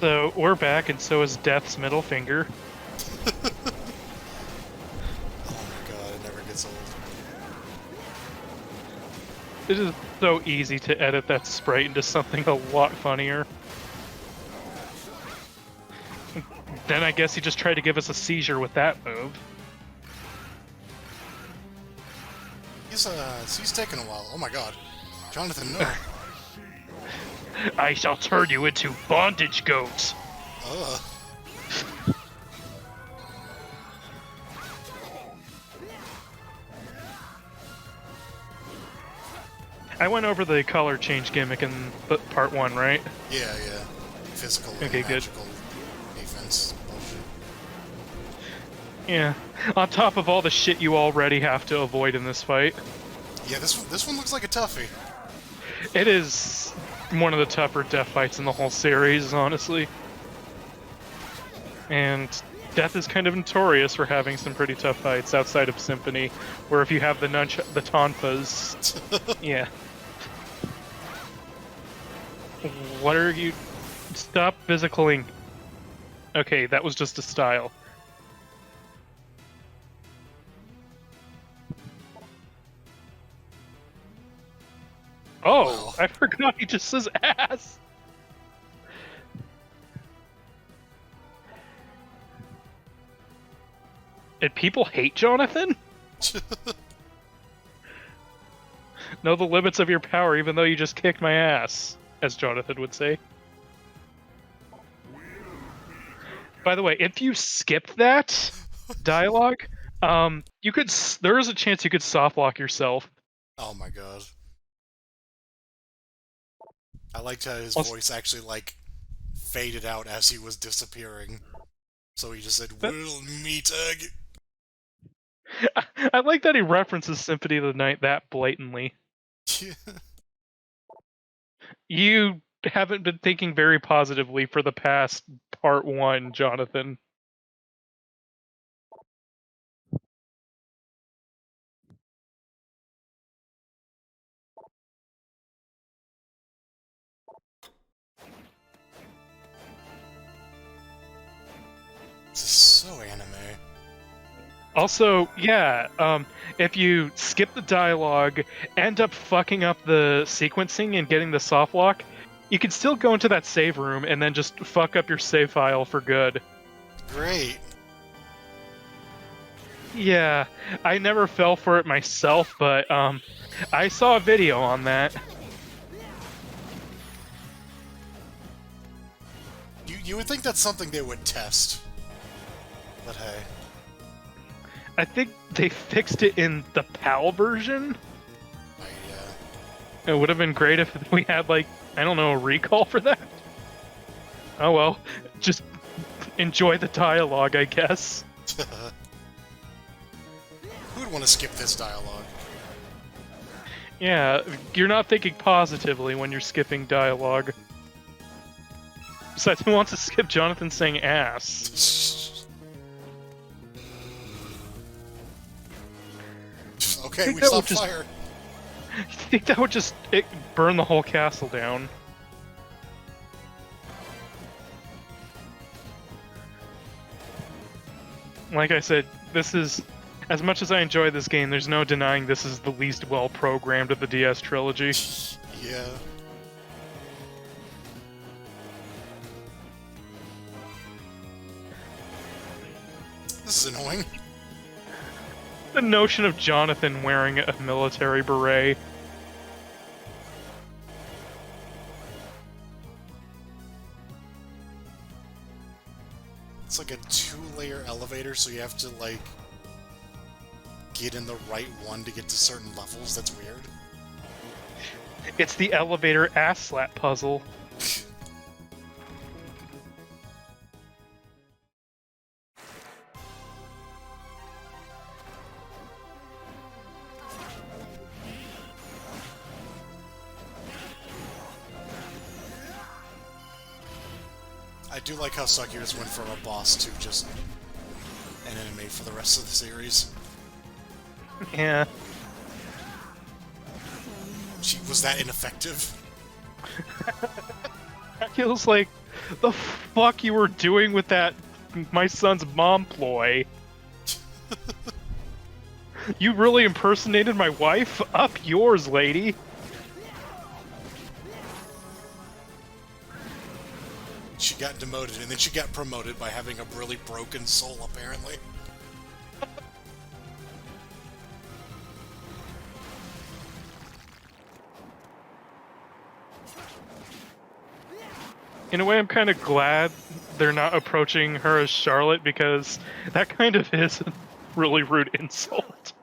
So, we're back, and so is Death's middle finger. Oh my god, it never gets old. It is so easy to edit that sprite into something a lot funnier. Then I guess he just tried to give us a seizure with that move. He's taking a while. Oh my god. Jonathan, no. I shall turn you into bondage goat. Ugh. I went over the color change gimmick in part 1, right? Yeah. Physical Okay, and good. magical defense bullshit. Yeah. On top of all the shit you already have to avoid in this fight. Yeah, this one looks like a toughie. It is one of the tougher death fights in the whole series, honestly. And Death is kind of notorious for having some pretty tough fights outside of Symphony, where if you have the tonfas, yeah. What are you? Stop physicaling. Okay, that was just a style. Oh, Wow. I forgot he just says ass. And people hate Jonathan? Know the limits of your power, even though you just kicked my ass, as Jonathan would say. By the way, if you skip that dialogue, there is a chance you could soft lock yourself. Oh my god. I liked how his Also, voice actually, like, faded out as he was disappearing. So he just said, "We'll meet again." I like that he references Symphony of the Night that blatantly. You haven't been thinking very positively for the past part 1, Jonathan. This is so anime. Also, yeah, if you skip the dialogue, end up fucking up the sequencing and getting the soft lock, you can still go into that save room and then just fuck up your save file for good. Great. Yeah, I never fell for it myself, but I saw a video on that. You would think that's something they would test. But hey. I think they fixed it in the PAL version. It would have been great if we had, like, I don't know, a recall for that. Oh well, just enjoy the dialogue, I guess. Who would want to skip this dialogue? Yeah, you're not thinking positively when you're skipping dialogue. Besides, who wants to skip Jonathan saying ass? Okay, we stopped fire. You think that would just burn the whole castle down? Like I said, this is... As much as I enjoy this game, there's no denying this is the least well-programmed of the DS trilogy. Yeah. This is annoying. The notion of Jonathan wearing a military beret. It's like a 2-layer elevator, so you have to, like, get in the right one to get to certain levels. That's weird. It's the elevator ass slap puzzle. I do like how Succulus went from a boss to just an enemy for the rest of the series. Yeah. Was that ineffective? Dracula's like, the fuck you were doing with that my son's mom ploy? You really impersonated my wife? Up yours, lady. She got demoted, and then she got promoted by having a really broken soul, apparently. In a way, I'm kind of glad they're not approaching her as Charlotte, because that kind of is a really rude insult.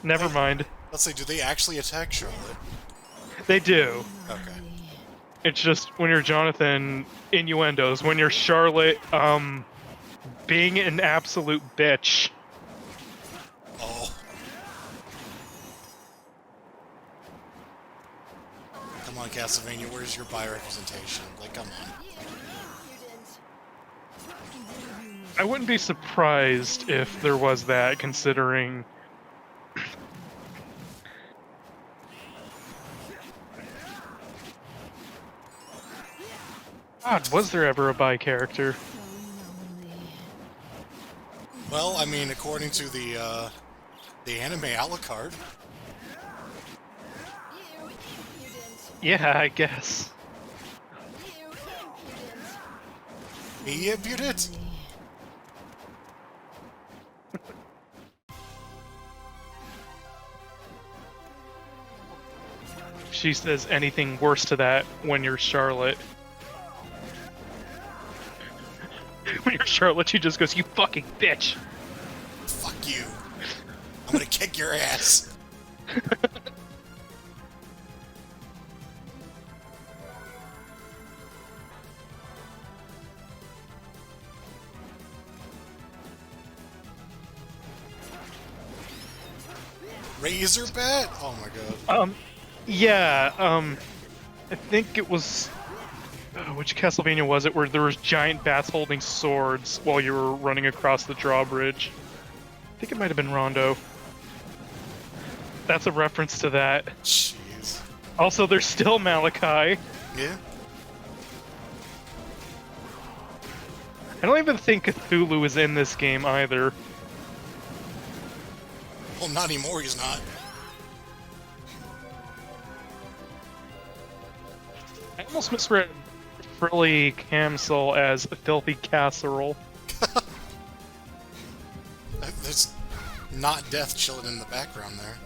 Never mind. Let's say, do they actually attack Charlotte? They do. Okay. It's just when you're Jonathan, innuendos. When you're Charlotte, being an absolute bitch. Oh. Come on, Castlevania, where's your bi-representation? Like, come on. I wouldn't be surprised if there was that, considering... God, was there ever a bi character? Well, I mean, according to the anime a la carte. Yeah, I guess. Me impudent? She says anything worse to that when you're Charlotte. When you're Charlotte, she just goes, "You fucking bitch!" Fuck you. I'm gonna kick your ass. Razorbat? Oh my god. Yeah, I think it was... which Castlevania was it, where there was giant bats holding swords while you were running across the drawbridge? I think it might have been Rondo. That's a reference to that. Jeez. Also, there's still Malachi. Yeah? I don't even think Cthulhu is in this game either. Well, not anymore, he's not. I almost misread Frilly Camsel as a filthy casserole. There's not death chilling in the background there.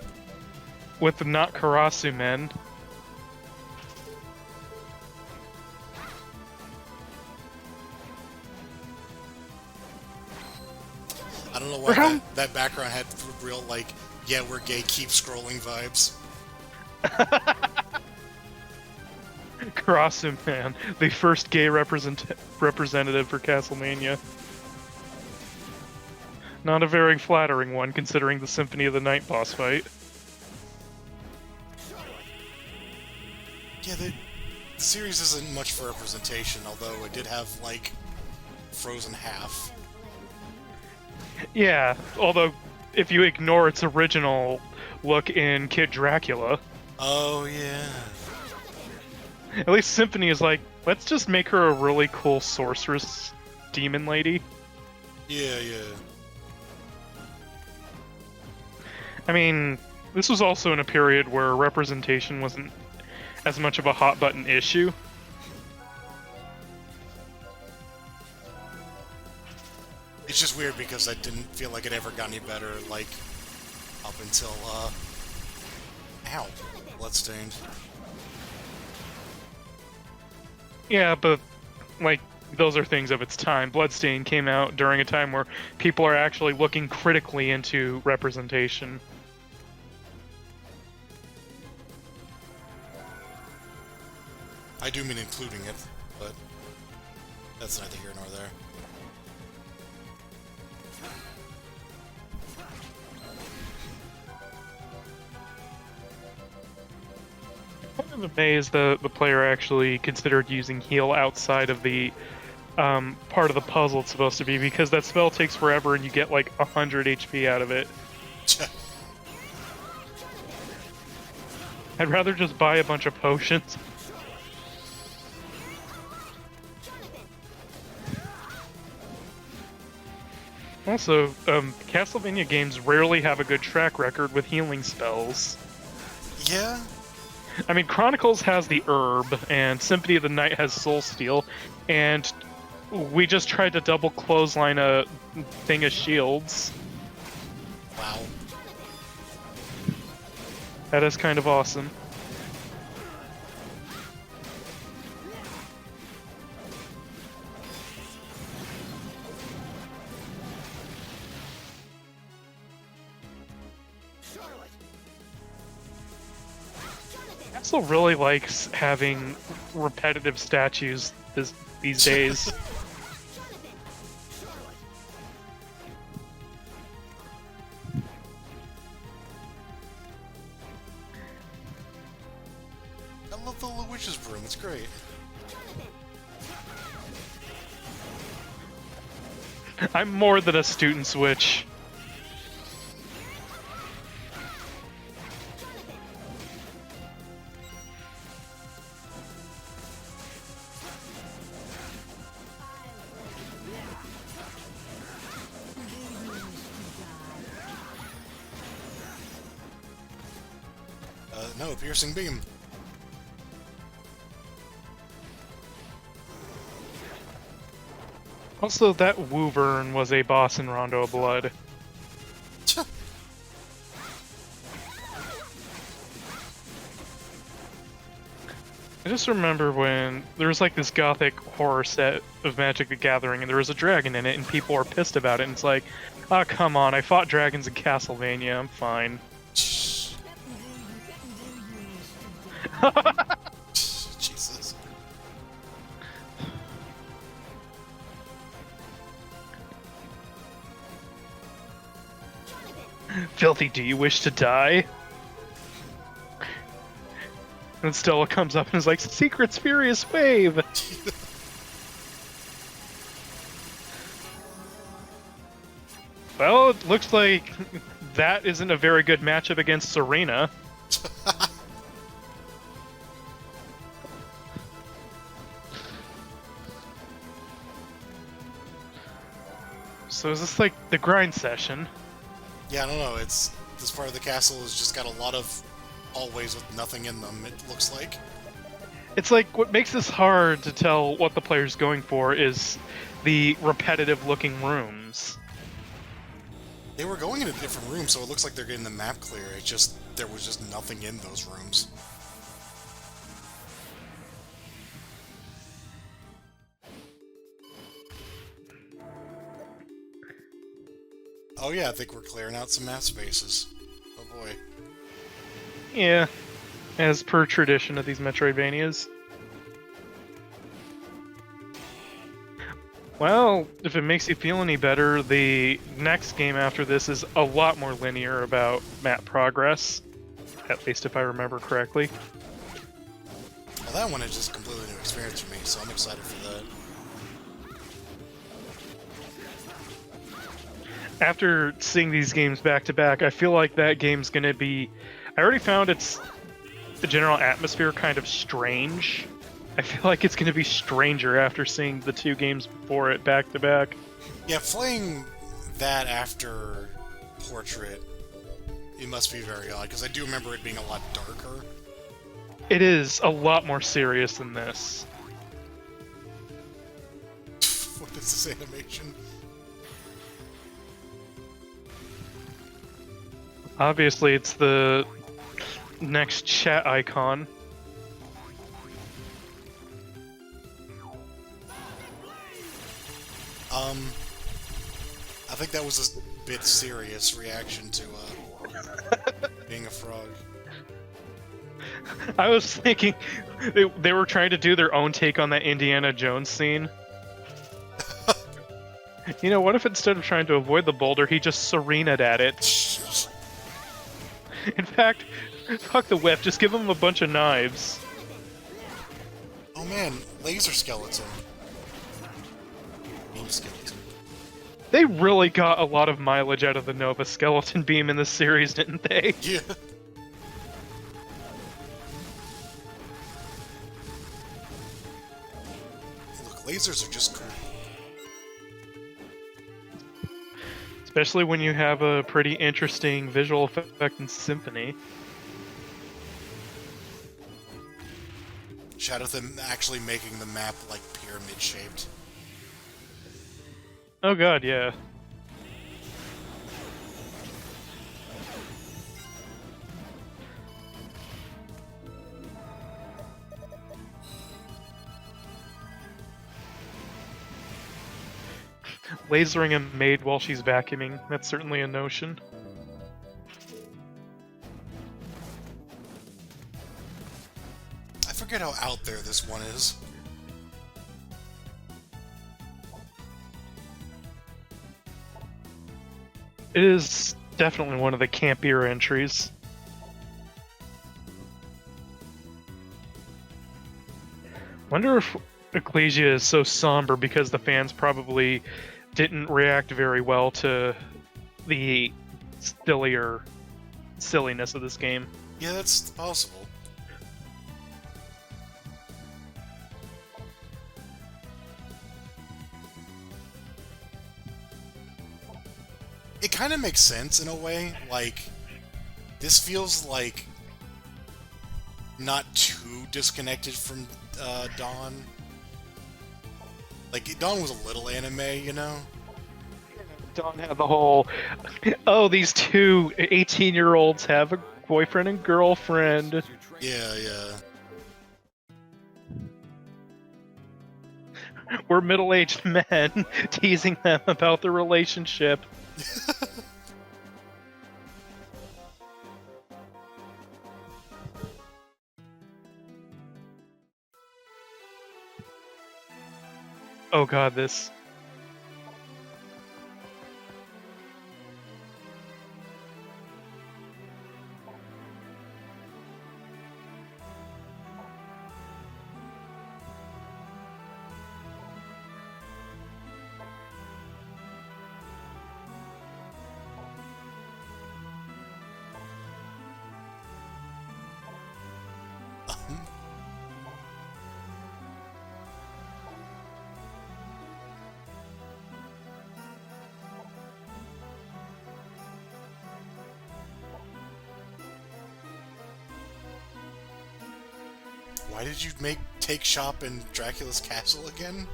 With the not Karasu men. I don't know why that background had real, like, yeah, we're gay, keep scrolling vibes. Karasu man, the first gay representative for Castlevania. Not a very flattering one, considering the Symphony of the Night boss fight. Yeah, the series isn't much for representation, although it did have, like, Frozen Half. Yeah, although if you ignore its original look in Kid Dracula... Oh, yeah. At least Symphony is like, let's just make her a really cool sorceress demon lady. Yeah, yeah. I mean, this was also in a period where representation wasn't as much of a hot button issue. It's just weird because I didn't feel like it ever got any better, like, up until, ow, Bloodstained. Yeah, but, like, those are things of its time. Bloodstained came out during a time where people are actually looking critically into representation. I do mean including it, but that's neither here nor there. I'm amazed the player actually considered using heal outside of the part of the puzzle it's supposed to be, because that spell takes forever and you get like 100 HP out of it. I'd rather just buy a bunch of potions. Also, Castlevania games rarely have a good track record with healing spells. Yeah? I mean, Chronicles has the Herb, and Symphony of the Night has Soul Steel, and we just tried to double clothesline a thing of shields. Wow. That is kind of awesome. Castle really likes having repetitive statues these days. I love the little witch's broom, it's great. I'm more than a student's witch. No, piercing beam. Also, that Woovern was a boss in Rondo of Blood. I just remember when there was like this gothic horror set of Magic the Gathering and there was a dragon in it and people were pissed about it and it's like, oh come on, I fought dragons in Castlevania, I'm fine. Jesus. Filthy, do you wish to die? And Stella comes up and is like, Secret's Furious Wave! Well, it looks like that isn't a very good matchup against Serena. So is this like the grind session? Yeah, I don't know, it's... This part of the castle has just got a lot of hallways with nothing in them, it looks like. It's like, what makes this hard to tell what the player's going for is the repetitive looking rooms. They were going in a different room, so it looks like they're getting the map clear, it's just... There was just nothing in those rooms. Oh yeah, I think we're clearing out some map spaces. Oh boy. Yeah, as per tradition of these Metroidvanias. Well, if it makes you feel any better, the next game after this is a lot more linear about map progress. At least if I remember correctly. Well, that one is just a completely new experience for me, so I'm excited for that. After seeing these games back to back, I feel like that game's gonna be... I already found the general atmosphere kind of strange. I feel like it's gonna be stranger after seeing the two games before it back to back. Yeah, playing that after Portrait, it must be very odd, because I do remember it being a lot darker. It is a lot more serious than this. What is this animation? Obviously, it's the next chat icon. I think that was a bit serious reaction to, being a frog. I was thinking they were trying to do their own take on that Indiana Jones scene. You know, what if instead of trying to avoid the boulder, he just serena'd at it? In fact, fuck the whip, just give him a bunch of knives. Oh man, laser skeleton. Beam skeleton. They really got a lot of mileage out of the Nova Skeleton beam in this series, didn't they? Yeah. Lasers are just cool. Especially when you have a pretty interesting visual effect in Symphony. Shout out them actually making the map, like, pyramid-shaped. Oh god, yeah. Lasering a maid while she's vacuuming, that's certainly a notion. I forget how out there this one is. It is definitely one of the campier entries. Wonder if Ecclesia is so somber because the fans probably didn't react very well to the silliness of this game. Yeah, that's possible. It kind of makes sense in a way. Like, this feels like not too disconnected from Dawn. Like, Dawn was a little anime, you know? Dawn had the whole, oh, these two 18-year-olds have a boyfriend and girlfriend. Yeah, yeah. We're middle-aged men teasing them about their relationship. Oh god, this. Why did you take shop in Dracula's castle again?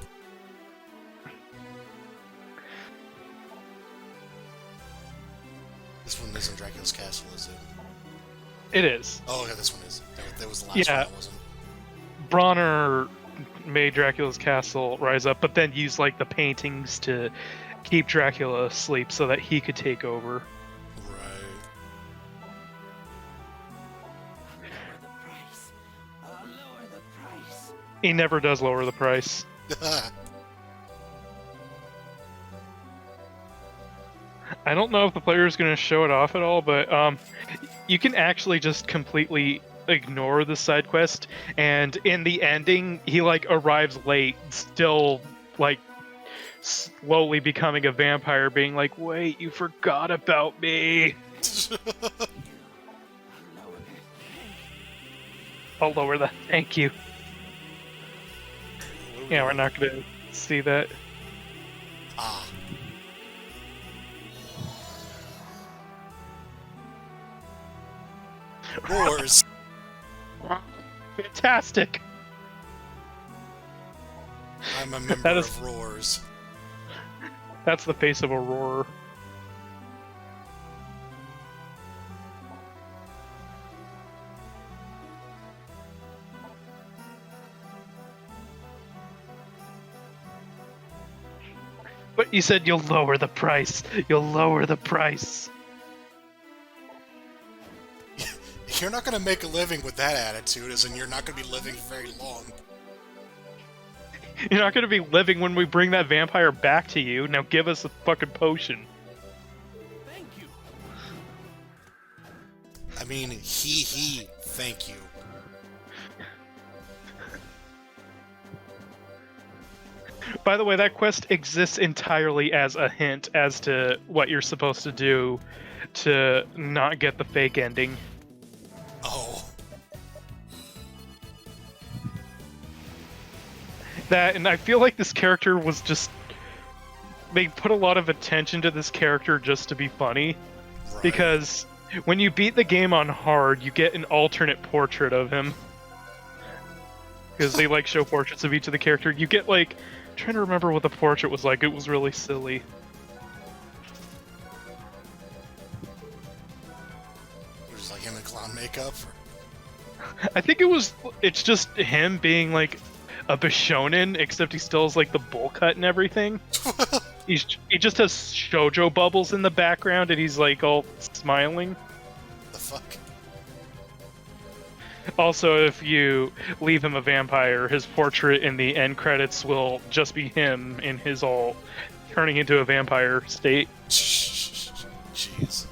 This one isn't Dracula's castle, is it? It is. Oh, yeah, this one is. That was the last one that wasn't. Bronner made Dracula's castle rise up, but then used like the paintings to keep Dracula asleep so that he could take over. He never does lower the price. I don't know if the player is going to show it off at all, but you can actually just completely ignore the side quest, and in the ending, he like arrives late, still like slowly becoming a vampire, being like, "Wait, you forgot about me." I'll lower that. Thank you. Yeah, we're not gonna see that. Ah. Roars. Fantastic. I'm a member of Roars. That's the face of a roarer. But you said you'll lower the price. You'll lower the price. You're not going to make a living with that attitude, as in you're not going to be living very long. You're not going to be living when we bring that vampire back to you. Now give us a fucking potion. Thank you. I mean, thank you. By the way, that quest exists entirely as a hint as to what you're supposed to do to not get the fake ending. Oh. That, and I feel like this character was just... They put a lot of attention to this character just to be funny. Right. Because when you beat the game on hard, you get an alternate portrait of him. Because they like show portraits of each of the character. You get like... I'm trying to remember what the portrait was like. It was really silly. It was like him in clown makeup. I think it's just him being like a Bishonen, except he still has like the bowl cut and everything. He just has shoujo bubbles in the background and he's like all smiling. The fuck? Also, if you leave him a vampire, his portrait in the end credits will just be him in his all turning into a vampire state. Jeez.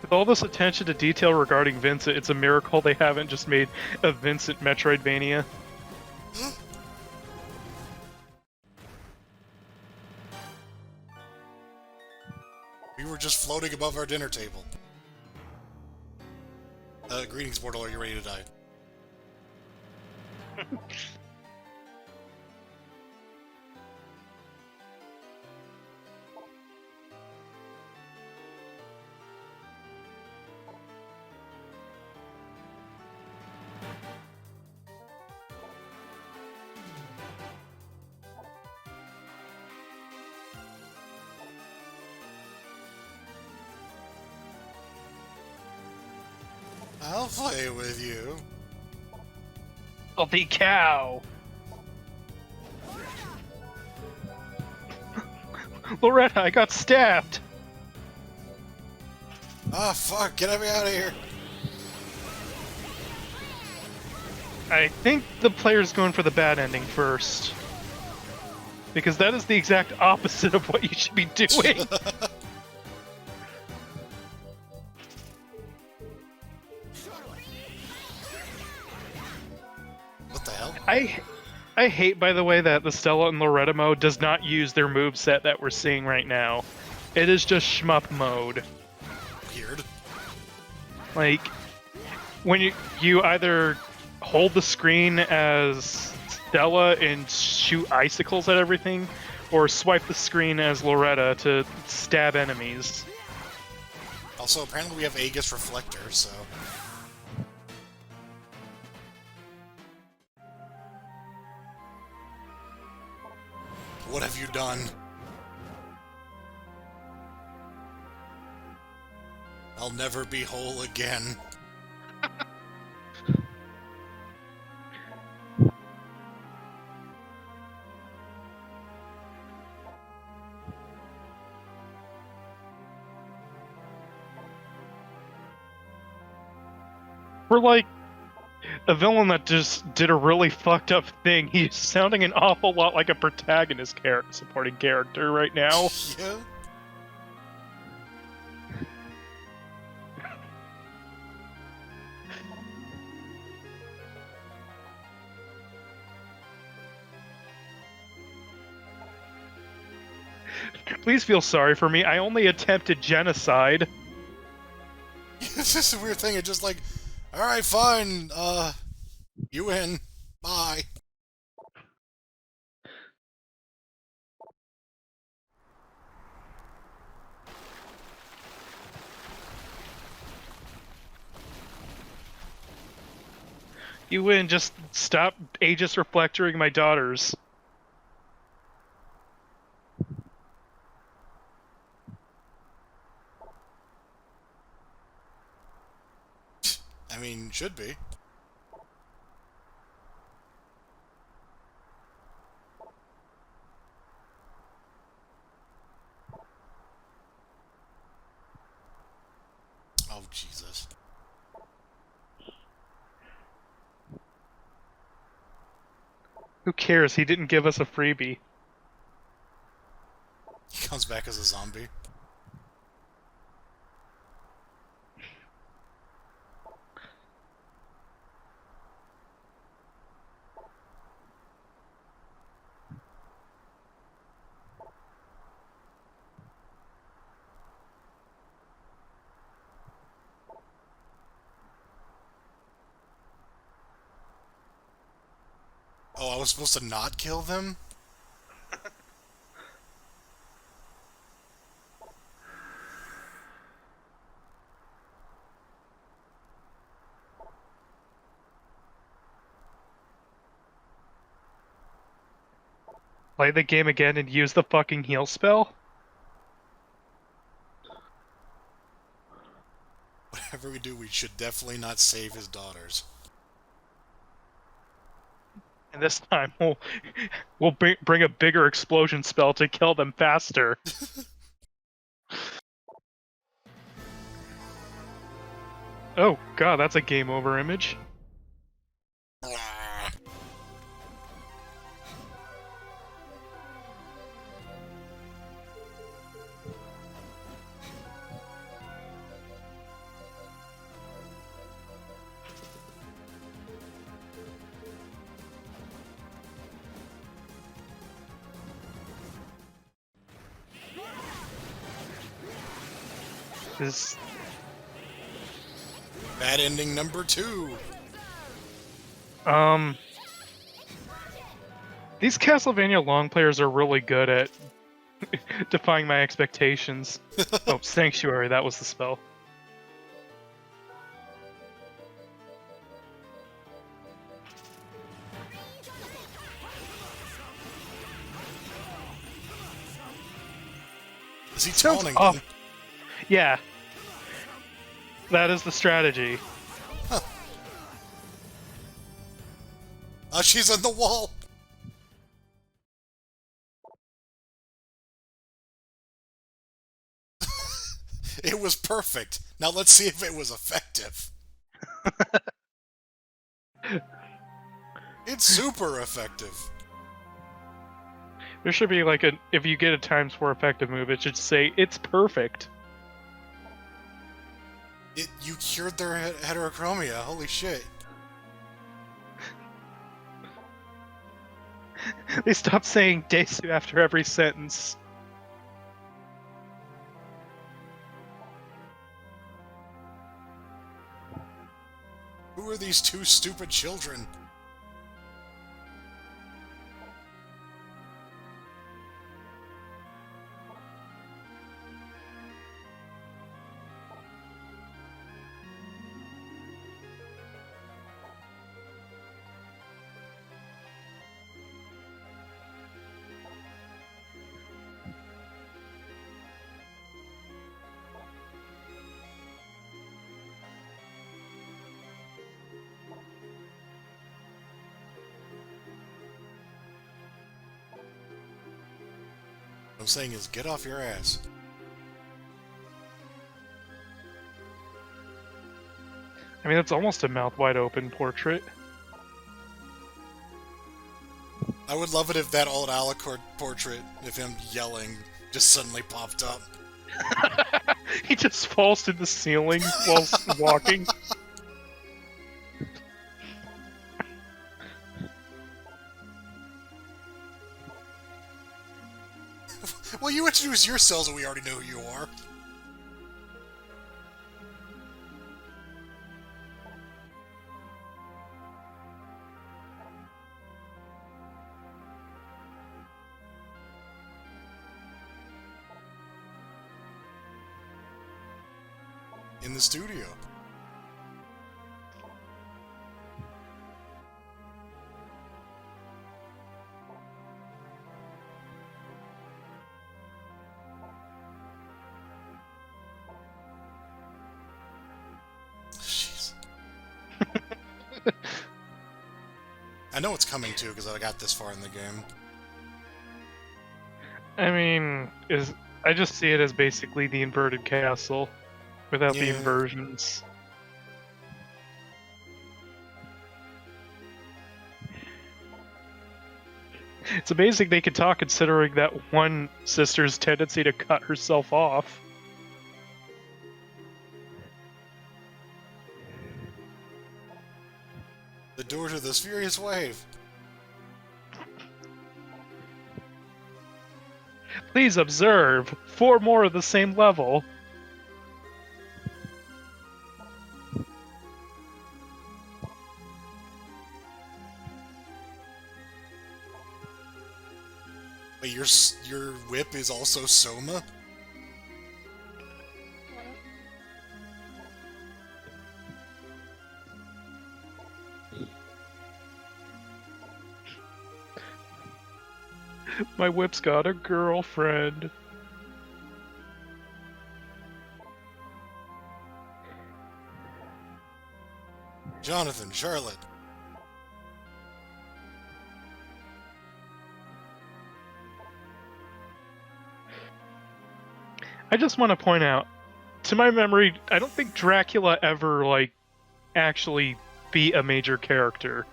With all this attention to detail regarding Vincent, it's a miracle they haven't just made a Vincent Metroidvania. We were just floating above our dinner table. Greetings, mortal. Are you ready to die? I'll play with you. Salty cow! Loretta, I got stabbed! Ah, fuck, get me out of here. I think the player's going for the bad ending first. Because that is the exact opposite of what you should be doing. What the hell? I hate, by the way, that the Stella and Loretta mode does not use their moveset that we're seeing right now. It is just shmup mode. Weird. Like, when you either hold the screen as Stella and shoot icicles at everything, or swipe the screen as Loretta to stab enemies. Also, apparently we have Aegis Reflector, so... What have you done? I'll never be whole again. We're like a villain that just did a really fucked up thing. He's sounding an awful lot like a protagonist supporting character right now. Yeah? Please feel sorry for me. I only attempted genocide. It's just a weird thing. It's just like, alright, fine. You win. Bye. You win. Just stop Aegis reflectoring my daughters. I mean, should be. Oh, Jesus. Who cares? He didn't give us a freebie. He comes back as a zombie. Oh, I was supposed to not kill them? Play the game again and use the fucking heal spell? Whatever we do, we should definitely not save his daughters. And this time we'll bring a bigger explosion spell to kill them faster. Oh god, that's a game over image. Ah. Is Bad ending number 2. these Castlevania long players are really good at defying my expectations. Oh, Sanctuary, that was the spell. Is he Sounds taunting off. them? Yeah. That is the strategy. Oh, she's on the wall! It was perfect. Now let's see if it was effective. It's super effective. There should be like if you get a times 4 effective move, it should say it's perfect. You cured their heterochromia. Holy shit. They stopped saying Desu after every sentence. Who are these two stupid children? What I'm saying is, get off your ass. I mean, that's almost a mouth wide open portrait. I would love it if that old Alucard portrait of him yelling just suddenly popped up. He just falls to the ceiling while walking. Well, you introduce yourselves and we already know who you are. In the studio. Jeez. I know it's coming too because I got this far in the game. I mean, I just see it as basically the inverted castle without the Yeah. inversions. It's amazing they could talk considering that one sister's tendency to cut herself off. The door to this furious wave. Please observe 4 more of the same level. Wait, your whip is also Soma? My whip's got a girlfriend. Jonathan, Charlotte. I just want to point out, to my memory, I don't think Dracula ever, like, actually beat a major character.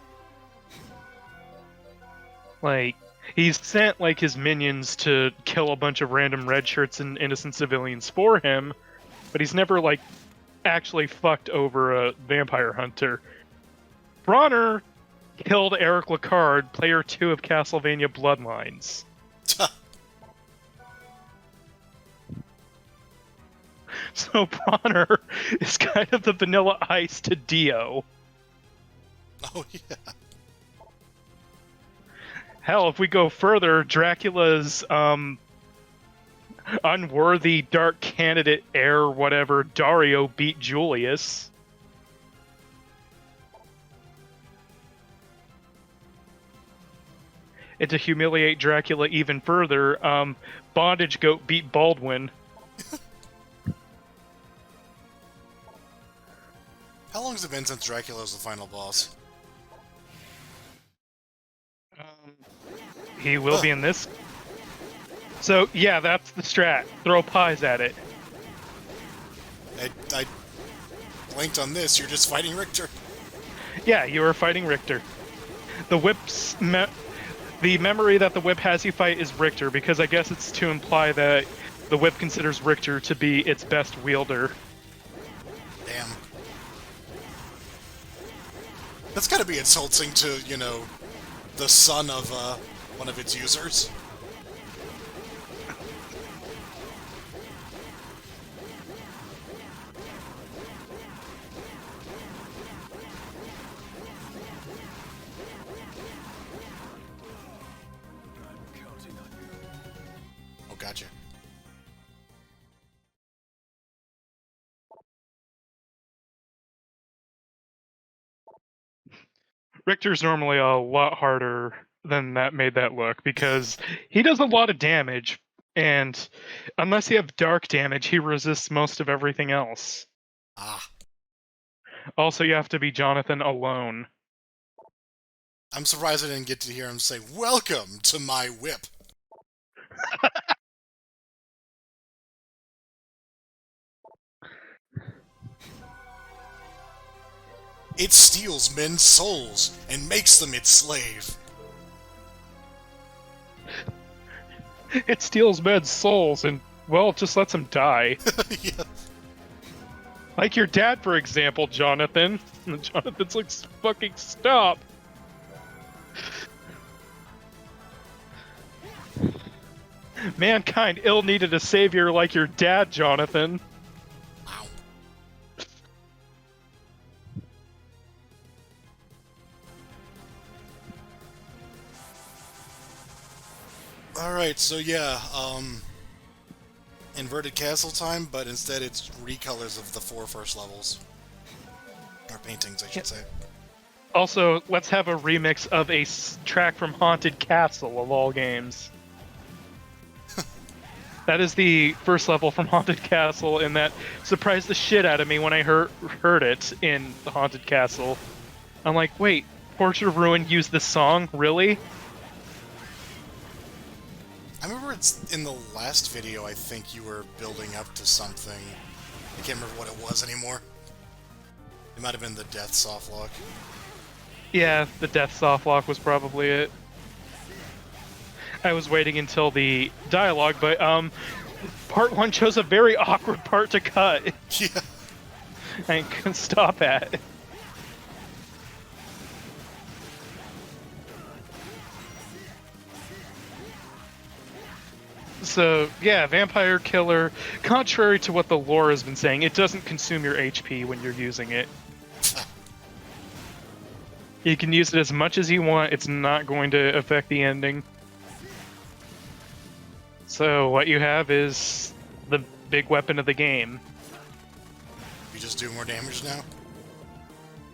Like, he's sent, like, his minions to kill a bunch of random red shirts and innocent civilians for him, but he's never, like, actually fucked over a vampire hunter. Bronner killed Eric Lacard, player 2 of Castlevania Bloodlines. So Bronner is kind of the Vanilla Ice to Dio. Oh, yeah. Hell, if we go further, Dracula's unworthy dark candidate heir, whatever, Dario, beat Julius. And to humiliate Dracula even further, Bondage Goat beat Baldwin. How long is it been since Dracula was the final boss? He will be in this. So, yeah, that's the strat. Throw pies at it. I blinked on this, you're just fighting Richter. Yeah, you are fighting Richter. The whip's... the memory that the whip has you fight is Richter, because I guess it's to imply that the whip considers Richter to be its best wielder. Damn. That's gotta be insulting to, you know, the son of, one of its users. Oh, gotcha. Richter's normally a lot harder than that made that look, because he does a lot of damage, and unless you have dark damage, he resists most of everything else. Ah. Also, you have to be Jonathan alone. I'm surprised I didn't get to hear him say, "Welcome to my whip." It steals men's souls and makes them its slave. It steals men's souls and, well, just lets them die. Yeah. Like your dad, for example, Jonathan. And Jonathan's like, fucking stop. Mankind ill needed a savior like your dad, Jonathan. Wow. Alright, so yeah, inverted castle time, but instead it's recolors of the 4 first levels. Or paintings, I should say. Also, let's have a remix of a track from Haunted Castle of all games. That is the first level from Haunted Castle, and that surprised the shit out of me when I heard it in the Haunted Castle. I'm like, wait, Portrait of Ruin used this song? Really? I remember it's in the last video, I think you were building up to something. I can't remember what it was anymore. It might have been the death softlock. Yeah, the death softlock was probably it. I was waiting until the dialogue, but part 1 chose a very awkward part to cut. Yeah. I couldn't stop at. So, yeah, Vampire Killer, contrary to what the lore has been saying, it doesn't consume your HP when you're using it. You can use it as much as you want, it's not going to affect the ending. So what you have is the big weapon of the game. You just do more damage now?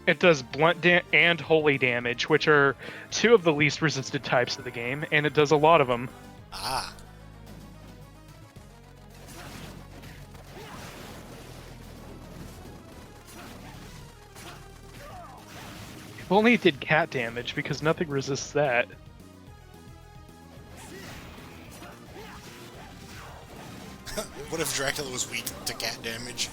It does blunt and holy damage, which are two of the least resisted types of the game, and it does a lot of them. Ah. If only it did cat damage, because nothing resists that. What if Dracula was weak to cat damage?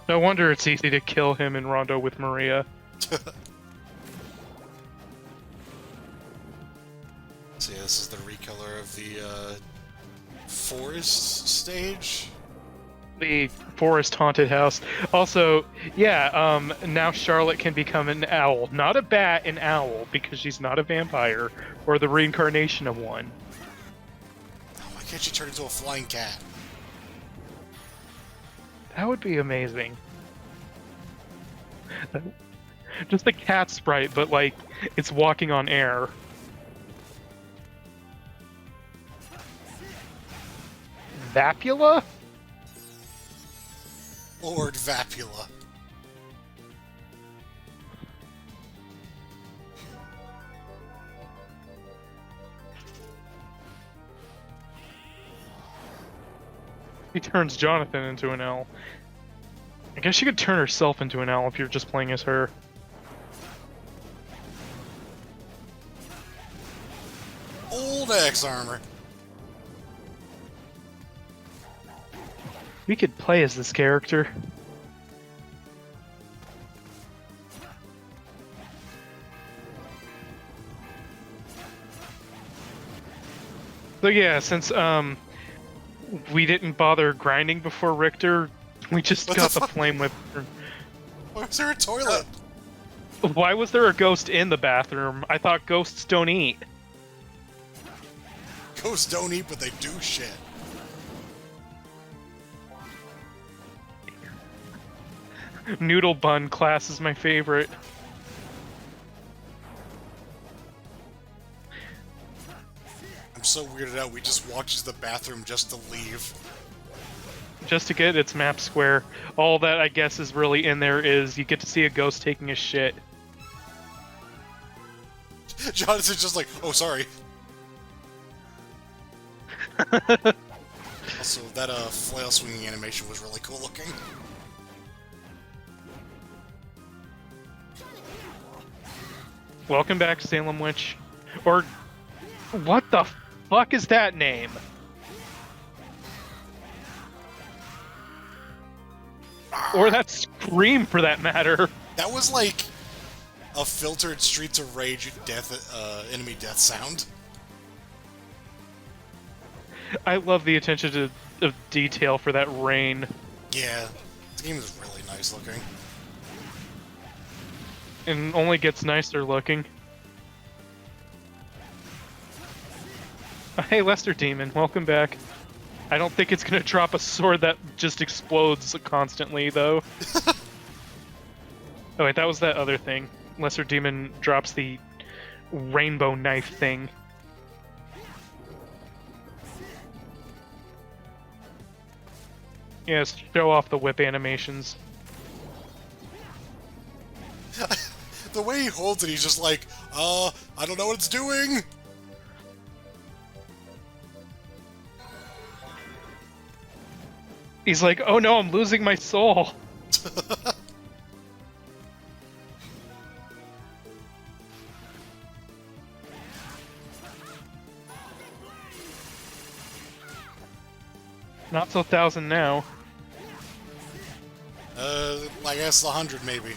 No wonder it's easy to kill him in Rondo with Maria. So yeah, this is the recolor of the forest stage. The forest haunted house. Also, yeah, now Charlotte can become an owl. Not a bat, an owl, because she's not a vampire, or the reincarnation of one. Why can't she turn into a flying cat? That would be amazing. Just a cat sprite, but like, it's walking on air. Vapula? Lord Vapula. He turns Jonathan into an owl. I guess she could turn herself into an owl if you're just playing as her. Old X armor. We could play as this character. So yeah, since we didn't bother grinding before Richter, we just What got the the fuck? flame whip. Why was there a toilet? Why was there a ghost in the bathroom? I thought ghosts don't eat. Ghosts don't eat, but they do shit. Noodle bun class is my favorite. I'm so weirded out. We just walked to the bathroom just to leave. Just to get its map square. All that I guess is really in there is you get to see a ghost taking a shit. Jonathan's just like, oh, sorry. Also, that flail swinging animation was really cool looking. Welcome back, Salem Witch. Or, what the fuck is that name? Or that scream, for that matter. That was like a filtered Streets of Rage enemy death sound. I love the attention of detail for that rain. Yeah, this game is really nice looking. And only gets nicer looking. Hey, Lester Demon, welcome back. I don't think it's gonna drop a sword that just explodes constantly, though. Oh wait, that was that other thing. Lesser Demon drops the rainbow knife thing. Yes, show off the whip animations. The way he holds it, he's just like, I don't know what it's doing! He's like, oh no, I'm losing my soul. Not so 1,000 now. I guess 100 maybe.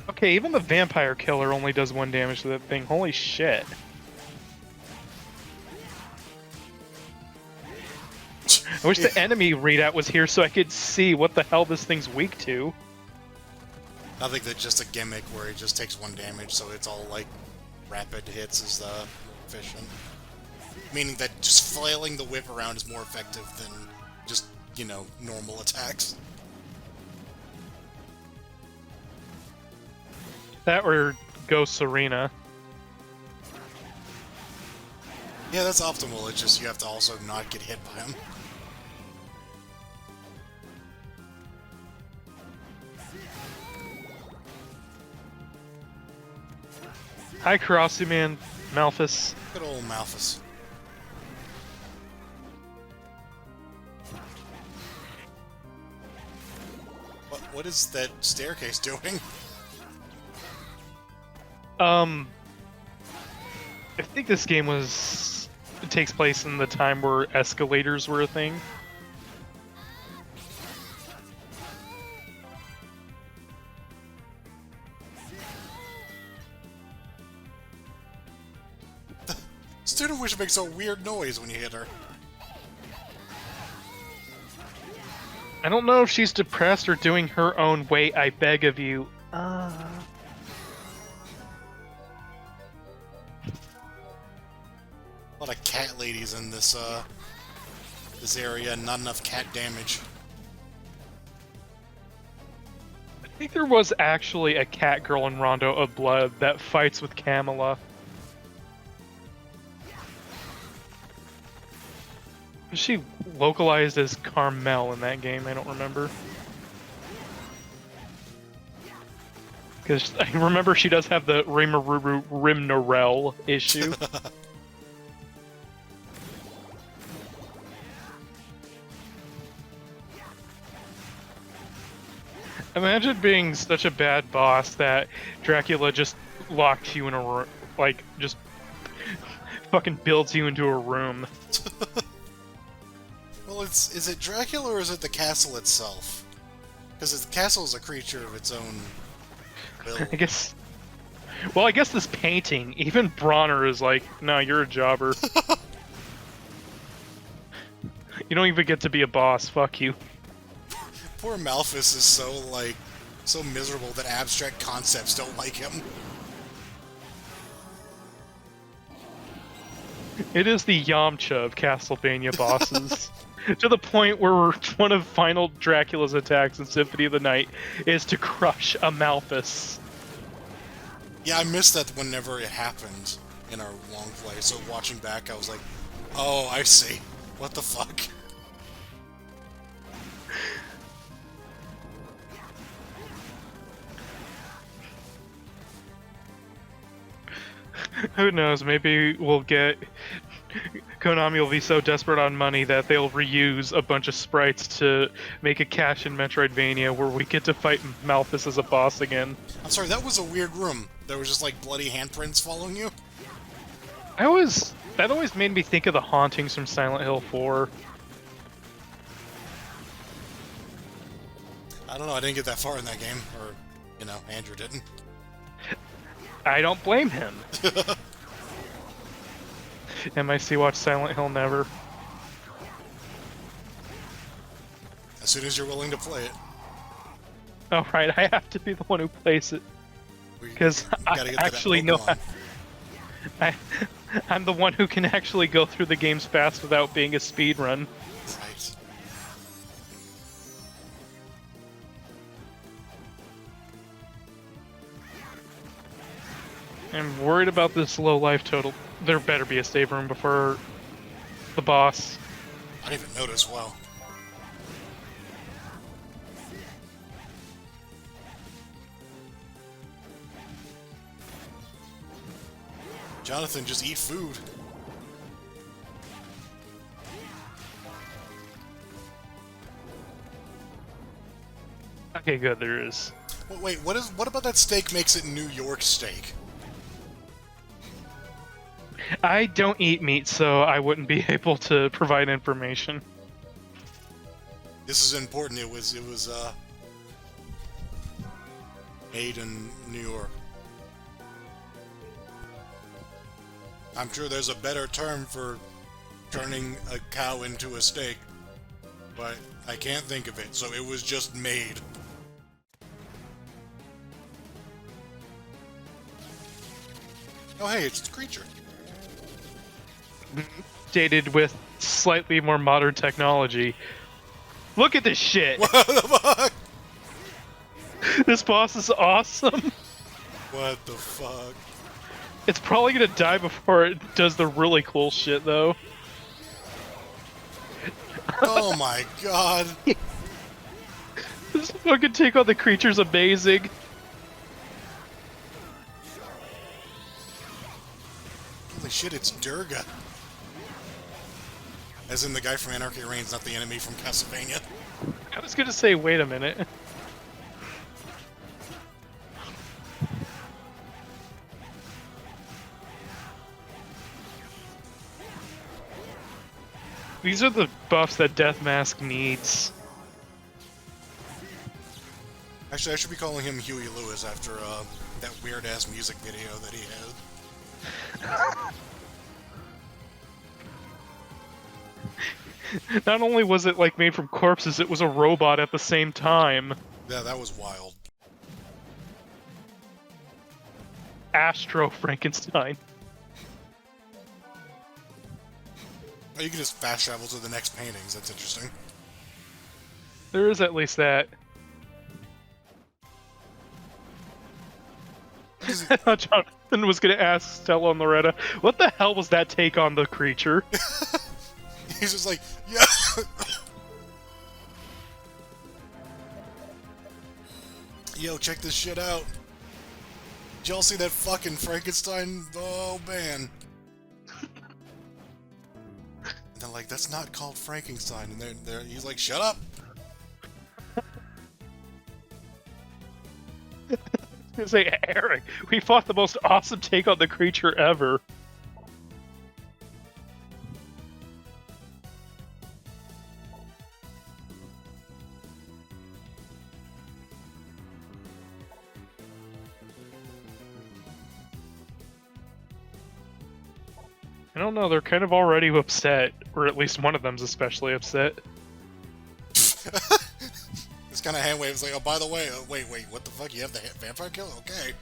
Okay, even the vampire killer only does 1 damage to that thing. Holy shit. I wish the enemy readout was here so I could see what the hell this thing's weak to. I think that's just a gimmick where it just takes 1 damage, so it's all like rapid hits is efficient. Meaning that just flailing the whip around is more effective than just, you know, normal attacks. That or Ghost Serena. Yeah, that's optimal. It's just you have to also not get hit by him. Hi, Karasi Man, Malphus. Good old Malphus. What is that staircase doing? I think this game takes place in the time where escalators were a thing. Student Wish makes a weird noise when you hit her. I don't know if she's depressed or doing her own way, I beg of you. A lot of cat ladies in this this area, and not enough cat damage. I think there was actually a cat girl in Rondo of Blood that fights with Camilla. Was she localized as Carmel in that game? I don't remember. Because I remember she does have the Rimnorel issue. Imagine being such a bad boss that Dracula just locks you in a room, like, just fucking builds you into a room. Well, is it Dracula or is it the castle itself? Because the castle is a creature of its own will. I guess. Well, I guess this painting, even Bronner is like, no, you're a jobber. You don't even get to be a boss, fuck you. Poor Malphus is so miserable that abstract concepts don't like him. It is the Yamcha of Castlevania bosses. To the point where one of final Dracula's attacks in Symphony of the Night is to crush a Malphus. Yeah, I missed that whenever it happened in our long play, so watching back I was like, oh, I see. What the fuck? Who knows, maybe we'll get... Konami will be so desperate on money that they'll reuse a bunch of sprites to make a cash-in Metroidvania where we get to fight Malphus as a boss again. I'm sorry, that was a weird room. There was just like bloody handprints following you? That always made me think of the hauntings from Silent Hill 4. I don't know, I didn't get that far in that game. Or, you know, Andrew didn't. I don't blame him. MIC watch Silent Hill Never. As soon as you're willing to play it. Oh right, I have to be the one who plays it. Because I actually know I'm the one who can actually go through the games fast without being a speedrun. Right. I'm worried about this low life total. There better be a save room before the boss. I didn't even notice, wow. Jonathan, just eat food. Okay, good, there is. Well, wait, what about that steak makes it New York steak? I don't eat meat, so I wouldn't be able to provide information. This is important. It was made in New York. I'm sure there's a better term for turning a cow into a steak, but I can't think of it, so it was just made. Oh hey, it's the creature. Dated with slightly more modern technology. Look at this shit! What the fuck? This boss is awesome! What the fuck? It's probably gonna die before it does the really cool shit, though. Oh my god. This fucking take on the creature's amazing. Holy shit, it's Durga. As in the guy from Anarchy Reigns, not the enemy from Castlevania. I was gonna say, wait a minute. These are the buffs that Death Mask needs. Actually, I should be calling him Huey Lewis after that weird-ass music video that he had. Not only was it like made from corpses, it was a robot at the same time. Yeah, that was wild. Astro Frankenstein. Oh, you can just fast travel to the next paintings. That's interesting. There is at least that. I thought Jonathan was gonna ask Stella and Loretta, what the hell was that take on the creature? He's just like, yeah. Yo, check this shit out. Did y'all see that fucking Frankenstein? Oh, man. And they're like, that's not called Frankenstein. And he's like, shut up. I was gonna say, Eric, we fought the most awesome take on the creature ever. I don't know, they're kind of already upset, or at least one of them's especially upset. This kind of hand waves like, oh, by the way, wait, what the fuck? You have the vampire kill? Okay.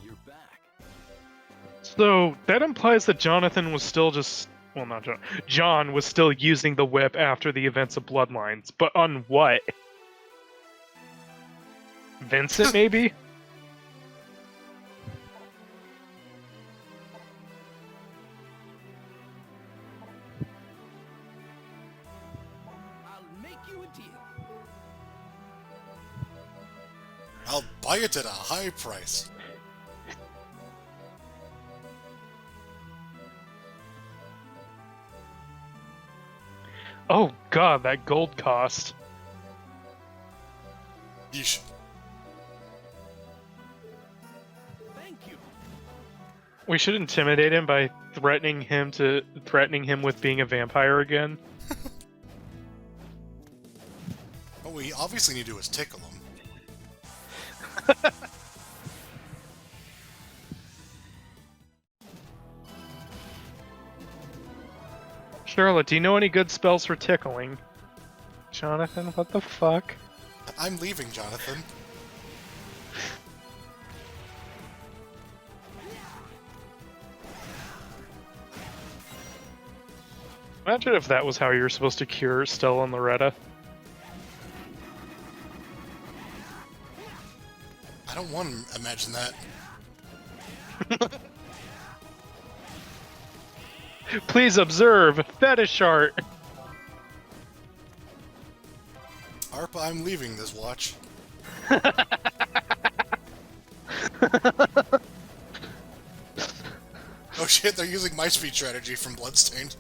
You're back. So, that implies that Jonathan was still just... Well, not John. John was still using the whip after the events of Bloodlines, but on what? Vincent, maybe? I'll make you a deal. I'll buy it at a high price. Oh god, that gold cost. Yeesh. Thank you. We should intimidate him by threatening him with being a vampire again. What we obviously need to do is tickle him. Charlotte, do you know any good spells for tickling? Jonathan, what the fuck? I'm leaving, Jonathan. Imagine if that was how you were supposed to cure Stella and Loretta. I don't want to imagine that. Please observe, fetish art! ARPA, I'm leaving this watch. Oh shit, they're using my speed strategy from Bloodstained.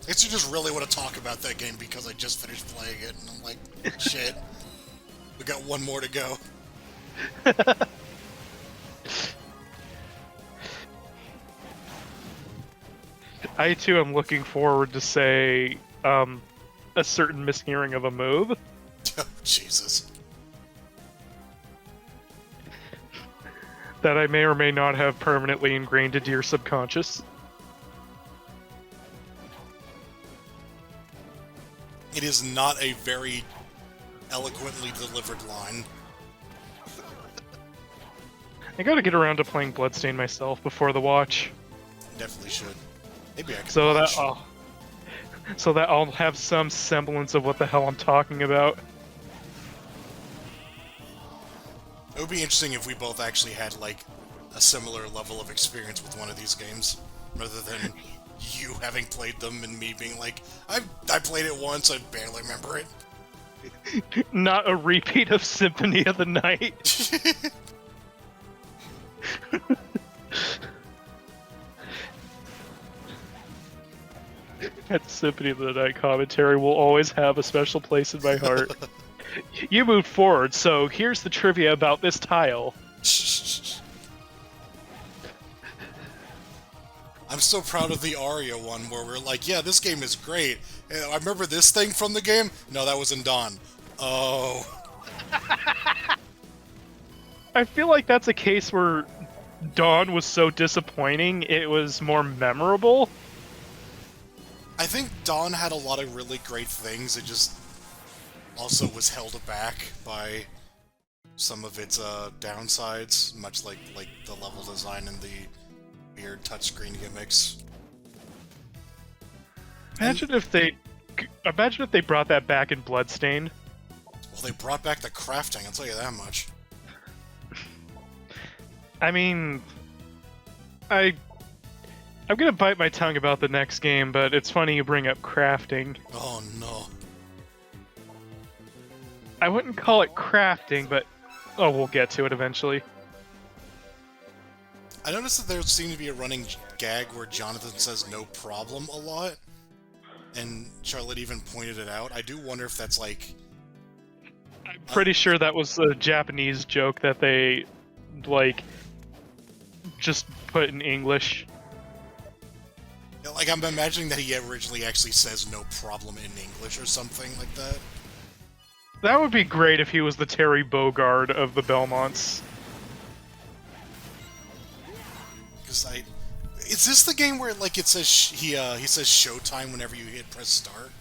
I guess you just really want to talk about that game because I just finished playing it, and I'm like, shit. We got one more to go. I too am looking forward to say, a certain mishearing of a move. Oh, Jesus. That I may or may not have permanently ingrained into your subconscious. It is not a very eloquently delivered line. I gotta get around to playing Bloodstained myself before the watch, Definitely should. Maybe I can so watch. that I'll have some semblance of what the hell I'm talking about. It would be interesting if we both actually had, like, a similar level of experience with one of these games, rather than you having played them and me being like, I played it once, I barely remember it. Not a repeat of Symphony of the Night. That Symphony of the Night commentary will always have a special place in my heart. You moved forward, so here's the trivia about this tile. I'm so proud of the Aria one, where we're like, yeah, this game is great. And I remember this thing from the game? No, that was in Dawn. Oh. I feel like that's a case where Dawn was so disappointing, it was more memorable. I think Dawn had a lot of really great things, it just also was held aback by some of its downsides, much like the level design and the weird touchscreen gimmicks. Imagine if they brought that back in Bloodstained. Well, they brought back the crafting, I'll tell you that much. I mean, I'm gonna bite my tongue about the next game, but it's funny you bring up crafting. Oh no. I wouldn't call it crafting, but we'll get to it eventually. I noticed that there seemed to be a running gag where Jonathan says no problem a lot, and Charlotte even pointed it out. I do wonder if that's like... I'm pretty sure that was a Japanese joke that they, like, just put in English. Like, I'm imagining that he originally actually says no problem in English or something like that. That would be great if he was the Terry Bogard of the Belmonts. Because is this the game where, like, it says he says showtime whenever you hit press start?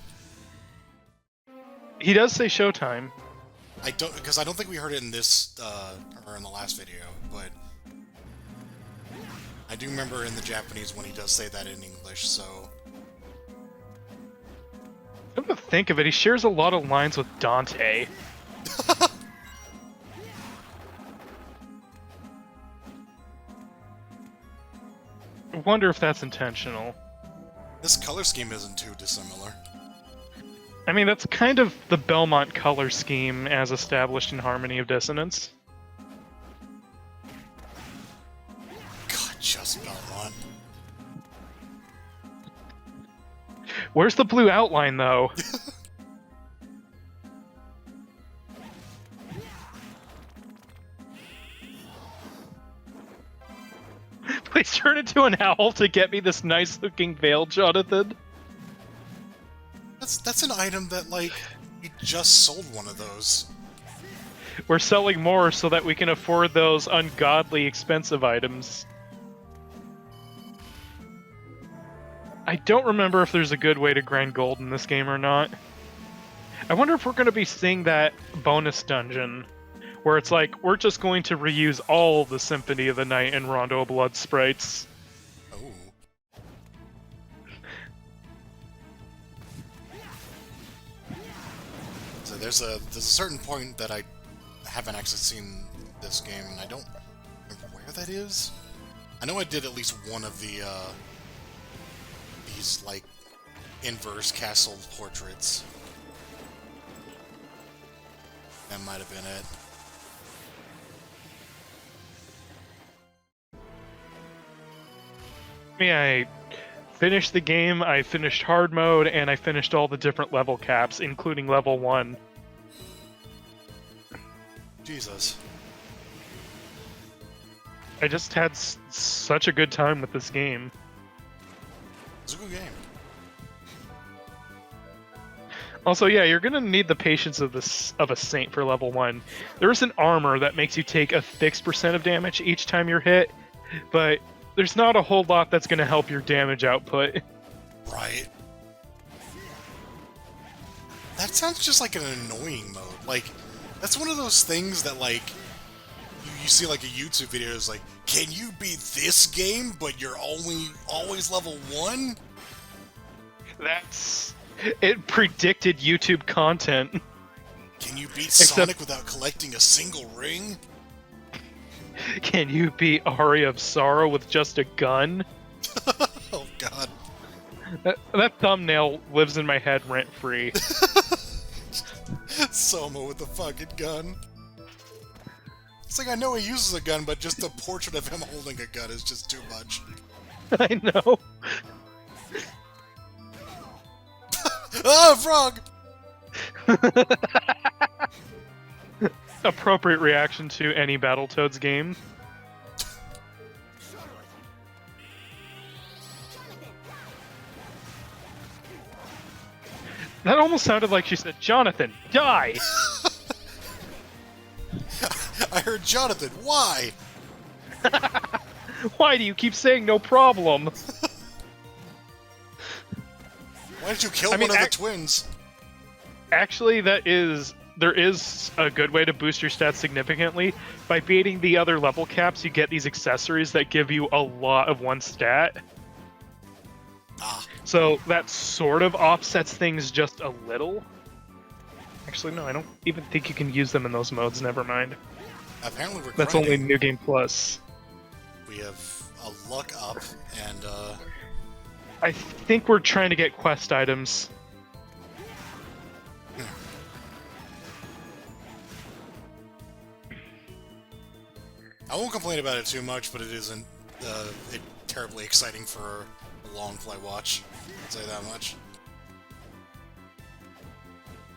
He does say showtime. Because I don't think we heard it in this, or in the last video, but I do remember in the Japanese when he does say that in English, so... Come to think of it, he shares a lot of lines with Dante. I wonder if that's intentional. This color scheme isn't too dissimilar. I mean, that's kind of the Belmont color scheme as established in Harmony of Dissonance. God, just Belmont. Where's the blue outline, though? Please turn into an owl to get me this nice-looking veil, Jonathan. That's an item that, like, you just sold one of those. We're selling more so that we can afford those ungodly expensive items. I don't remember if there's a good way to grind gold in this game or not. I wonder if we're going to be seeing that bonus dungeon, where it's like, we're just going to reuse all the Symphony of the Night and Rondo of Blood sprites. Oh. So there's a certain point that I haven't actually seen this game, and I don't remember where that is. I know I did at least one of the, these, like, inverse castle portraits. That might have been it. Yeah, I finished the game, I finished hard mode, and I finished all the different level caps, including level 1. Jesus. I just had such a good time with this game. It's a good game. Also, yeah, you're gonna need the patience of a saint for level 1. There's an armor that makes you take a fixed percent of damage each time you're hit, but there's not a whole lot that's gonna help your damage output. Right. That sounds just like an annoying mode. Like, that's one of those things that, like, you see like a YouTube video is like, can you beat this game, but you're always level 1? It predicted YouTube content. Can you beat Except- Sonic without collecting a single ring? Can you beat Aria of Sorrow with just a gun? Oh god. That thumbnail lives in my head rent-free. Soma with the fucking gun. It's like, I know he uses a gun, but just the portrait of him holding a gun is just too much. I know. Ah, frog! Appropriate reaction to any Battletoads game. That almost sounded like she said, "Jonathan, die!" I heard Jonathan, why? Why do you keep saying no problem? Why did you kill I mean, one of the twins? Actually, there is a good way to boost your stats significantly. By beating the other level caps, you get these accessories that give you a lot of one stat. Ah. So that sort of offsets things just a little. Actually, no, I don't even think you can use them in those modes. Never mind. Apparently we're That's grinding. only New Game Plus. We have a luck up, and I think we're trying to get quest items. I won't complain about it too much, but it isn't terribly exciting for a long play watch. I'll say that much.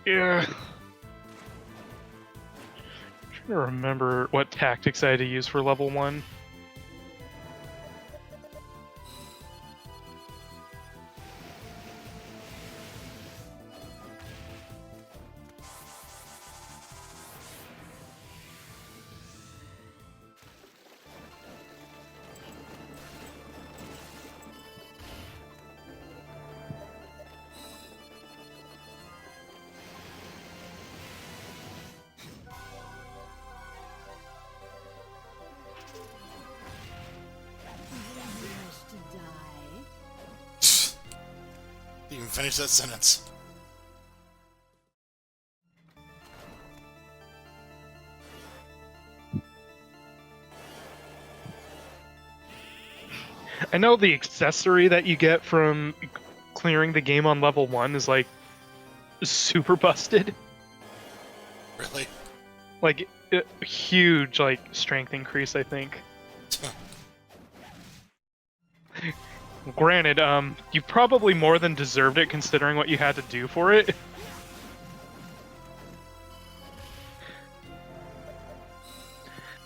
Yeah. Trying to remember what tactics I had to use for level 1. Didn't even finish that sentence. I know the accessory that you get from clearing the game on level 1 is like super busted. Really? Like a huge like strength increase, I think. Granted, you probably more than deserved it considering what you had to do for it.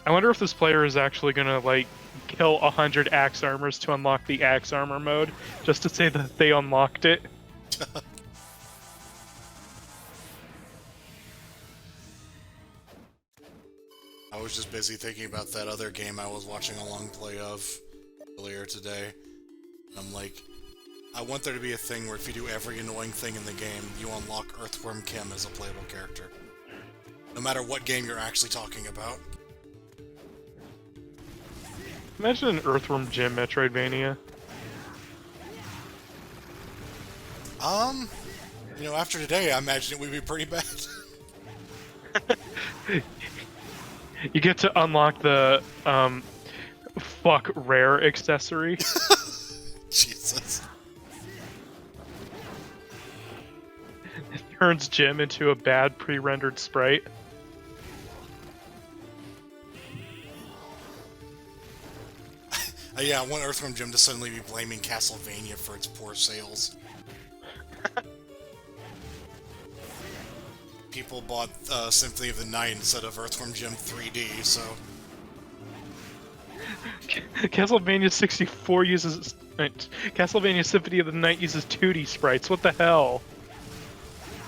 I wonder if this player is actually gonna like kill 100 axe armors to unlock the axe armor mode, just to say that they unlocked it. I was just busy thinking about that other game I was watching a long play of earlier today. I'm like, I want there to be a thing where if you do every annoying thing in the game, you unlock Earthworm Kim as a playable character. No matter what game you're actually talking about. Imagine an Earthworm Jim Metroidvania. You know, after today, I imagine it would be pretty bad. You get to unlock the, fuck rare accessory. Jesus. It turns Jim into a bad pre-rendered sprite. Yeah, I want Earthworm Jim to suddenly be blaming Castlevania for its poor sales. People bought Symphony of the Night instead of Earthworm Jim 3D, so... Castlevania 64 uses... Castlevania Symphony of the Night uses 2D sprites, what the hell?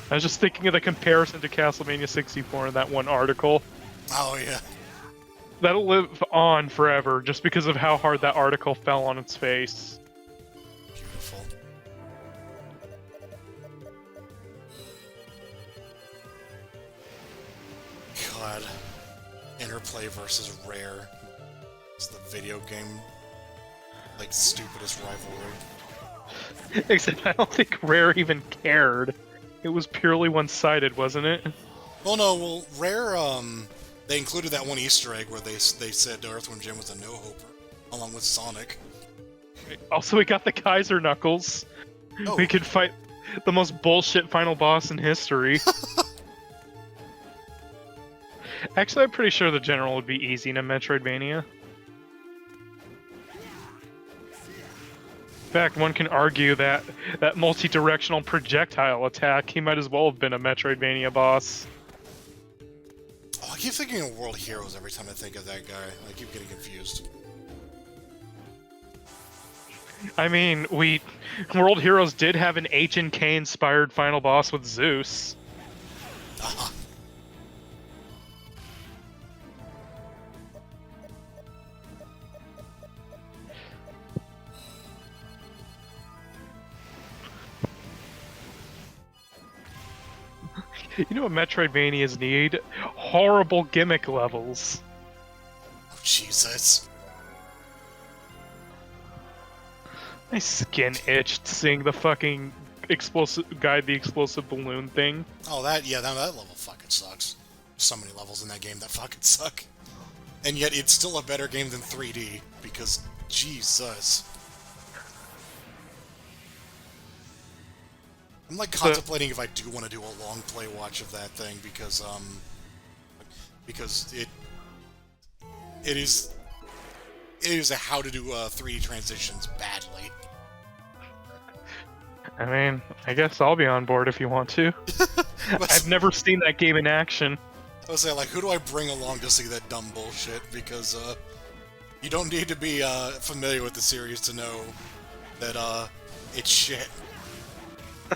I was just thinking of the comparison to Castlevania 64 in that one article. Oh, yeah. That'll live on forever, just because of how hard that article fell on its face. Beautiful. God. Interplay versus Rare. It's the video game, like, stupidest rivalry. Except I don't think Rare even cared. It was purely one-sided, wasn't it? Well, no, well, Rare, they included that one Easter egg where they said Earthworm Jim was a no-hoper, along with Sonic. Also, we got the Kaiser Knuckles. Oh. We could fight the most bullshit final boss in history. Actually, I'm pretty sure the General would be easy in a Metroidvania. In fact, one can argue that that multi-directional projectile attack, he might as well have been a Metroidvania boss. Oh, I keep thinking of World Heroes every time I think of that guy. I keep getting confused. I mean, World Heroes did have an H&K inspired final boss with Zeus. Uh-huh. You know what Metroidvanias need? Horrible gimmick levels. Oh, Jesus. My skin itched seeing the fucking explosive the explosive balloon thing. Oh, that level fucking sucks. So many levels in that game that fucking suck. And yet it's still a better game than 3D, because, Jesus. I'm like contemplating if I do want to do a long play watch of that thing, because it is a how to do 3D transitions badly. I mean, I guess I'll be on board if you want to. I've never seen that game in action. I was saying, like, who do I bring along to see that dumb bullshit? Because you don't need to be familiar with the series to know that it's shit.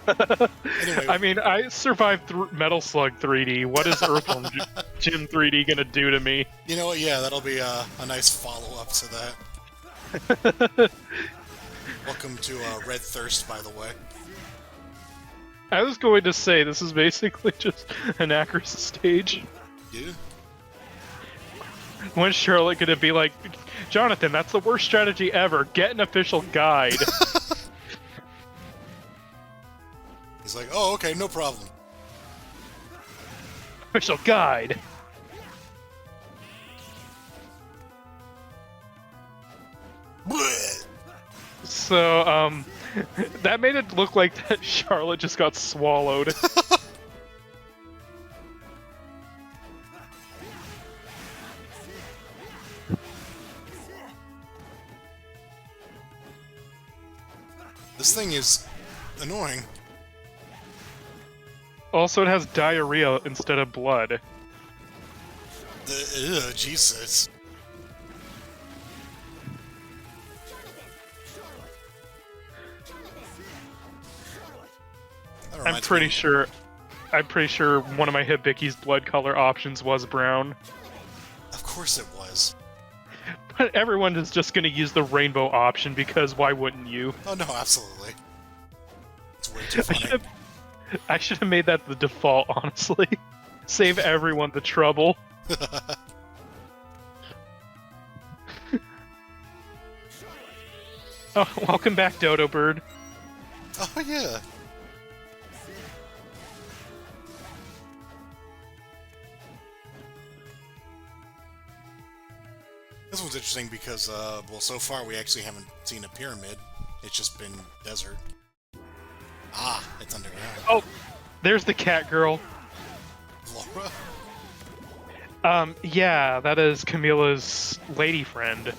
Anyway. I mean, I survived Metal Slug 3D. What is Earthworm Jim 3D gonna do to me? You know what? Yeah, that'll be a nice follow-up to that. Welcome to Red Thirst, by the way. I was going to say, this is basically just an Acris stage. Yeah. When's Charlotte gonna be like, Jonathan, that's the worst strategy ever. Get an official guide. He's like, oh, okay, no problem. Official guide. So, that made it look like that Charlotte just got swallowed. This thing is annoying. Also, it has diarrhea instead of blood. Jesus. I'm pretty sure one of my Hibicki's blood color options was brown. Of course it was. But everyone is just going to use the rainbow option because why wouldn't you? Oh no, absolutely. It's way too funny. I should have made that the default, honestly. Save everyone the trouble. Oh, welcome back, Dodo Bird. Oh yeah. This one's interesting because, well, so far we actually haven't seen a pyramid. It's just been desert. Ah, it's underground. Oh, there's the cat girl. Laura? Yeah, that is Camilla's lady friend.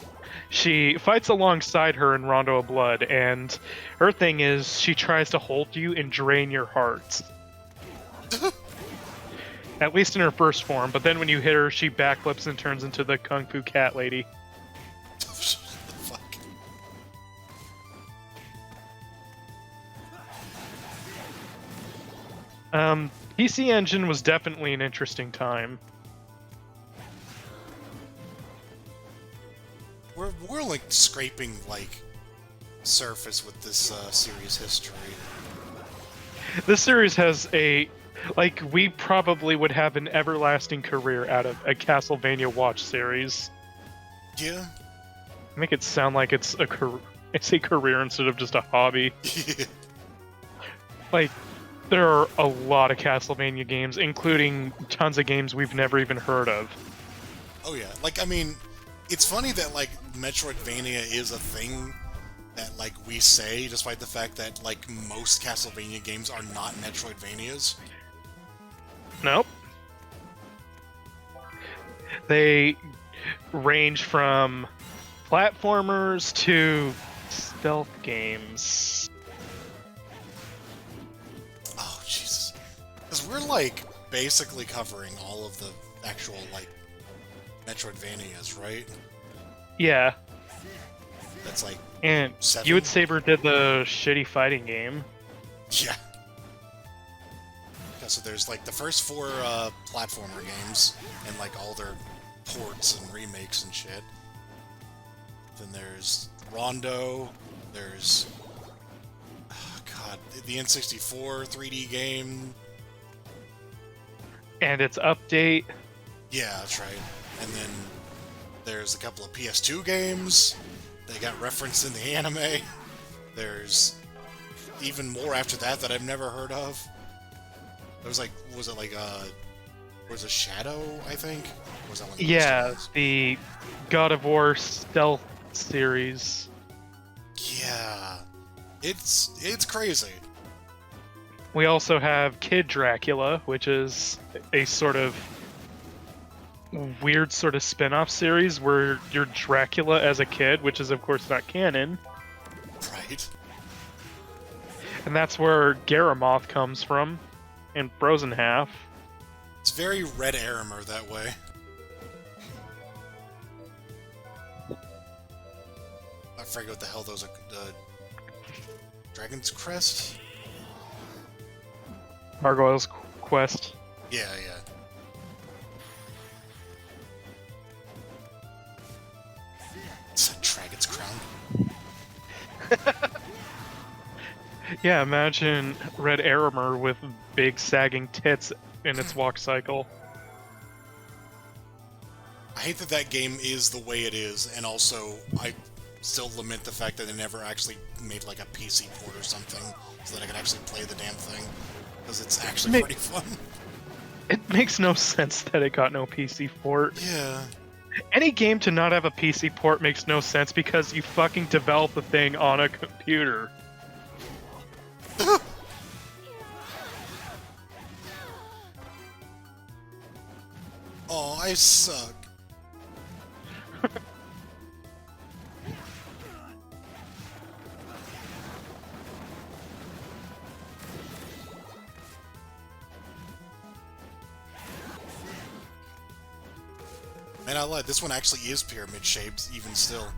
She fights alongside her in Rondo of Blood, and her thing is she tries to hold you and drain your heart. At least in her first form, but then when you hit her, she backflips and turns into the Kung Fu Cat Lady. Shut the fuck. PC Engine was definitely an interesting time. We're like scraping like surface with this series history. This series has a Like, we probably would have an everlasting career out of a Castlevania watch series. Yeah. Make it sound like it's a career instead of just a hobby. Like, there are a lot of Castlevania games, including tons of games we've never even heard of. Oh yeah, like, I mean, it's funny that, like, Metroidvania is a thing that, like, we say, despite the fact that, like, most Castlevania games are not Metroidvanias. Nope. They range from platformers to stealth games. Oh, Jesus. Because we're, like, basically covering all of the actual, like, Metroidvanias, right? Yeah. That's, like, And 7? you would Saber did the shitty fighting game. Yeah. Yeah, so there's, like, the first 4 platformer games, and, like, all their ports and remakes and shit. Then there's Rondo, there's... Oh, God, the N64 3D game. And its update. Yeah, that's right. And then there's a couple of PS2 games. They got referenced in the anime. There's even more after that I've never heard of. There was like, was it like was a Shadow, I think? Or was that one of the Yeah, first ones? the God of War stealth series. Yeah. It's crazy. We also have Kid Dracula, which is a sort of weird sort of spin-off series where you're Dracula as a kid, which is of course not canon. Right. And that's where Garamoth comes from, in Frozen Half. It's very Red Aramer that way. I forget what the hell those are. Dragon's Crest? Gargoyle's Quest. Yeah, yeah. It's a Dragon's Crown. Yeah, imagine Red Aramer with big sagging tits in its walk cycle. I hate that that game is the way it is, and also I still lament the fact that they never actually made like a PC port or something so that I could actually play the damn thing, because it's actually pretty fun. It makes no sense that it got no PC port. Yeah. Any game to not have a PC port makes no sense because you fucking develop the thing on a computer. Oh, I suck. Man, I lied. This one actually is pyramid shaped, even still.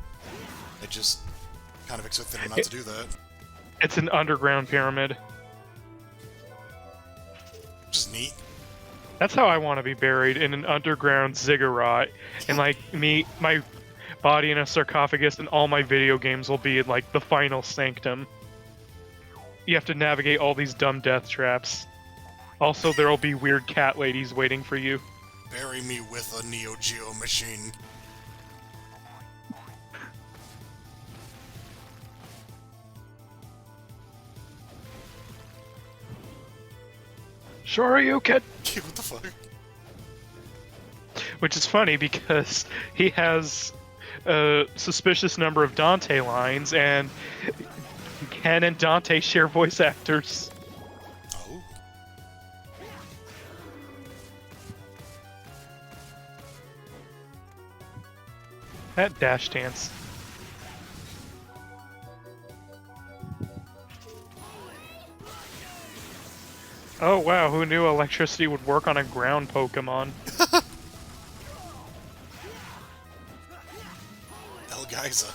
I just kind of expected him not to do that. It's an underground pyramid. Which is neat. That's how I want to be buried, in an underground ziggurat, and like my body in a sarcophagus, and all my video games will be in like the final sanctum. You have to navigate all these dumb death traps. Also, there will be weird cat ladies waiting for you. Bury me with a Neo Geo machine. Sure you can. What the fuck? Which is funny because he has a suspicious number of Dante lines, and Ken and Dante share voice actors. Oh. That dash dance. Oh wow, who knew electricity would work on a ground Pokemon? El Geyser.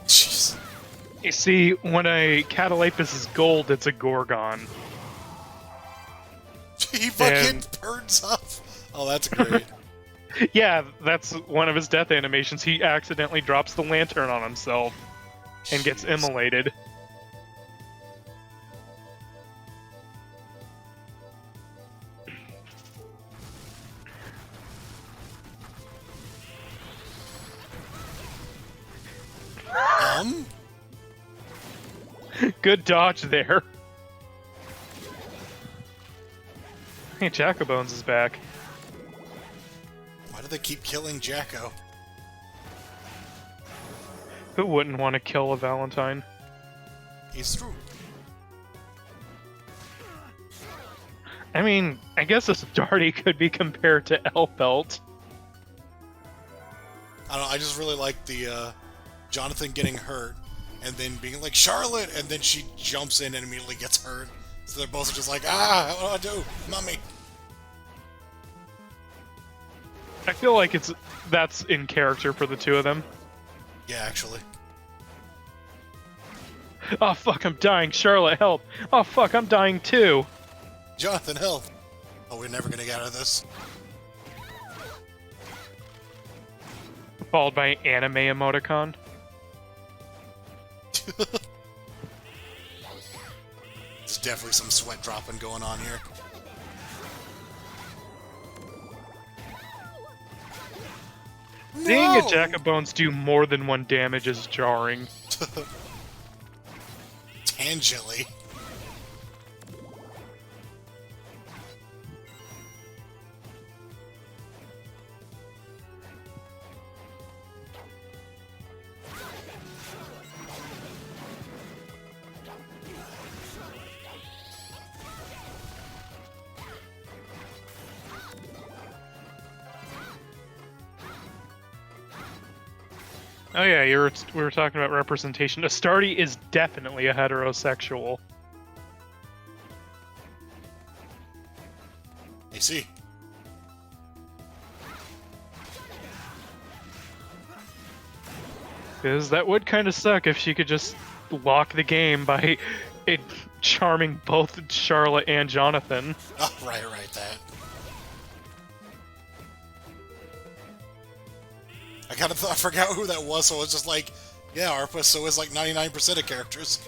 Jeez. You see, when a Catalapis is gold, it's a Gorgon. He fucking And- burns up. Oh, that's great. Yeah, that's one of his death animations. He accidentally drops the lantern on himself and gets Jeez. immolated. Good dodge there. Hey, Jackobones is back. Why do they keep killing Jacko? Who wouldn't want to kill a Valentine? He's through. I mean, I guess a Stardy could be compared to Elbelt. I don't know, I just really like the, Jonathan getting hurt, and then being like, Charlotte! And then she jumps in and immediately gets hurt. So they're both just like, ah, what do I do? Mommy! I feel like that's in character for the two of them. Yeah, actually. Oh fuck, I'm dying. Charlotte, help. Oh fuck, I'm dying too. Jonathan, help! Oh, we're never gonna get out of this. Followed by an anime emoticon. There's definitely some sweat dropping going on here. Seeing a No! Jackobones do more than one damage is jarring. Tangentially. Oh yeah, we were talking about representation. Astardi is definitely a heterosexual. You see? Because that would kind of suck if she could just lock the game by charming both Charlotte and Jonathan. Oh, right, that. I forgot who that was, so I was just like, yeah, ARPA, so is like 99% of characters.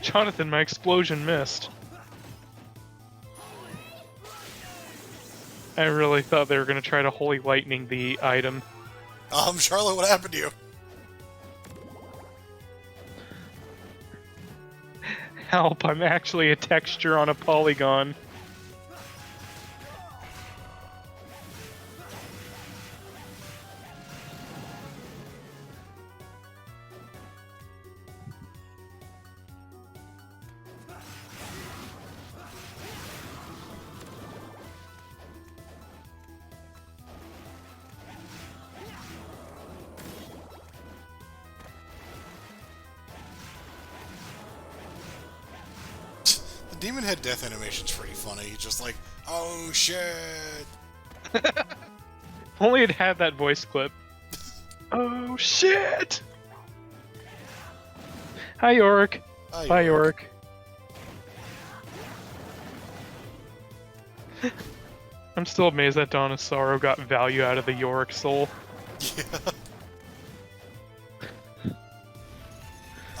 Jonathan, my explosion missed. I really thought they were going to try to Holy Lightning the item. Charlotte, what happened to you? Help, I'm actually a texture on a polygon. The Demon Head death animation's pretty funny. He's just like, oh shit! If only it had that voice clip. Oh shit! Hi Yorick. Hi, Bye Yorick. Yorick. I'm still amazed that Dawn of Sorrow got value out of the Yorick soul. Yeah.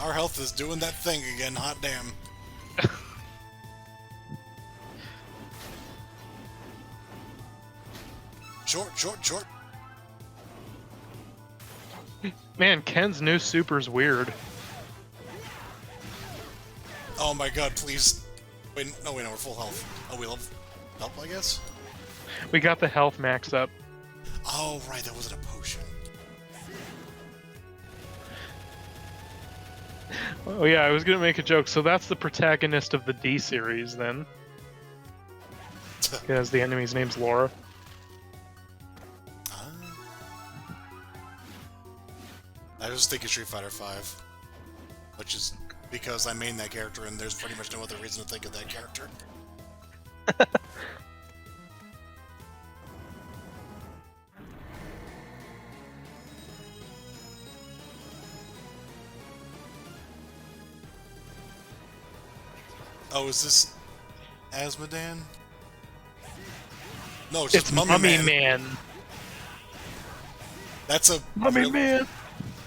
Our health is doing that thing again, hot damn. Short. Man, Ken's new super's weird. Oh my god, please. Wait, no, we're full health. Oh, we love help, I guess? We got the health max up. Oh, right, that wasn't a potion. Oh yeah, I was gonna make a joke. So that's the protagonist of the D series then. Because the enemy's name's Laura. I was thinking Street Fighter V, which is because I main that character and there's pretty much no other reason to think of that character. Oh, is this Asmodan? No, it's just Mummy Man. That's a Mummy Man.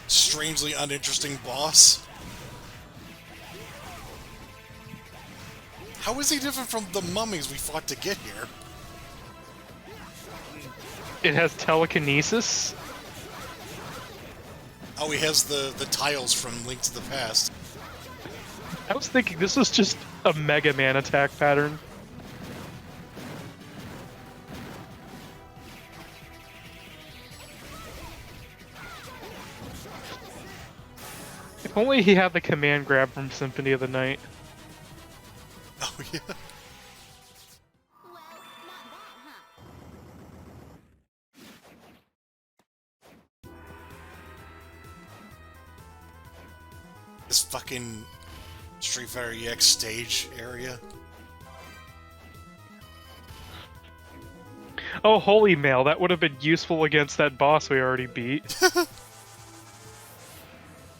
strangely uninteresting boss. How is he different from the mummies we fought to get here? It has telekinesis. Oh, he has the tiles from Link to the Past. I was thinking this was just a Mega Man attack pattern. If only he had the command grab from Symphony of the Night. Oh, yeah. Well, not that, huh? This fucking Street Fighter EX stage area. Oh, holy mail, that would have been useful against that boss we already beat.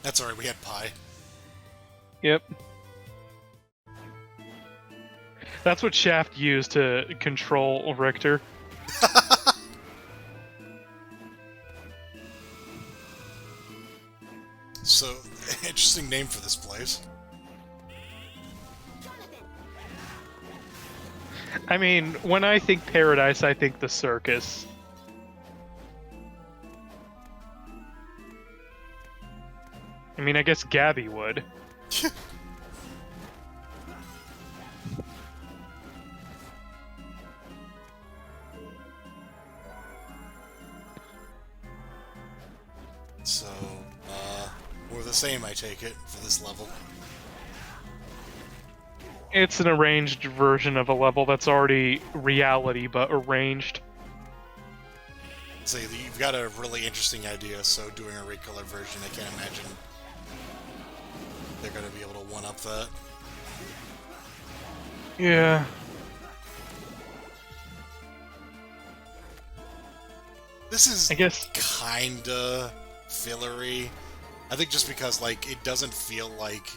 That's alright, we had Pi. Yep. That's what Shaft used to control Richter. So, interesting name for this place. I mean, when I think paradise, I think the circus. I mean, I guess Gabby would. So, we're the same, I take it, for this level. It's an arranged version of a level that's already reality, but arranged. So you've got a really interesting idea, so doing a recolor version, I can't imagine they're gonna be able to one-up that. Yeah. This is, I guess. kinda fillery. I think just because, like, it doesn't feel like...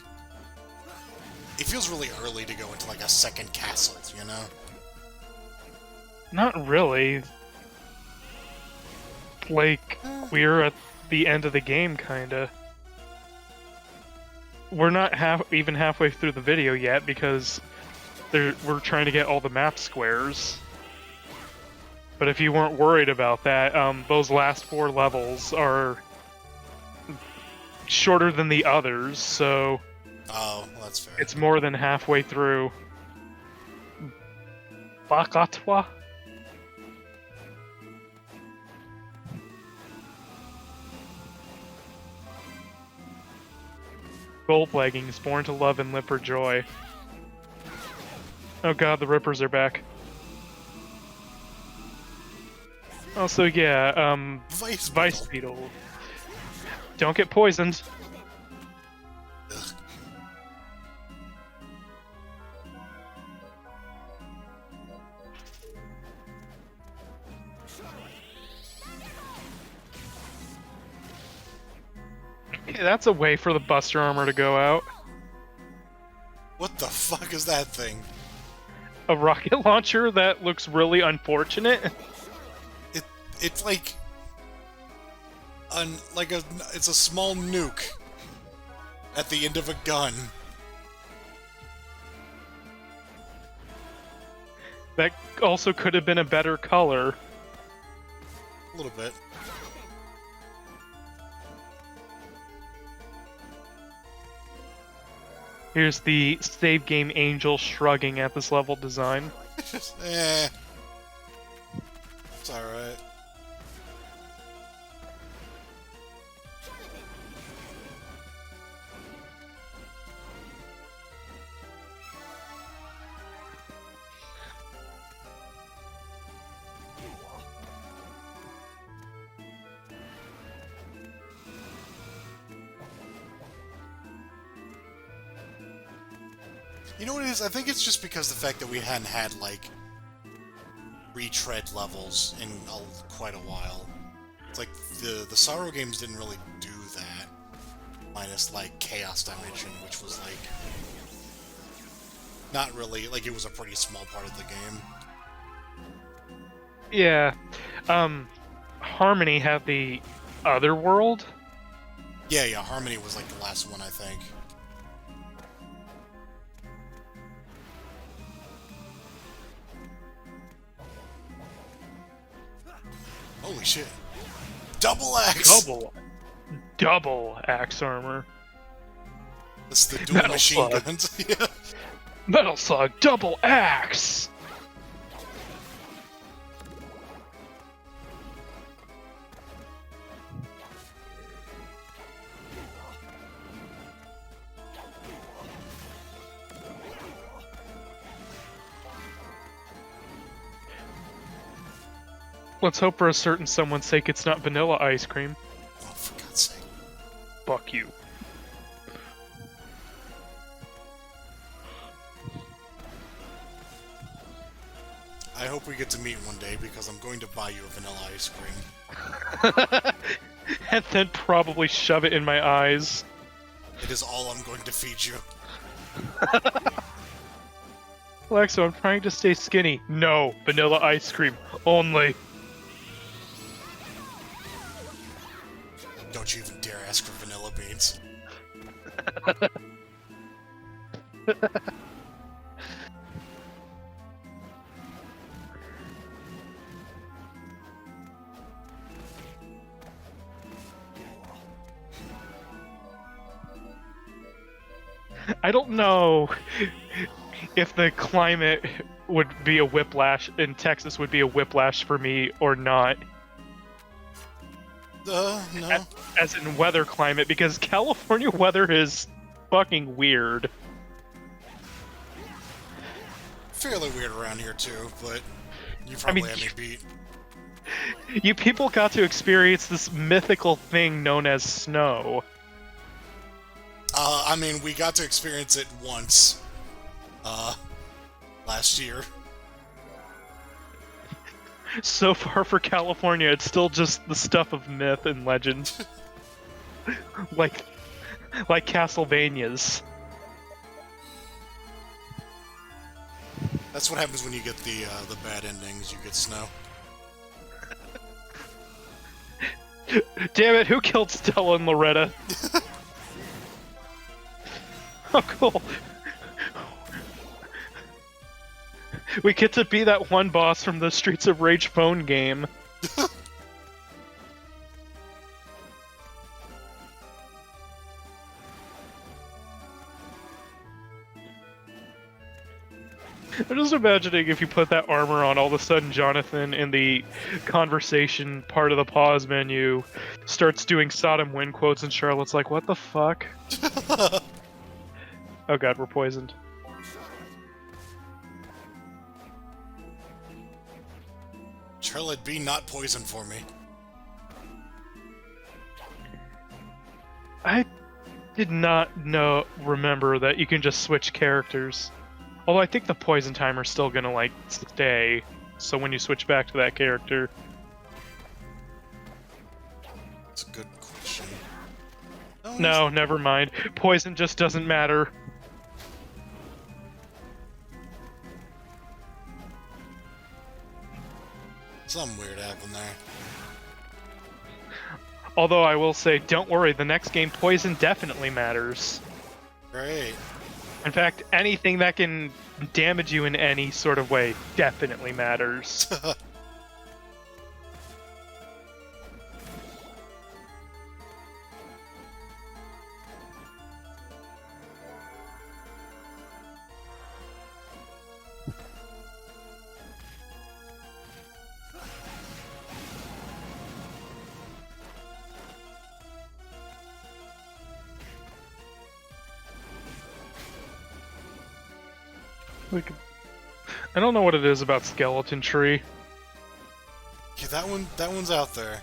It feels really early to go into, like, a second castle, you know? Not really. Like, we're at the end of the game, kinda. We're not even halfway through the video yet, because we're trying to get all the map squares. But if you weren't worried about that, those last 4 levels are shorter than the others, so... Oh, well, that's fair. It's more than halfway through. Bakatwa? Gold leggings, born to love and live for joy. Oh god, the Rippers are back. Also, yeah, Vice Beetle. Don't get poisoned. Ugh. Okay, that's a way for the Buster Armor to go out. What the fuck is that thing? A rocket launcher that looks really unfortunate. It's like... it's a small nuke at the end of a gun. That also could have been a better color. A little bit. Here's the save game angel shrugging at this level design. Eh. It's alright. You know what it is? I think it's just because the fact that we hadn't had, like, retread levels in quite a while. It's like, the Sorrow games didn't really do that. Minus, like, Chaos Dimension, which was, like... not really... like, it was a pretty small part of the game. Yeah. Harmony had the other world. Yeah, Harmony was, like, the last one, I think. Holy shit. Double axe! Double axe armor. That's the dual Metal machine slug. guns. Yeah. Metal Slug double axe. Let's hope for a certain someone's sake it's not vanilla ice cream. Oh, for God's sake. Fuck you. I hope we get to meet one day, because I'm going to buy you a vanilla ice cream. And then probably shove it in my eyes. It is all I'm going to feed you. Alexo, I'm trying to stay skinny. No, vanilla ice cream only. Don't you even dare ask for vanilla beans. I don't know if the climate would be a whiplash in Texas would be a whiplash for me or not. No. As in weather climate, because California weather is fucking weird. Fairly weird around here too, but you probably had me beat. You people got to experience this mythical thing known as snow. I mean, we got to experience it once. Last year. So far for California, it's still just the stuff of myth and legend. like Castlevanias. That's what happens when you get the bad endings. You get snow. Damn it, who killed Stella and Loretta? Oh, cool. We get to be that one boss from the Streets of Rage phone game. I'm just imagining if you put that armor on, all of a sudden Jonathan, in the conversation part of the pause menu, starts doing Sodom wind quotes, and Charlotte's like, what the fuck? Oh god, we're poisoned. Charlotte, be not poison for me. I did not remember that you can just switch characters. Although I think the poison timer's still gonna, like, stay. So when you switch back to that character... That's a good question. No, never mind. Poison just doesn't matter. Something weird happened there. Although I will say, don't worry, the next game, poison definitely matters. Great. In fact, anything that can damage you in any sort of way definitely matters. Like, I don't know what it is about Skeleton Tree. Yeah, that one's out there.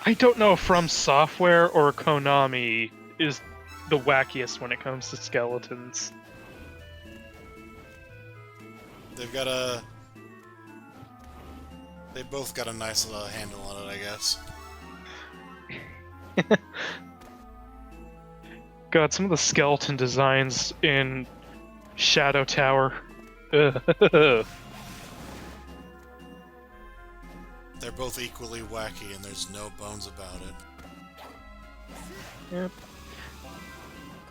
I don't know if From Software or Konami is the wackiest when it comes to skeletons. They've got they both got a nice handle on it, I guess. God, some of the skeleton designs in Shadow Tower. Ugh. They're both equally wacky, and there's no bones about it. Yep.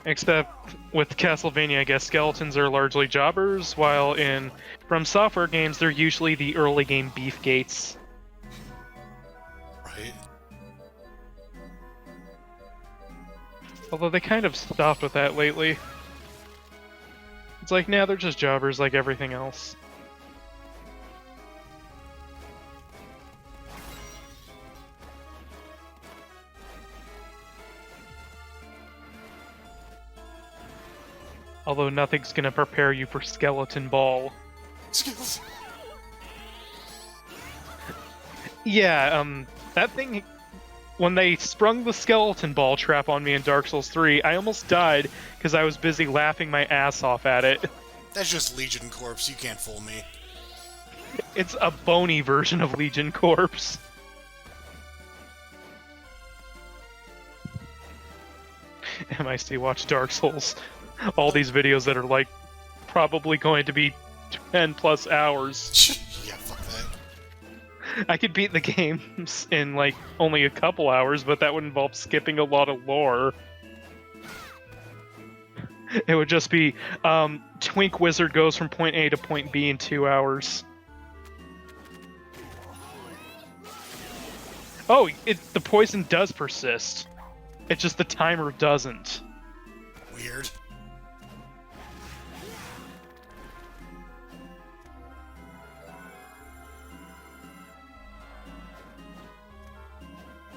Except with Castlevania, I guess skeletons are largely jobbers, while in From Software games, they're usually the early game beefgates. Right? Although they kind of stopped with that lately. It's like, nah, they're just jobbers like everything else. Although nothing's gonna prepare you for Skeleton Ball. Yeah, that thing... When they sprung the Skeleton Ball trap on me in Dark Souls 3, I almost died because I was busy laughing my ass off at it. That's just Legion Corpse, you can't fool me. It's a bony version of Legion Corpse. MIC watch Dark Souls. All these videos that are like probably going to be 10 plus hours. Yeah, fuck that. I could beat the games in like only a couple hours, but that would involve skipping a lot of lore. It would just be Twink Wizard goes from point A to point B in 2 hours. Oh, the poison does persist. It's just the timer doesn't. Weird.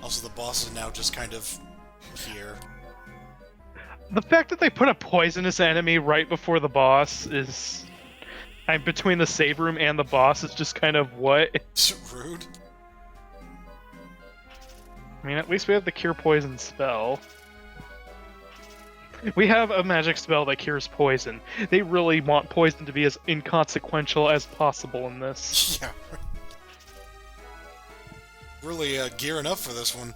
Also, the boss is now just kind of here. The fact that they put a poisonous enemy right before the boss is... between the save room and the boss is just kind of what? Rude. I mean, at least we have the Cure Poison spell. We have a magic spell that cures poison. They really want poison to be as inconsequential as possible in this. Yeah. Really gearing up for this one.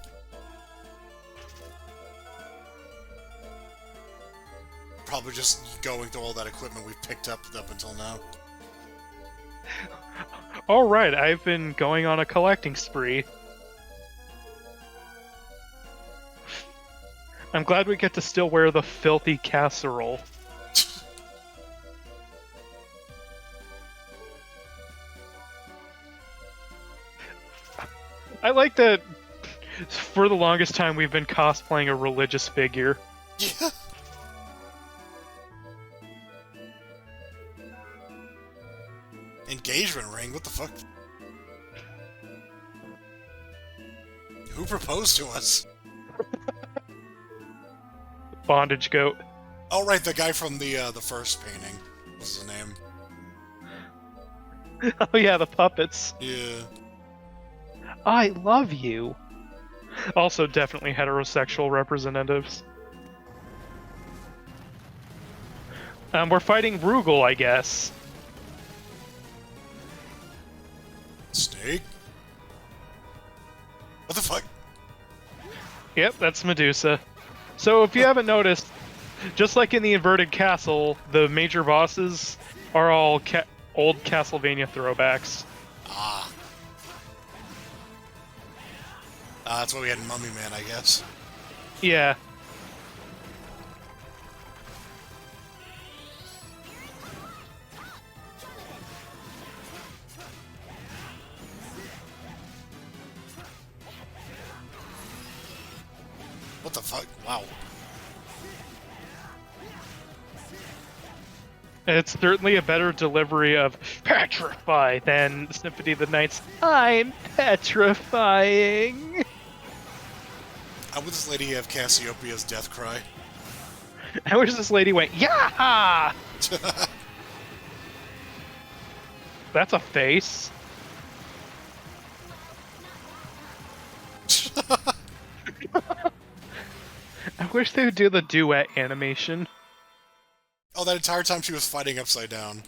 Probably just going through all that equipment we've picked up until now. Alright, I've been going on a collecting spree. I'm glad we get to still wear the filthy casserole. I like that for the longest time we've been cosplaying a religious figure. Yeah. Engagement ring? What the fuck? Who proposed to us? Bondage goat. Oh right, the guy from the first painting. What's his name? Oh yeah, the puppets. Yeah. I love you. Also, definitely heterosexual representatives. We're fighting Rugal, I guess. Snake? What the fuck? Yep, that's Medusa. So if you haven't noticed, just like in the Inverted Castle, the major bosses are all old Castlevania throwbacks. Ah. That's what we had in Mummy Man, I guess. Yeah. What the fuck? Wow. It's certainly a better delivery of petrify than Symphony of the Night's I'm petrifying. How would this lady have Cassiopeia's death cry? I wish this lady went, Yaha! That's a face. wish they would do the duet animation. Oh, that entire time she was fighting upside down.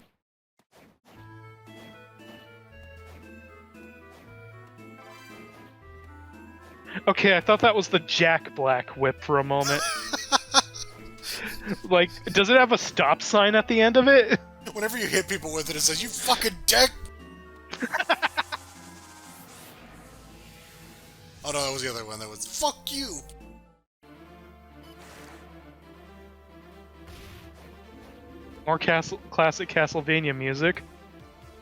Okay, I thought that was the Jack Black whip for a moment. Like, does it have a stop sign at the end of it? Whenever you hit people with it, it says, "You fucking dick!" Oh no, that was the other one. That was, "Fuck you!" More classic Castlevania music.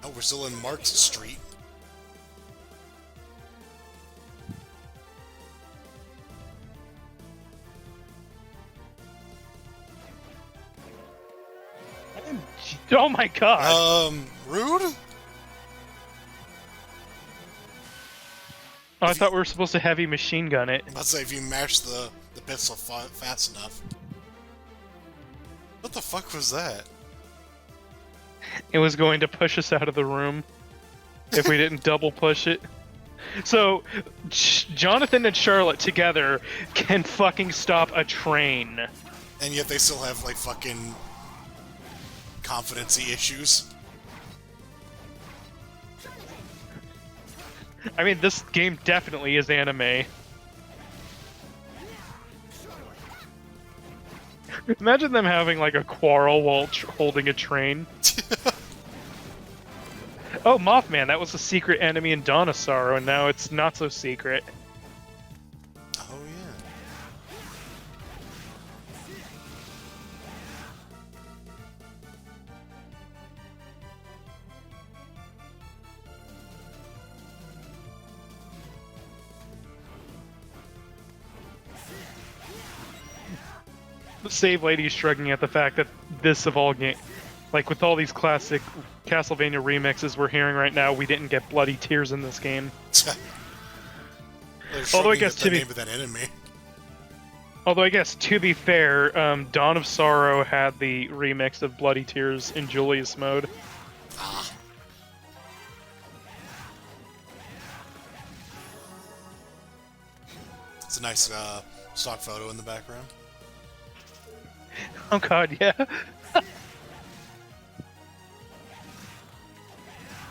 Oh, we're still in Marks Street. Oh my god! Rude? Oh, I thought we were supposed to heavy machine gun it. Let's say if you mash the pistol fast enough. What the fuck was that? It was going to push us out of the room if we didn't double push it. So, Jonathan and Charlotte together can fucking stop a train. And yet they still have, like, fucking competency issues. I mean, this game definitely is anime. Imagine them having, like, a quarrel while holding a train. Oh, Mothman, that was a secret enemy in Dawn of Sorrow, and now it's not so secret. Oh, yeah. The Save Lady is shrugging at the fact that this of all game, like with all these classic Castlevania remixes we're hearing right now, we didn't get bloody tears in this game. Although I guess the name of that enemy. Although I guess to be fair, Dawn of Sorrow had the remix of Bloody Tears in Julius mode. Ah. It's a nice stock photo in the background. Oh god, yeah.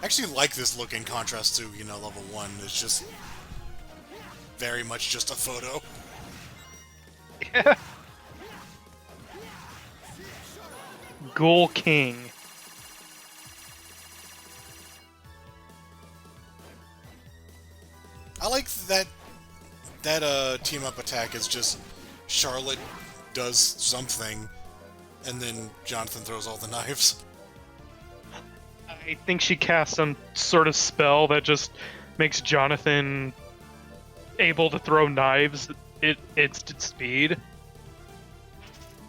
I actually like this look in contrast to, you know, level 1. It's just very much just a photo. Yeah. Ghoul King. I like that team up attack is just Charlotte does something and then Jonathan throws all the knives. I think she casts some sort of spell that just makes Jonathan able to throw knives at instant speed.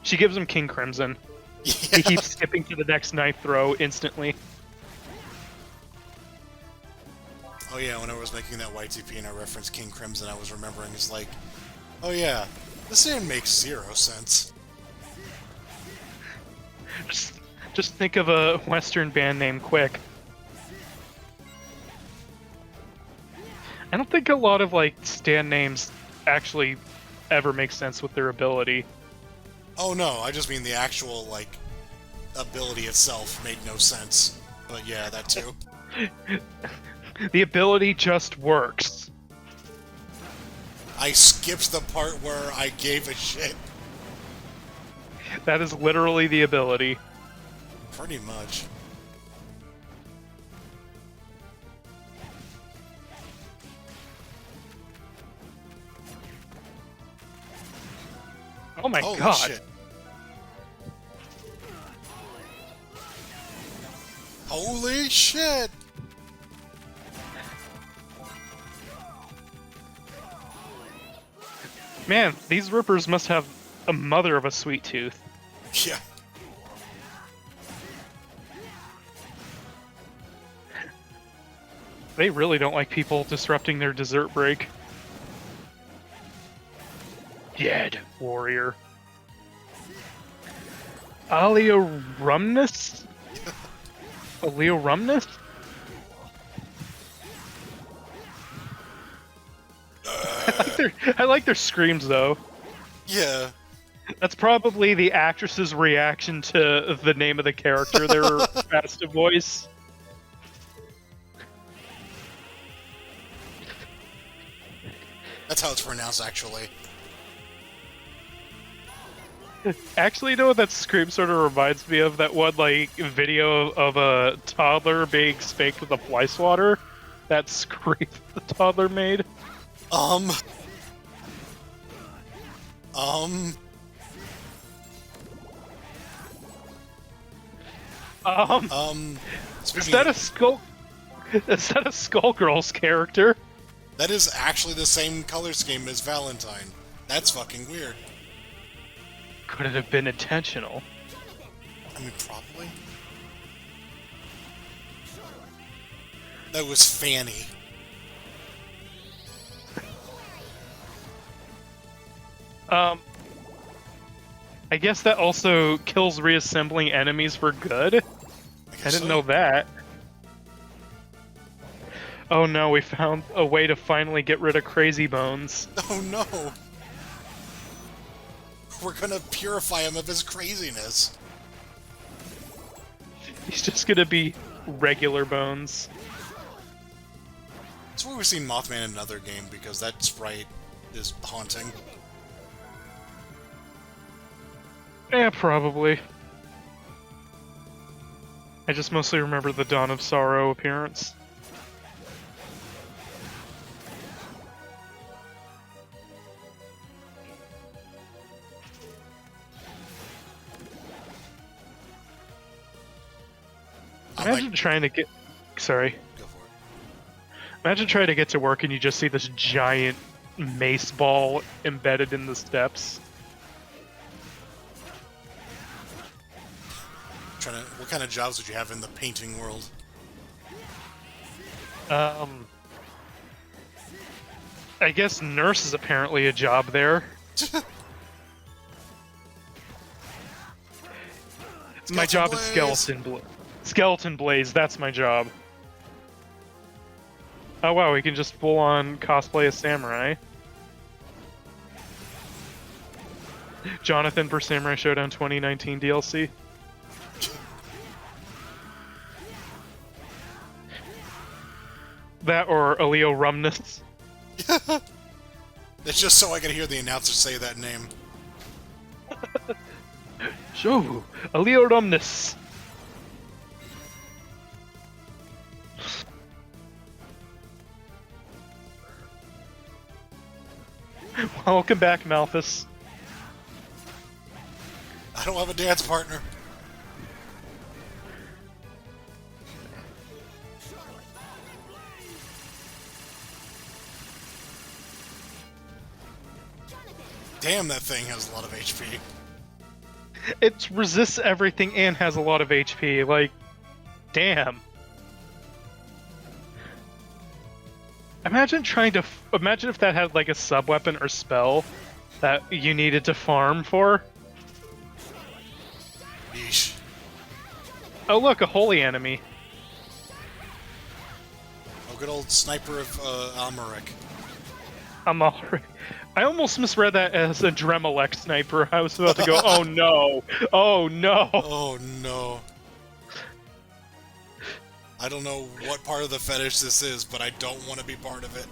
She gives him King Crimson. Yeah. He keeps skipping to the next knife throw instantly. Oh yeah, when I was making that YTP and I referenced King Crimson, I was remembering it's like, oh yeah, this name makes 0 sense. Just think of a Western band name quick. I don't think a lot of, like, stand names actually ever make sense with their ability. Oh no, I just mean the actual, like, ability itself made no sense. But yeah, that too. The ability just works. I skipped the part where I gave a shit. That is literally the ability. Pretty much. Oh my Holy god. shit. Holy shit! Man, these rippers must have a mother of a sweet tooth. Yeah. They really don't like people disrupting their dessert break. Dead warrior. Aliorumnus? Aliorumnus? I like their screams though. Yeah. That's probably the actress's reaction to the name of the character they're asked to voice. That's how it's pronounced, actually. Actually, you know what that scream sort of reminds me of? That one, like, video of a toddler being spanked with a fly swatter? That scream the toddler made? Um... Is that a Skull... Is that a Skullgirls character? That is actually the same color scheme as Valentine. That's fucking weird. Could it have been intentional? I mean, probably. That was Fanny. I guess that also kills reassembling enemies for good? I didn't know that. Oh no, we found a way to finally get rid of Crazy Bones. Oh no! We're gonna purify him of his craziness. He's just gonna be regular Bones. That's why we've seen Mothman in another game, because that sprite is haunting. Yeah, probably. I just mostly remember the Dawn of Sorrow appearance. Imagine trying to get... Sorry. Go for it. Imagine trying to get to work and you just see this giant mace ball embedded in the steps. What kind of jobs would you have in the painting world? I guess nurse is apparently a job there. My job is Skeleton Blaze, that's my job. Oh wow, we can just full on cosplay a samurai. Jonathan for Samurai Showdown 2019 DLC. That or Aleo Rumnus. It's just so I can hear the announcer say that name. Show Aleo Rumnus. Welcome back, Malthus. I don't have a dance partner. Damn, that thing has a lot of HP. It resists everything and has a lot of HP, like, damn. Imagine if that had like a sub-weapon or spell that you needed to farm for. Yeesh. Oh look, a holy enemy. Oh, good old sniper of Almeric. I almost misread that as a Dremelech sniper. I was about to go, oh no, oh no. Oh no. I don't know what part of the fetish this is, but I don't want to be part of it.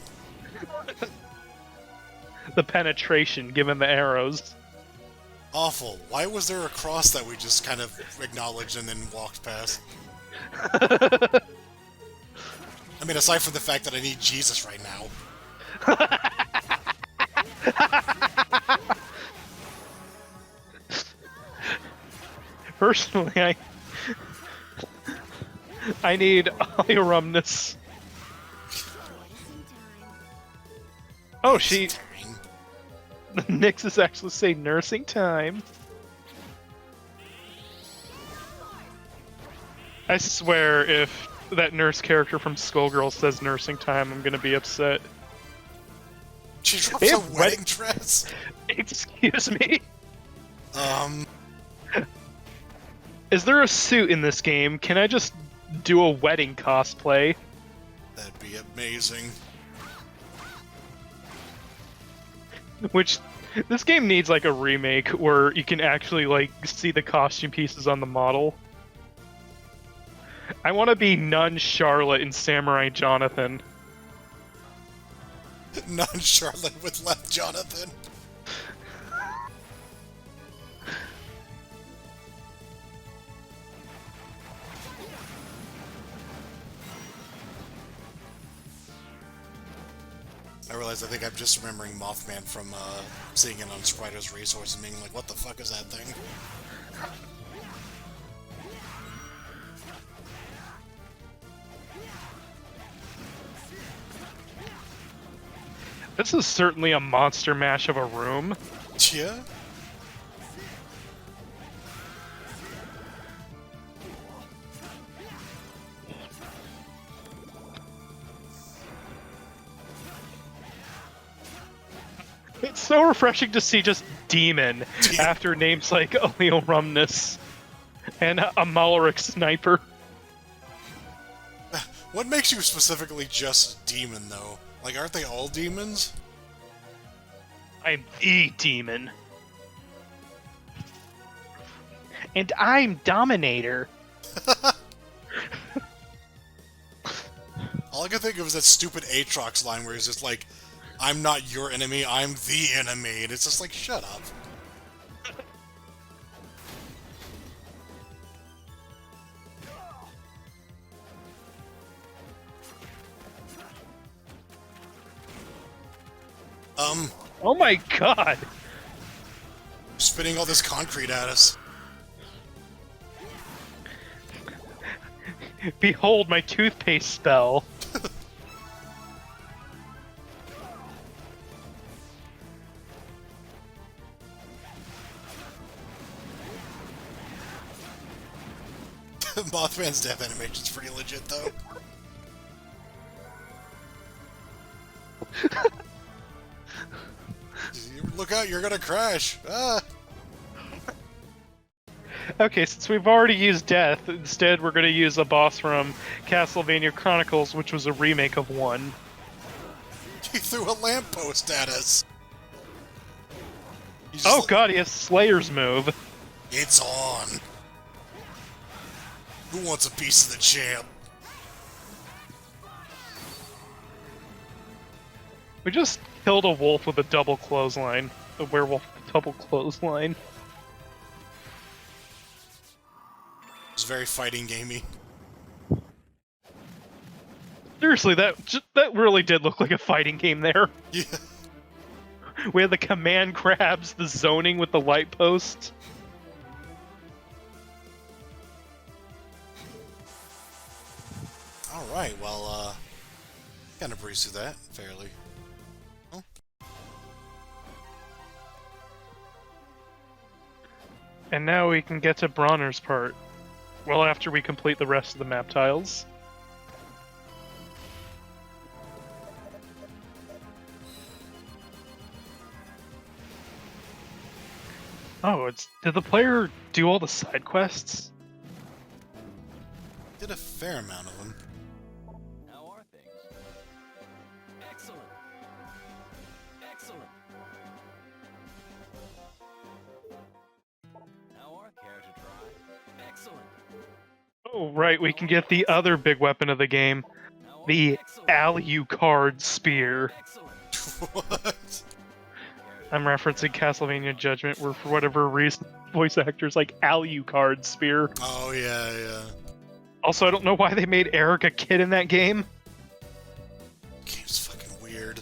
The penetration, given the arrows. Awful. Why was there a cross that we just kind of acknowledged and then walked past? I mean, aside from the fact that I need Jesus right now. Personally, I need Alirumnus. Oh, she... Nixus actually say nursing time. I swear if that nurse character from Skullgirls says nursing time, I'm gonna be upset. She drops a wedding dress? Excuse me? Is there a suit in this game? Can I just do a wedding cosplay? That'd be amazing. Which This game needs like a remake where you can actually like see the costume pieces on the model. I want to be Nun Charlotte in Samurai Jonathan. Non-Charlotte with left Jonathan. I realize I think I'm just remembering Mothman from seeing it on Spriter's Resource and being like, what the fuck is that thing? This is certainly a monster mash of a room. Yeah? It's so refreshing to see just Demon after names like Leorumnus and a Maloric Sniper. What makes you specifically just demon, though? Like, aren't they all demons? I'm the Demon. And I'm Dominator. All I can think of is that stupid Aatrox line where he's just like, I'm not your enemy, I'm the enemy. And it's just like, shut up. Oh my god! Spitting all this concrete at us. Behold my toothpaste spell. Mothman's death animation's pretty legit, though. Look out, you're gonna crash! Ah! Okay, since we've already used death, instead we're gonna use a boss from Castlevania Chronicles, which was a remake of 1. He threw a lamppost at us! Oh god, he has Slayer's move. It's on! Who wants a piece of the champ? We just killed a wolf with a double clothesline. A werewolf double clothesline. It's very fighting gamey. Seriously, that really did look like a fighting game there. Yeah. We had the command grabs, the zoning with the light posts. Alright, well, kind of breezed through that, fairly. Oh. And now we can get to Bronner's part. Well, after we complete the rest of the map tiles. Oh, did the player do all the side quests? Did a fair amount of them. How are things? Excellent. Excellent. How are care to try? Excellent. Oh, right, we can get the other big weapon of the game. How are The excellent. Alucard Spear. Excellent. What? I'm referencing Castlevania Judgment, where for whatever reason, voice actors like Alucard Spear. Oh, yeah, yeah. Also, I don't know why they made Eric a kid in that game. Game's fucking weird.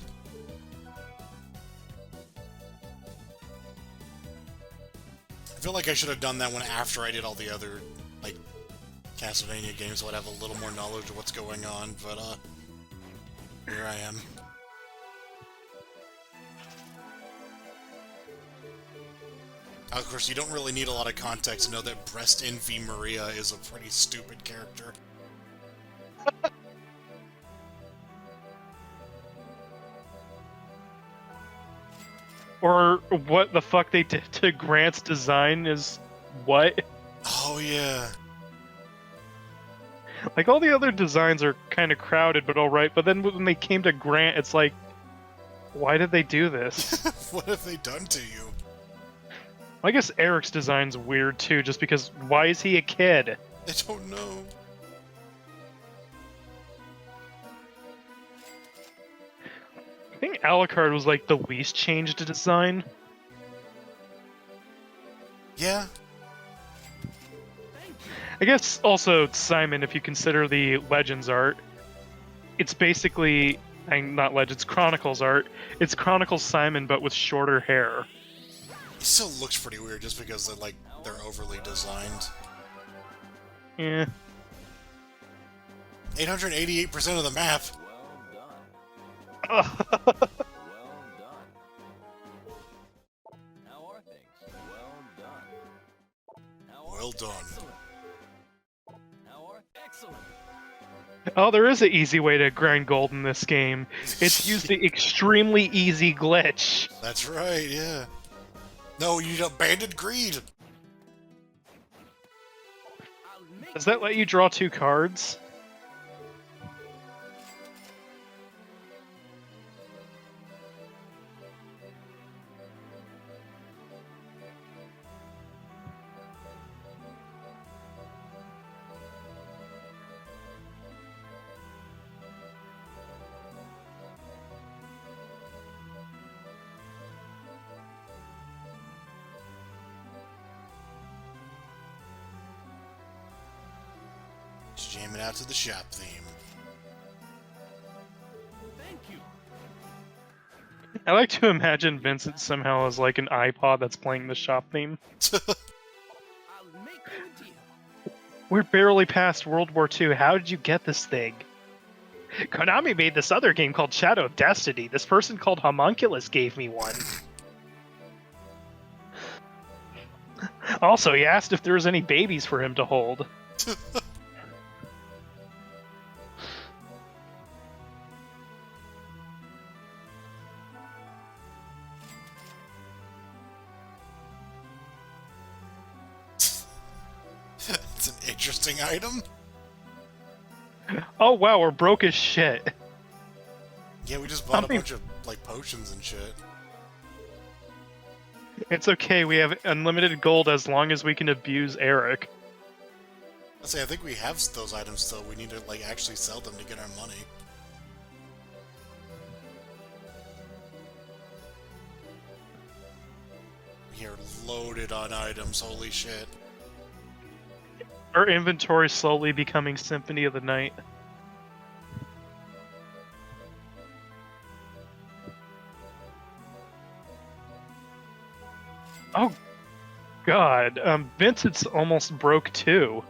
I feel like I should have done that one after I did all the other, like, Castlevania games, so I'd have a little more knowledge of what's going on, but, here I am. Of course, you don't really need a lot of context to know that Breast Envy Maria is a pretty stupid character. Or what the fuck they did to Grant's design is what? Oh, yeah. Like, all the other designs are kind of crowded, but alright, but then when they came to Grant, it's like, Why did they do this? What have they done to you? I guess Eric's design's weird too, just because why is he a kid? I don't know. I think Alucard was like the least changed design. Yeah. I guess also Simon, if you consider the Legends art, it's basically, not Legends, Chronicles art. It's Chronicles Simon, but with shorter hair. It still looks pretty weird just because they're overly designed. Yeah. 888% of the map. Well done. Well done. How are things? Well done. How are Well done. Excellent. How are excellent. Oh, there is an easy way to grind gold in this game. It's used the extremely easy glitch. That's right, yeah. No, you abandoned greed. I'll make Does that let you draw 2 cards? Just jamming out to the shop theme. Thank you. I like to imagine Vincent somehow as like an iPod that's playing the shop theme. I'll make you a deal. We're barely past World War II. How did you get this thing? Konami made this other game called Shadow of Destiny. This person called Homunculus gave me one. Also, he asked if there was any babies for him to hold. It's an interesting item. Oh wow, we're broke as shit. Yeah, we just bought a Something- bunch of, like, potions and shit. It's okay, we have unlimited gold as long as we can abuse Eric. I think we have those items still. We need to, like, actually sell them to get our money. We are loaded on items, holy shit. Our inventory slowly becoming Symphony of the Night. Oh, God. Vincent's almost broke too.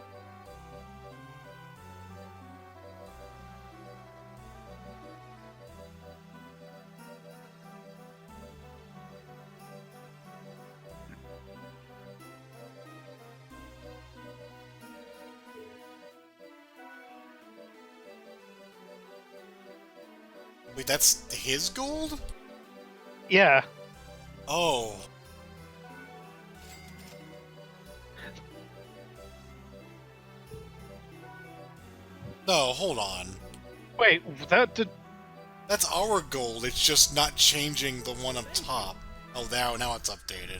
Wait, that's his gold? Yeah. Oh. No, hold on. Wait, that did... That's our gold, it's just not changing the one up top. Oh, now it's updated.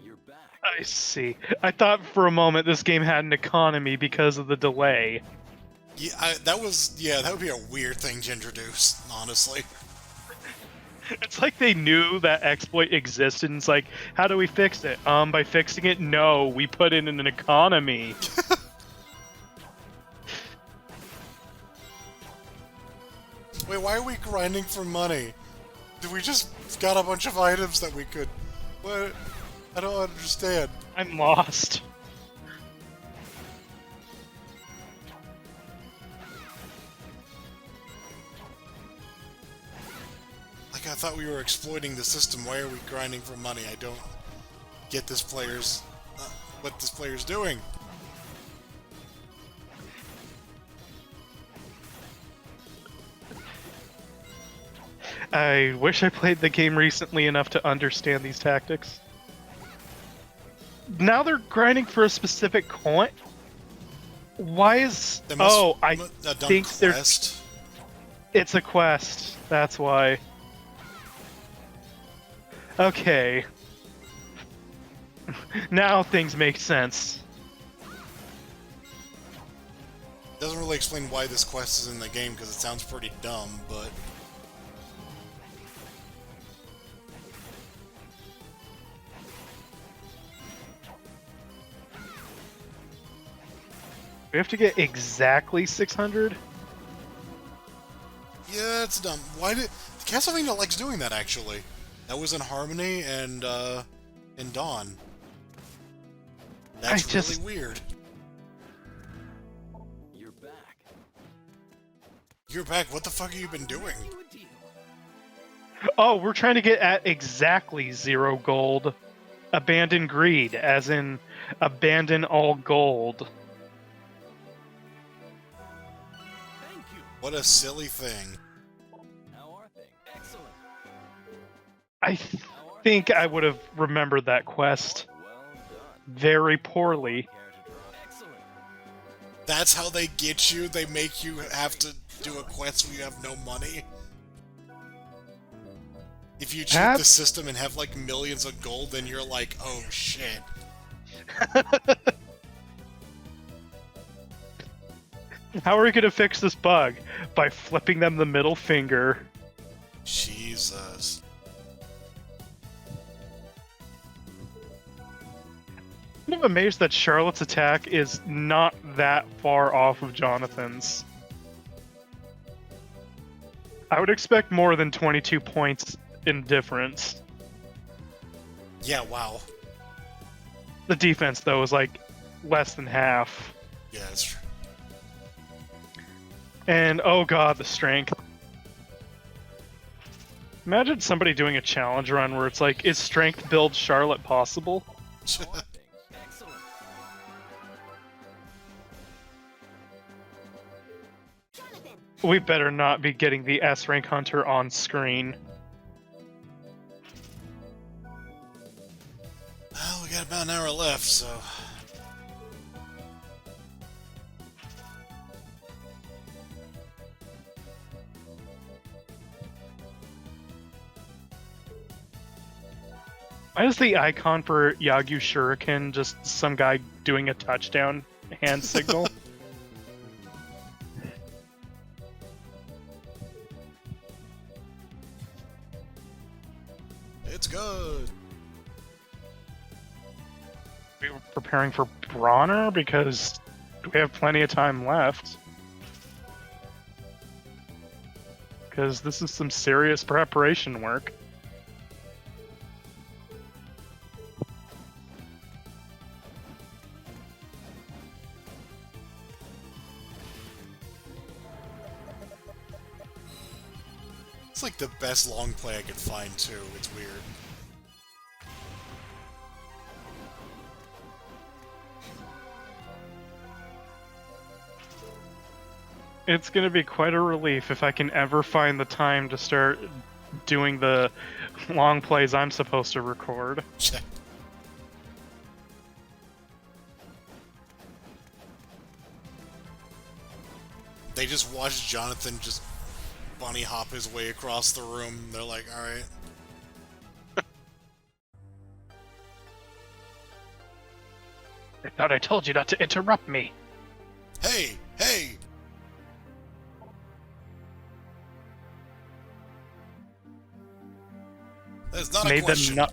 You're back. I see. I thought for a moment this game had an economy because of the delay. Yeah, that would be a weird thing to introduce, honestly. It's like they knew that exploit existed and it's like, how do we fix it? By fixing it? No, we put it in an economy. Wait, why are we grinding for money? Did we just got a bunch of items that we could... What? I don't understand. I'm lost. Like, I thought we were exploiting the system. Why are we grinding for money? I don't get this player's... what this player's doing. I wish I played the game recently enough to understand these tactics. Now they're grinding for a specific coin? Why is... They must I have done think they're... quest. It's a quest. That's why. Okay. Now things make sense. Doesn't really explain why this quest is in the game because it sounds pretty dumb, but We have to get exactly 600? yeah, it's dumb. Why did Castlevania likes doing that actually? That was in Harmony and in Dawn. That's really weird. You're back. You're back. What the fuck have you been doing? You a deal. Oh, we're trying to get at exactly 0 gold. Abandon greed, as in abandon all gold. Thank you. What a silly thing. How are things? Excellent. I think I would have remembered that quest Well done. very poorly. Care to draw? Excellent. That's how they get you? They make you have to do a quest where you have no money? If you cheat the system and have like millions of gold, then you're like, oh shit. How are we gonna fix this bug? By flipping them the middle finger. Jesus. I'm amazed that Charlotte's attack is not that far off of Jonathan's. I would expect more than 22 points in difference. Yeah, wow. The defense, though, is like less than half. Yeah, that's true. And oh god, the strength. Imagine somebody doing a challenge run where it's like, is strength build Charlotte possible? How are things? Excellent. Jonathan, We better not be getting the S rank hunter on screen. Well, we got about an hour left, so... Why is the icon for Yagyu Shuriken just some guy doing a touchdown hand signal? It's good! We were preparing for Bronner because we have plenty of time left. Because this is some serious preparation work. It's like the best long play I could find, too. It's weird. It's gonna be quite a relief if I can ever find the time to start doing the long plays I'm supposed to record. They just watched Jonathan just bunny hop his way across the room. They're like, alright. I thought I told you not to interrupt me. Hey! Hey! That's not a Made question. them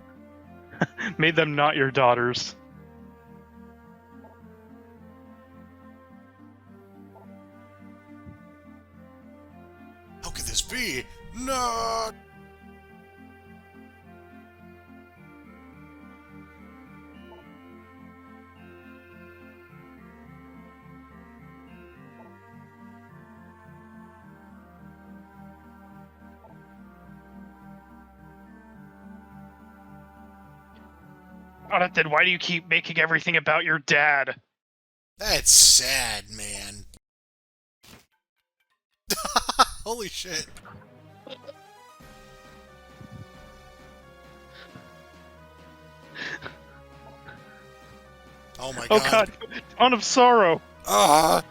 not made them not your daughters. How could this be? No! Jonathan, why do you keep making everything about your dad? That's sad, man. Holy shit. Oh my Oh god. god, ton of sorrow. Ah!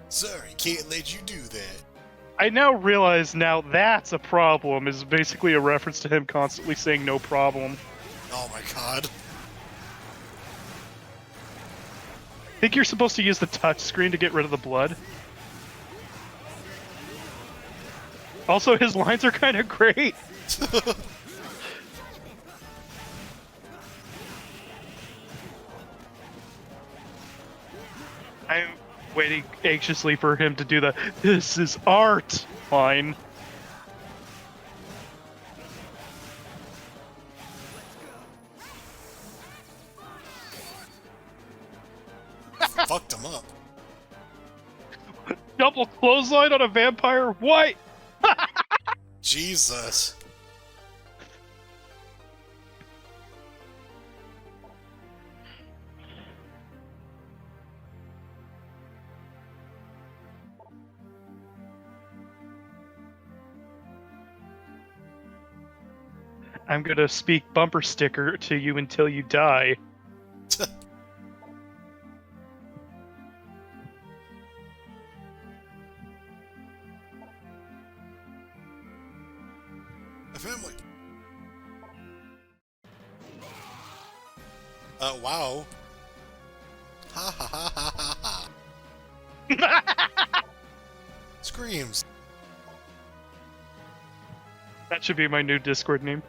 Sorry, can't let you do that. I now realize now that's a problem, is basically a reference to him constantly saying no problem. Oh my god. Think you're supposed to use the touch screen to get rid of the blood? Also, his lines are kind of great. I'm waiting anxiously for him to do the "this is art" line. Fucked him up. Double clothesline on a vampire? What? Jesus. I'm gonna speak bumper sticker to you until you die. My family. Wow. Ha ha ha ha ha ha. Screams. That should be my new Discord name.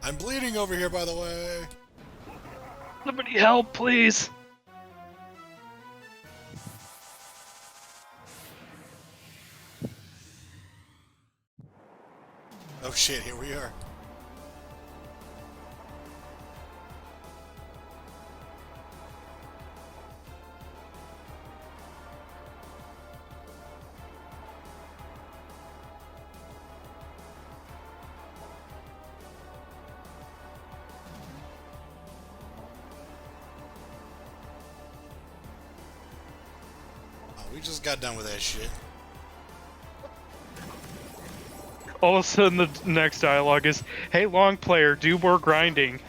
I'm bleeding over here, by the way. Somebody help, please! Oh shit, here we are. Oh, we just got done with that shit. All of a sudden, the next dialogue is, "Hey, long player, do more grinding."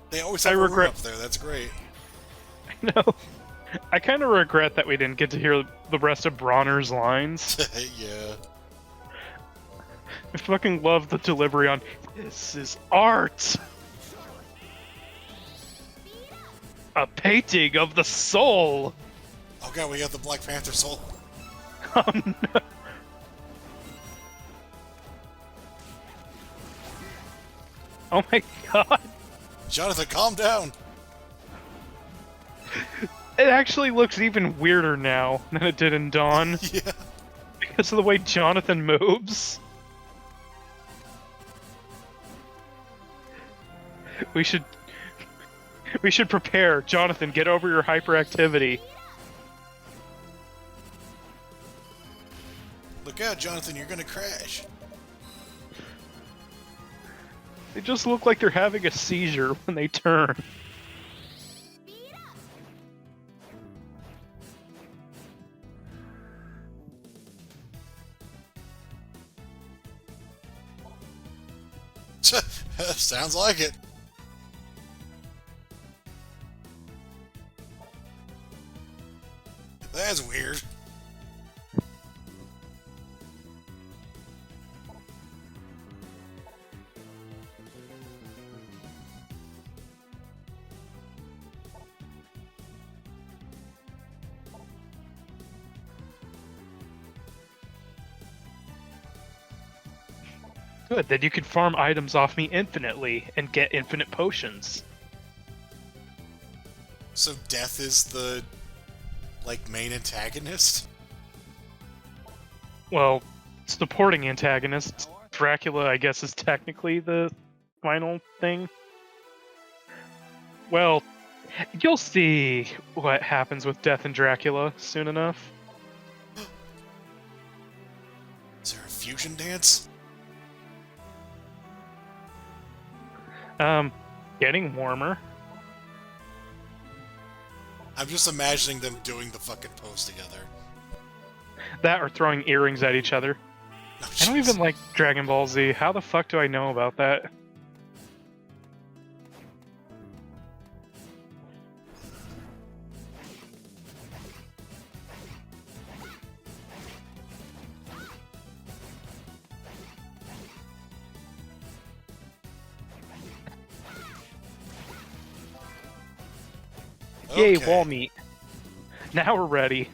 They always have a room up there, that's great. I know. I kind of regret that we didn't get to hear the rest of Bronner's lines. Yeah. I fucking love the delivery on, "This is art! A painting of the soul!" Oh god, we got the Black Panther soul. Oh no. Oh my god. Jonathan, calm down! It actually looks even weirder now than it did in Dawn. Yeah. Because of the way Jonathan moves. We should prepare. Jonathan, get over your hyperactivity. Look out, Jonathan, you're gonna crash. They just look like they're having a seizure when they turn. Sounds like it. That's weird. Good, then you can farm items off me infinitely and get infinite potions. So Death is the, like, main antagonist? Well, supporting antagonist. Dracula, I guess, is technically the final thing. Well, you'll see what happens with Death and Dracula soon enough. Is there a fusion dance? Getting warmer. I'm just imagining them doing the fucking pose together. That or throwing earrings at each other. Oh, I don't jeez. even like Dragon Ball Z. How the fuck do I know about that? Yay, Okay. wall meat. Now we're ready.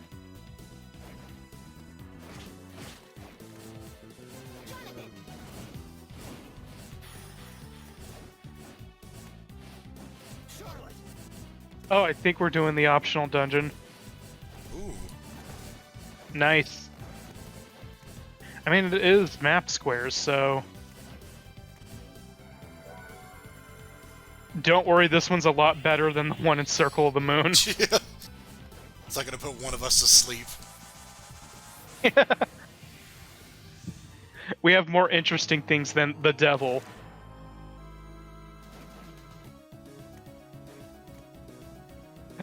Oh, I think we're doing the optional dungeon. Ooh. Nice. I mean, it is map squares, so... Don't worry, this one's a lot better than the one in Circle of the Moon. Yeah. It's not gonna put one of us to sleep. We have more interesting things than the devil.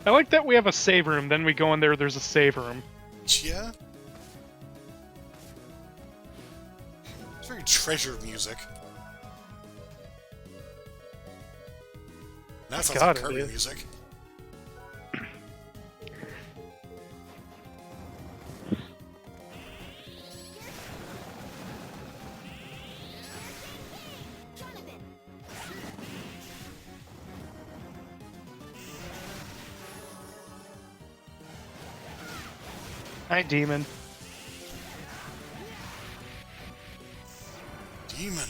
I like that we have a save room, then we go in there, there's a save room. Yeah. It's very treasure music. Now it sounds God, like it Kirby is. music. Hi, demon. Demon.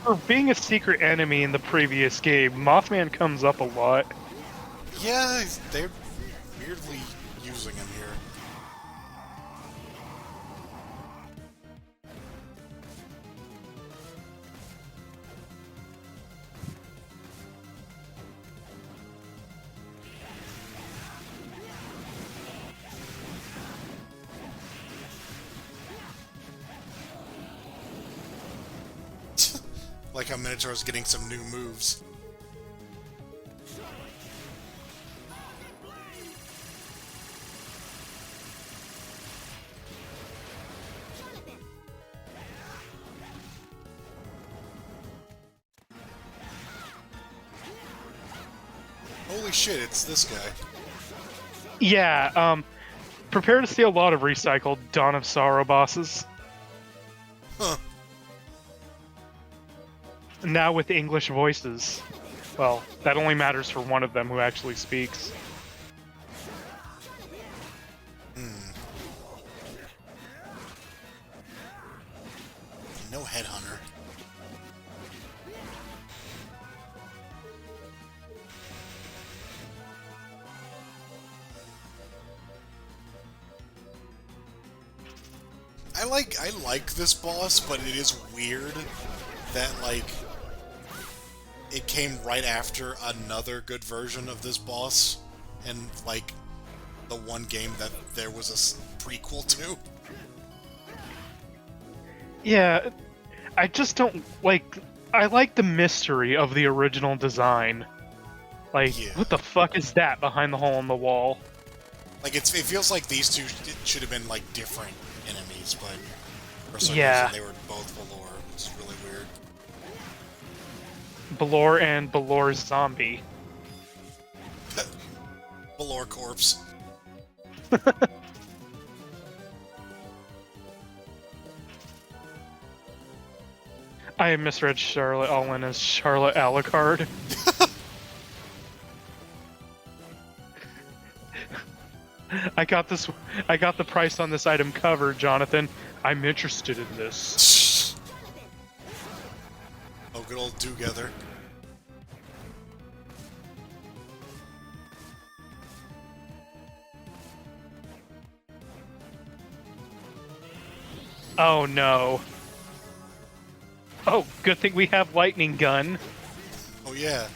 For being a secret enemy in the previous game, Mothman comes up a lot. Yeah, they're weirdly using him here. Like how Minotaur's getting some new moves. Holy shit, it's this guy. Yeah, prepare to see a lot of recycled Dawn of Sorrow bosses. Huh. Now with English voices. Well, that only matters for one of them who actually speaks. No headhunter. I like this boss, but it is weird that like it came right after another good version of this boss, and like the one game that there was a prequel to. Yeah, I just don't like. I like the mystery of the original design. Like, Yeah. what the fuck is that behind the hole in the wall? Like it feels like these two should have been like different enemies, but for some Yeah. reason they were both Valor, which is really weird. Balor and Balor's zombie. Valor corpse. I misread Charlotte Allen as Charlotte Alucard. I got the price on this item covered, Jonathan. I'm interested in this. Oh, good old do-gether. Oh no. Oh, good thing we have lightning gun. Oh yeah.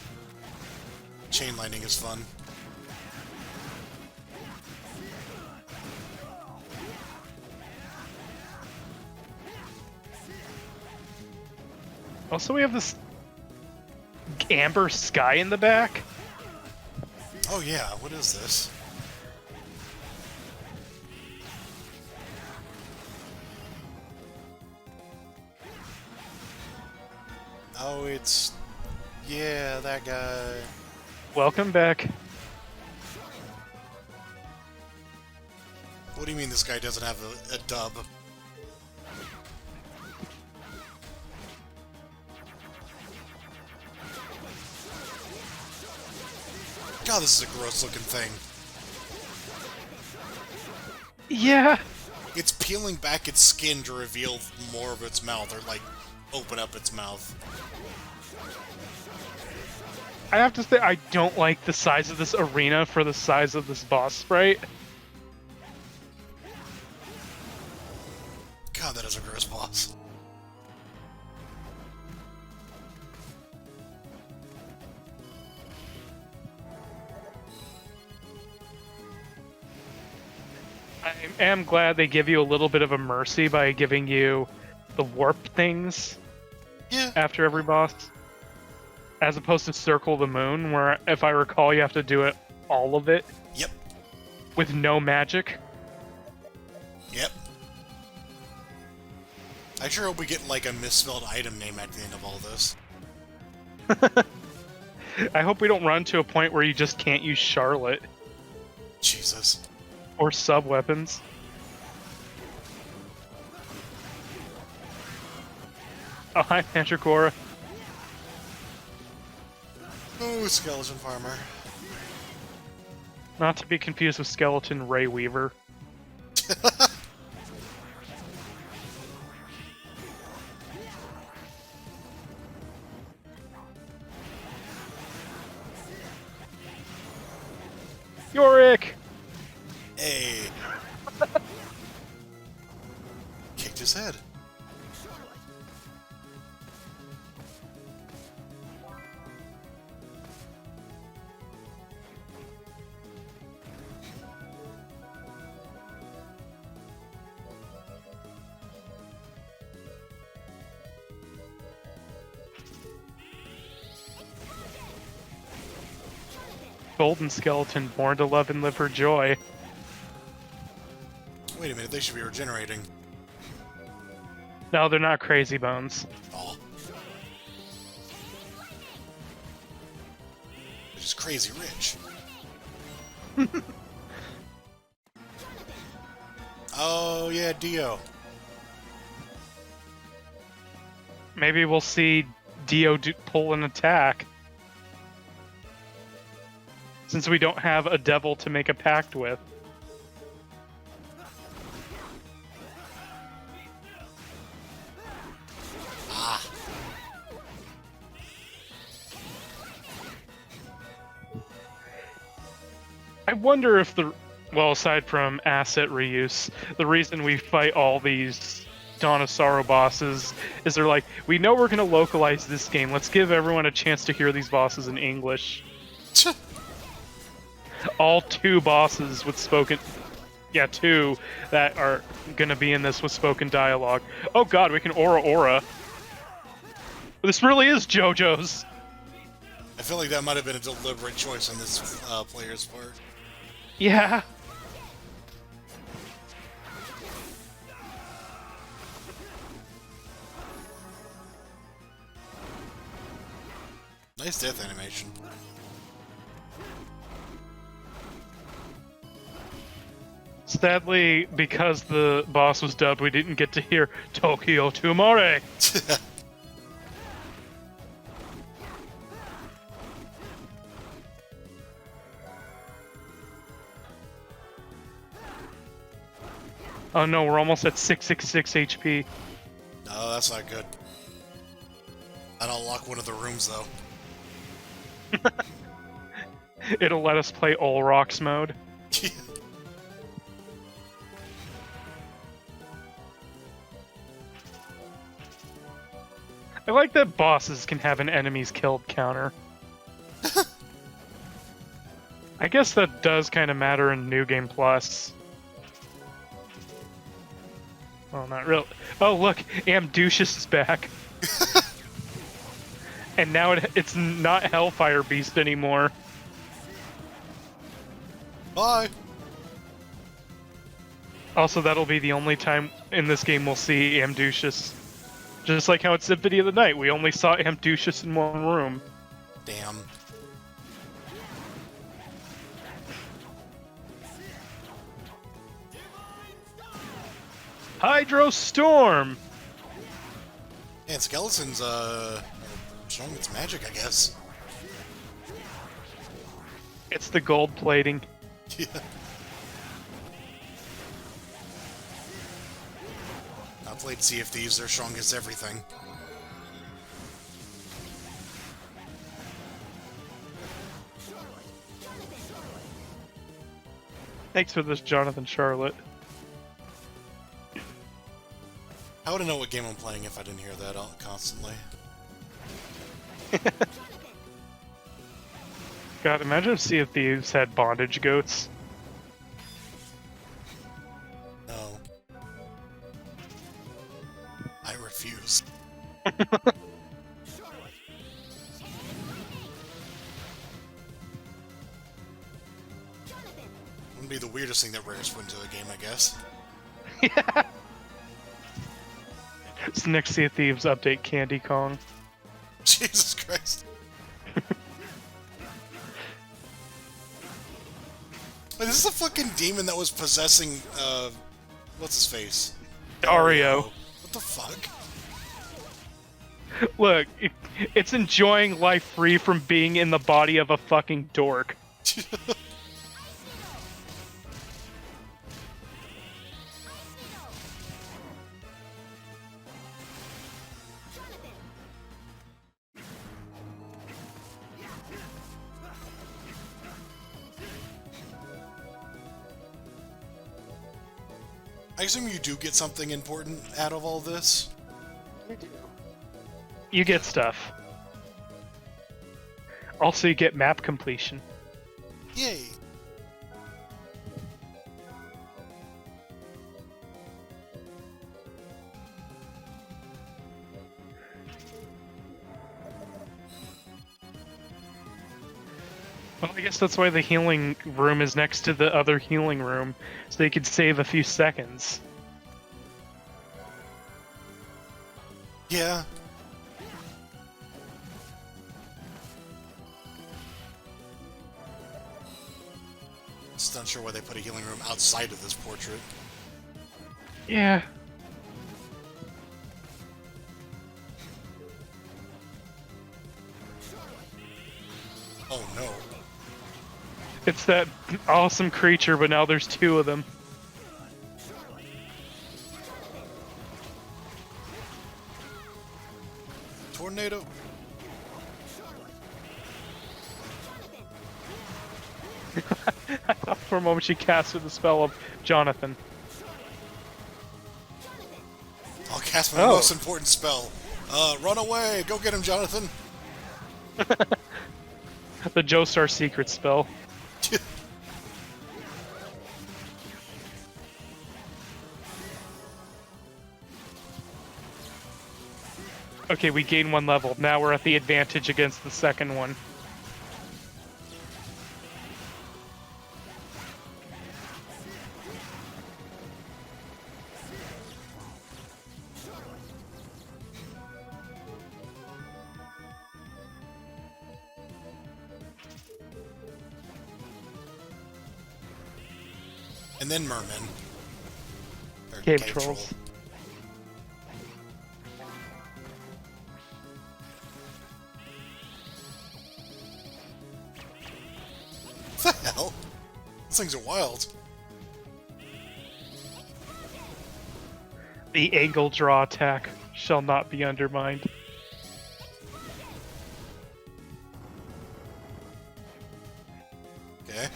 Chain lightning is fun. Also, we have this amber sky in the back. Oh yeah, what is this? Oh, it's... yeah, that guy. Welcome back. What do you mean this guy doesn't have a dub? God, this is a gross looking thing. Yeah. It's peeling back its skin to reveal more of its mouth, or like, open up its mouth. I have to say, I don't like the size of this arena for the size of this boss sprite. God, that is a gross boss. I am glad they give you a little bit of a mercy by giving you the warp things Yeah. after every boss. As opposed to Circle the Moon, where, if I recall, you have to do it all of it Yep. with no magic. Yep. I sure hope we get, like, a misspelled item name at the end of all this. I hope we don't run to a point where you just can't use Charlotte Jesus. or sub-weapons. Oh, hi, Mandragora. Oh, skeleton farmer. Not to be confused with Skeleton Ray Weaver. Yorick! Hey. Kicked his head. Golden Skeleton, born to love and live for joy. Wait a minute, they should be regenerating. No, they're not Crazy Bones. Oh. They're just crazy rich. Oh, yeah, Dio. Maybe we'll see Dio pull an attack. Since we don't have a devil to make a pact with. Ah. I wonder if well, aside from asset reuse, the reason we fight all these Dawn of Sorrow bosses is they're like, we know we're going to localize this game. Let's give everyone a chance to hear these bosses in English. All two bosses with spoken... Yeah, two that are going to be in this with spoken dialogue. Oh god, we can Aura. This really is JoJo's. I feel like that might have been a deliberate choice on this player's part. Yeah. Nice death animation. Sadly, because the boss was dubbed, we didn't get to hear Tokyo Tomore. Oh no, we're almost at 666 HP. No, that's not good. I'd unlock one of the rooms, though. It'll let us play All Rocks mode. I like that bosses can have an enemies killed counter. I guess that does kind of matter in New Game Plus. Well, not really. Oh, look, Amducius is back. And now it's not Hellfire Beast anymore. Bye! Also, that'll be the only time in this game we'll see Amducius. Just like how in Symphony of the Night, we only saw Amducius in one room. Damn. Hydro Storm! And Skeleton's, showing its magic, I guess. It's the gold plating. Yeah. I played Sea of Thieves, they're strong as everything. Thanks for this, Jonathan Charlotte. I wouldn't know what game I'm playing if I didn't hear that constantly. God, imagine if Sea of Thieves had bondage goats. No. I refuse. Wouldn't be the weirdest thing that Rare's put into a game, I guess. Yeah. It's the next Sea of Thieves update, Candy Kong. Jesus Christ. Wait, this is a fucking demon that was possessing, what's his face? Dario. What the fuck? Look, it's enjoying life free from being in the body of a fucking dork. I assume you do get something important out of all this? You get stuff. Also, you get map completion. Yay! Well, I guess that's why the healing room is next to the other healing room, so they could save a few seconds. Yeah. Just not sure why they put a healing room outside of this portrait. Yeah. Oh no. It's that awesome creature, but now there's two of them. Tornado. I thought for a moment she casted the spell of Jonathan. I'll cast my most important spell. Run away! Go get him, Jonathan! The Joestar secret spell. Okay, we gain one level. Now we're at the advantage against the second one. And then mermen. Or Cave trolls. What the hell? These things are wild. The angle draw attack shall not be undermined. Okay.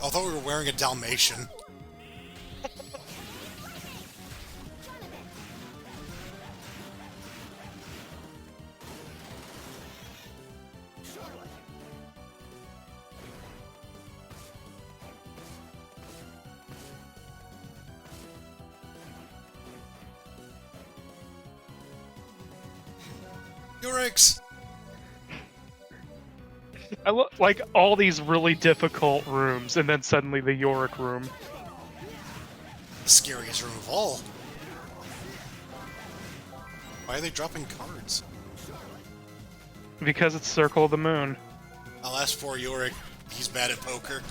I thought we were wearing a Dalmatian. Yorick's! like all these really difficult rooms, and then suddenly the Yorick Room. The scariest room of all. Why are they dropping cards? Because it's Circle of the Moon. I'll ask for Yorick. He's bad at poker.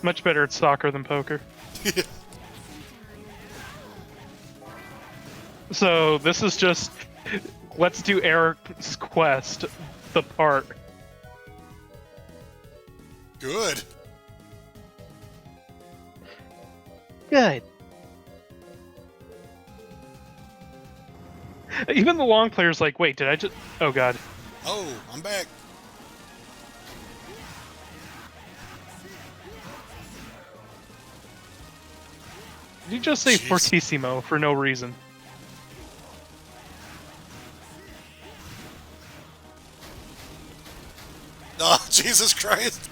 Much better at soccer than poker. So this is just, let's do Eric's quest, the part. Good. Good. Even the long player's like, wait, did I just... Oh god. Oh, I'm back. Did you just say Jeez. Fortissimo for no reason? Oh, Jesus Christ.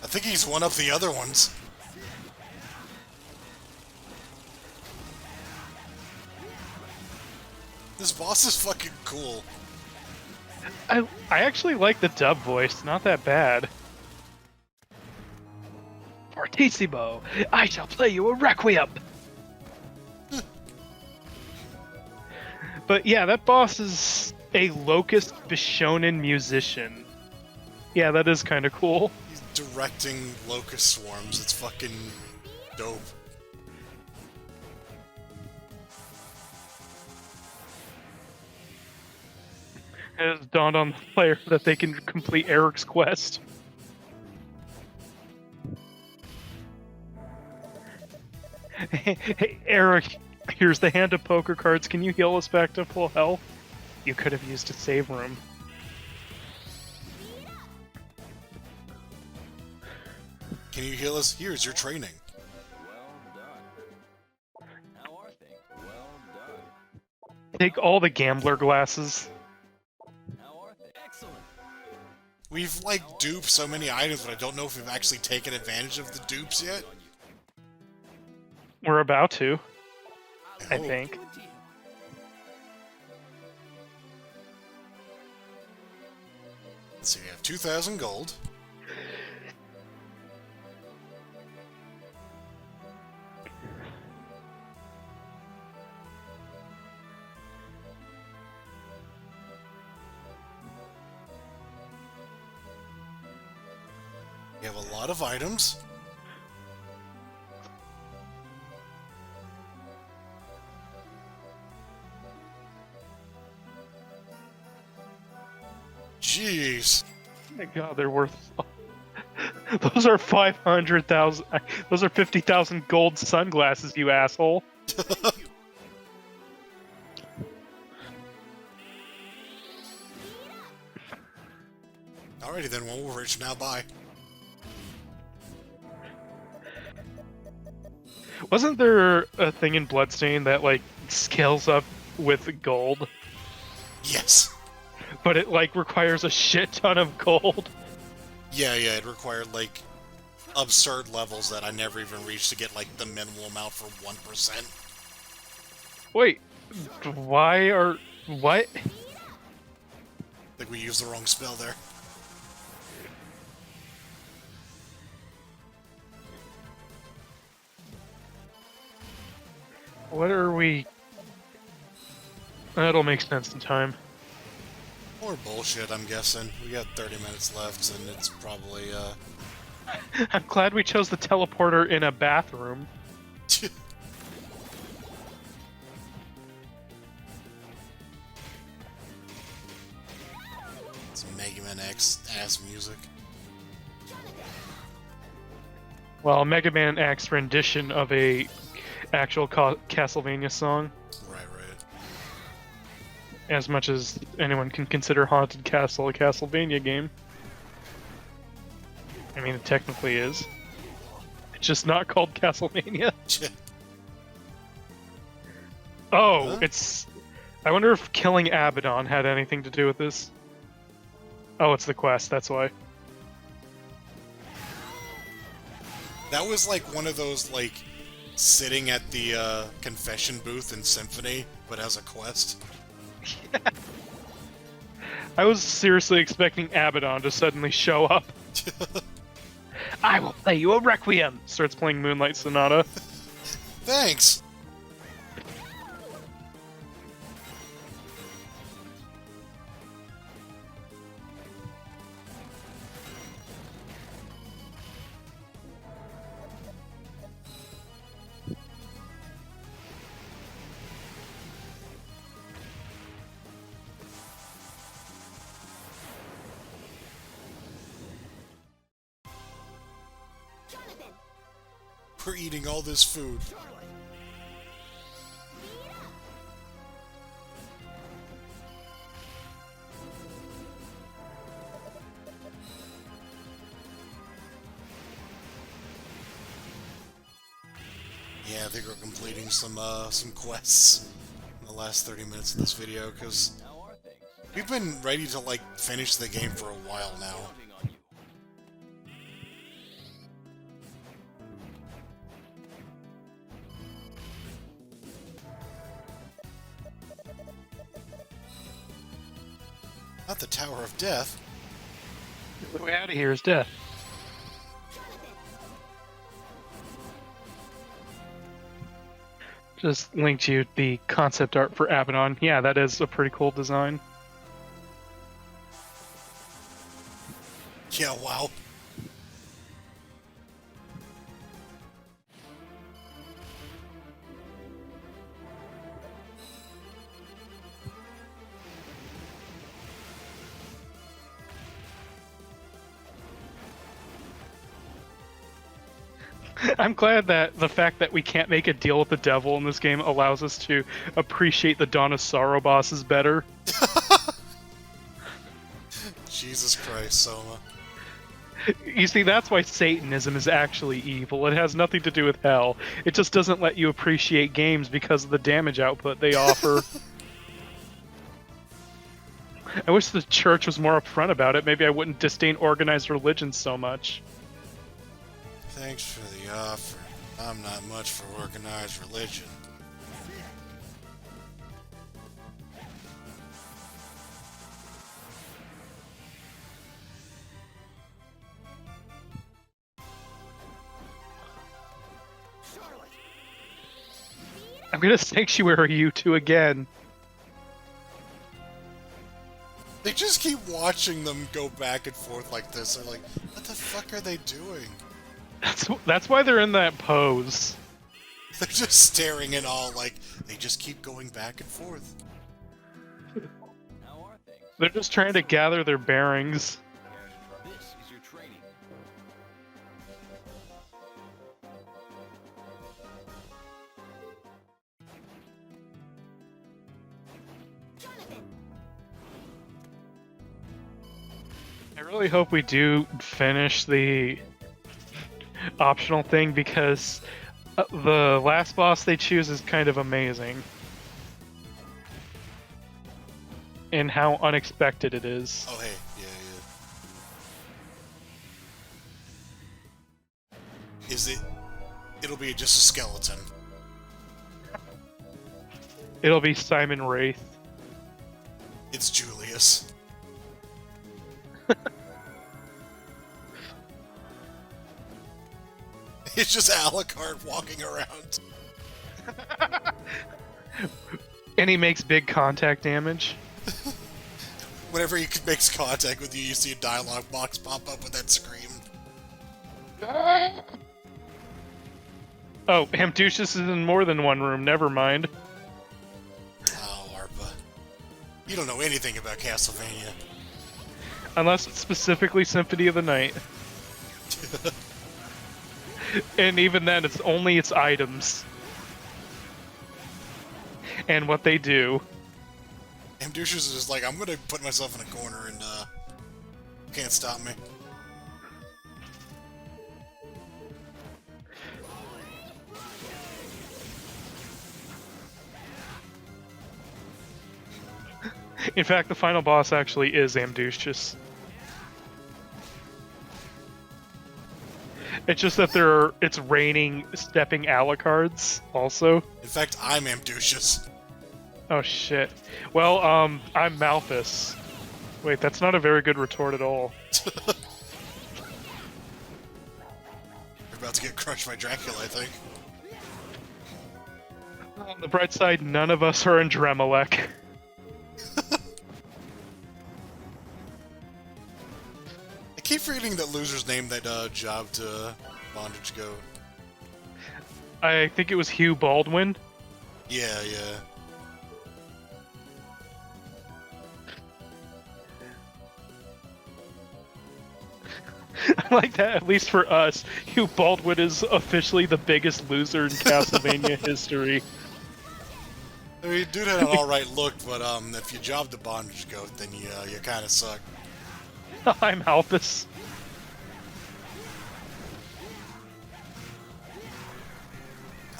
I think he's one up the other ones. This boss is fucking cool. I actually like the dub voice, not that bad. Fortissimo, I shall play you a requiem. But yeah, that boss is a Locust Bishonen musician. Yeah, that is kind of cool. He's directing locust swarms. It's fucking dope. It has dawned on the player that they can complete Eric's quest. Hey, Eric, here's the hand of poker cards. Can you heal us back to full health? You could have used a save room. Can you heal us? Here's your training. Well done. How are things? Well done. Take all the gambler glasses. How are things? Excellent. We've, like, duped so many items, but I don't know if we've actually taken advantage of the dupes yet. We're about to, I hope. think. Good deal. Let's see, we have 2,000 gold. We have a lot of items. Jeez. My God, they're worth. Those are 500,000. Those are 50,000 gold sunglasses, you asshole. Alrighty then, well, we're rich now, bye. Wasn't there a thing in Bloodstain that, like, scales up with gold? Yes. But it, like, requires a shit ton of gold? Yeah, it required, like, absurd levels that I never even reached to get, like, the minimal amount for 1%. Wait, why are... What? I think we used the wrong spell there. What are we... That'll make sense in time. More bullshit, I'm guessing. We got 30 minutes left, and it's probably, I'm glad we chose the teleporter in a bathroom. It's Mega Man X ass music. Well, Mega Man X rendition of a actual Castlevania song. Right. As much as anyone can consider Haunted Castle a Castlevania game. I mean, it technically is. It's just not called Castlevania. Oh, Huh? it's... I wonder if killing Abaddon had anything to do with this. Oh, it's the quest, that's why. That was, like, one of those, like, sitting at the confession booth in Symphony, but as a quest. I was seriously expecting Abaddon to suddenly show up. I will play you a Requiem! Starts playing Moonlight Sonata. Thanks! Jonathan, We're eating all this food. speed up. Yeah, I think we're completing some quests in the last 30 minutes of this video, because How are things? we've been ready to, like, finish the game for a while now. Counting on you. Not the Tower of Death. The way out of here is death. Jonathan, Just linked you the concept art for Abaddon. Yeah, that is a pretty cool design. Yeah, wow. I'm glad that the fact that we can't make a deal with the devil in this game allows us to appreciate the Dawn of Sorrow bosses better. Jesus Christ, Soma. You see, that's why Satanism is actually evil. It has nothing to do with hell. It just doesn't let you appreciate games because of the damage output they offer. I wish the church was more upfront about it. Maybe I wouldn't disdain organized religion so much. Thanks for the offer. I'm not much for organized religion. Charlotte, I'm gonna sanctuary you two again. They just keep watching them go back and forth like this. They're like, what the fuck are they doing? That's why they're in that pose. They're just staring in awe like, they just keep going back and forth. How are things? They're just trying to gather their bearings. This is your training. Jonathan, I really hope we do finish the optional thing because the last boss they choose is kind of amazing. In how unexpected it is. Oh, hey, yeah. Is it... It'll be just a skeleton. It'll be Simon Wraith. It's Julius. It's just Alucard walking around. And he makes big contact damage. Whenever he makes contact with you, you see a dialogue box pop up with that scream. Oh, Amducius is in more than one room, never mind. Oh, Arpa. You don't know anything about Castlevania. Unless it's specifically Symphony of the Night. And even then, it's only its items. And what they do. Amducius is just like, I'm gonna put myself in a corner and, can't stop me. In fact, the final boss actually is Amducius. It's just that it's raining stepping Alucards also. In fact, I'm ambitious. Oh shit. Well, I'm Malthus. Wait, that's not a very good retort at all. You're about to get crushed by Dracula, I think. On the bright side, none of us are in Dremelech. I keep forgetting that losers named that job to Bondage Goat. I think it was Hugh Baldwin. Yeah, yeah. I like that, at least for us, Hugh Baldwin is officially the biggest loser in Castlevania history. I mean, dude had an alright look, but if you jobbed the Bondage Goat, then you kind of suck. I'm Malthus.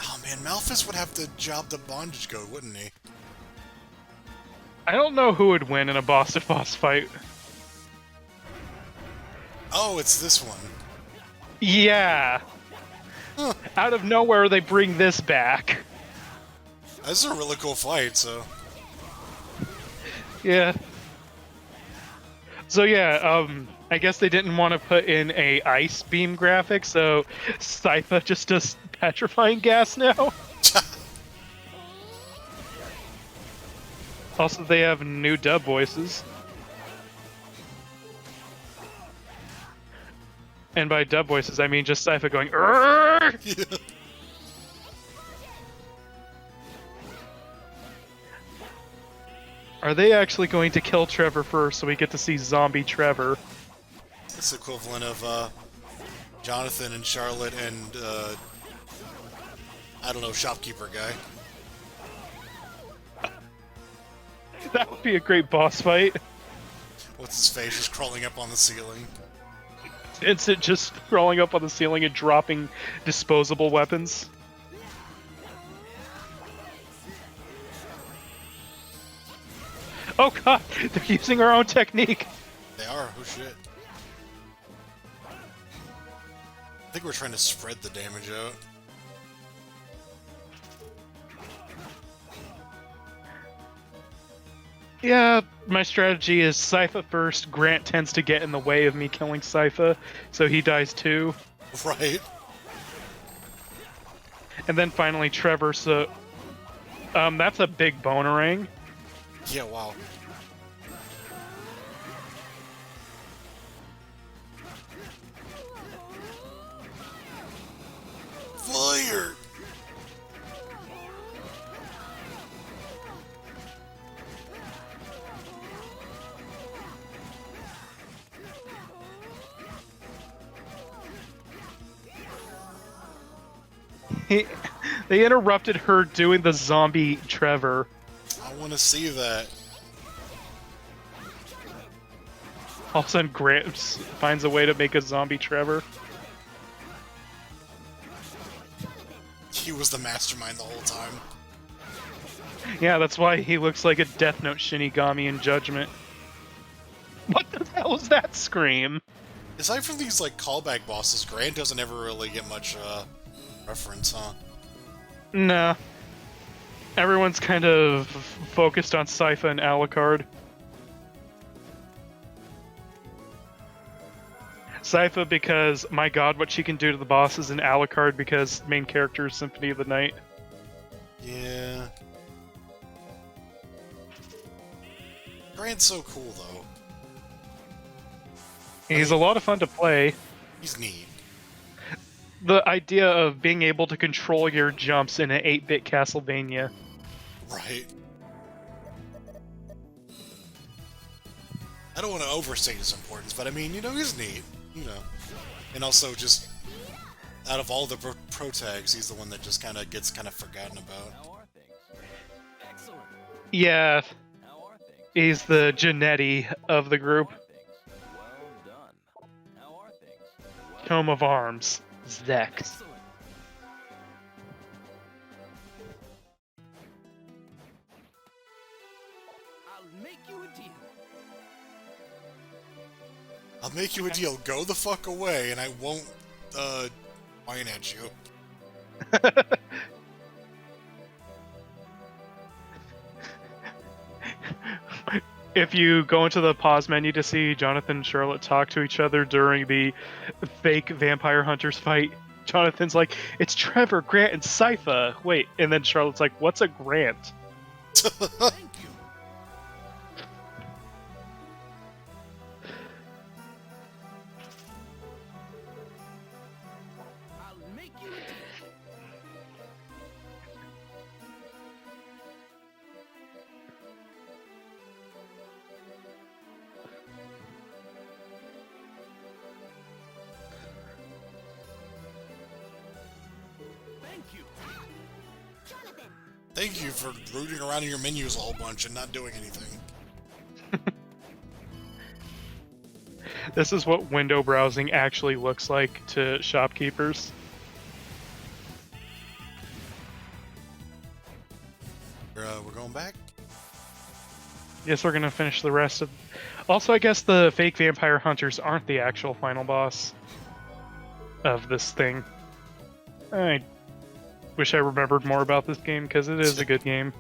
Oh man, Malthus would have to job the Bondage Goat, wouldn't he? I don't know who would win in a boss-to-boss fight. Oh, it's this one. Yeah. Huh. Out of nowhere, they bring this back. This is a really cool fight, so... Yeah. So yeah, I guess they didn't want to put in a ice beam graphic, so Sypha just does petrifying gas now. Also, they have new dub voices. And by dub voices, I mean just Sypha going, "Arrgh!" Yeah. Are they actually going to kill Trevor first so we get to see zombie Trevor? It's the equivalent of Jonathan and Charlotte and I don't know, shopkeeper guy. That would be a great boss fight. What's his face just crawling up on the ceiling? Vincent just crawling up on the ceiling and dropping disposable weapons. Oh god, they're using our own technique. They are, oh shit. I think we're trying to spread the damage out. Yeah, my strategy is Sypha first. Grant tends to get in the way of me killing Sypha, so he dies too. Right. And then finally Trevor, so... that's a big bonerang. Yeah, wow. Fire! They interrupted her doing the zombie Trevor. I want to see that. All of a sudden, Grant finds a way to make a zombie Trevor. He was the mastermind the whole time. Yeah, that's why he looks like a Death Note Shinigami in Judgment. What the hell is that scream? Aside from these, like, callback bosses, Grant doesn't ever really get much, reference, huh? Nah. Everyone's kind of focused on Sypha and Alucard. Sypha because, my god, what she can do to the bosses, and Alucard because main character is Symphony of the Night. Yeah. Grant's so cool, though. He's a lot of fun to play. He's neat. The idea of being able to control your jumps in an 8-bit Castlevania. Right. I don't want to overstate his importance, but I mean, you know, he's neat. You know. And also, just out of all the pro tags, he's the one that just kind of gets forgotten about. How are things? Excellent. Yeah, How are things? he's the Genetti of the group. How are things? Well done. How are things? Well Tome of Arms. Zex. Excellent. I'll make you a deal. I'll make you a deal. Go the fuck away, and I won't whine at you. If you go into the pause menu to see Jonathan and Charlotte talk to each other during the fake vampire hunters fight, Jonathan's like, "It's Trevor, Grant, and Sypha." Wait, and then Charlotte's like, "What's a Grant?" Thank you. I'll make you a deal. Thank you. Jonathan! Thank you for rooting around in your menus a whole bunch and not doing anything. This is what window browsing actually looks like to shopkeepers. We're going back? Yes, we're gonna finish the rest of... Also, I guess the fake vampire hunters aren't the actual final boss of this thing. I wish I remembered more about this game, because it is a good game.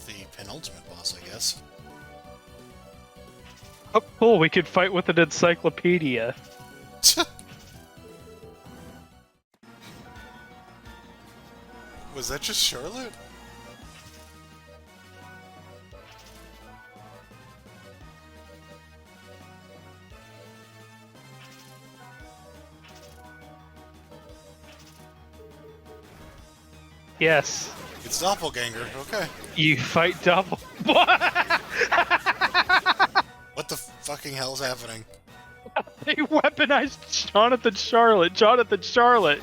The penultimate boss, I guess. Oh, cool, we could fight with an encyclopedia. Was that just Charlotte? Yes. It's Doppelganger, okay. You fight double. What the fucking hell's happening? They weaponized Jonathan Charlotte. Jonathan Charlotte.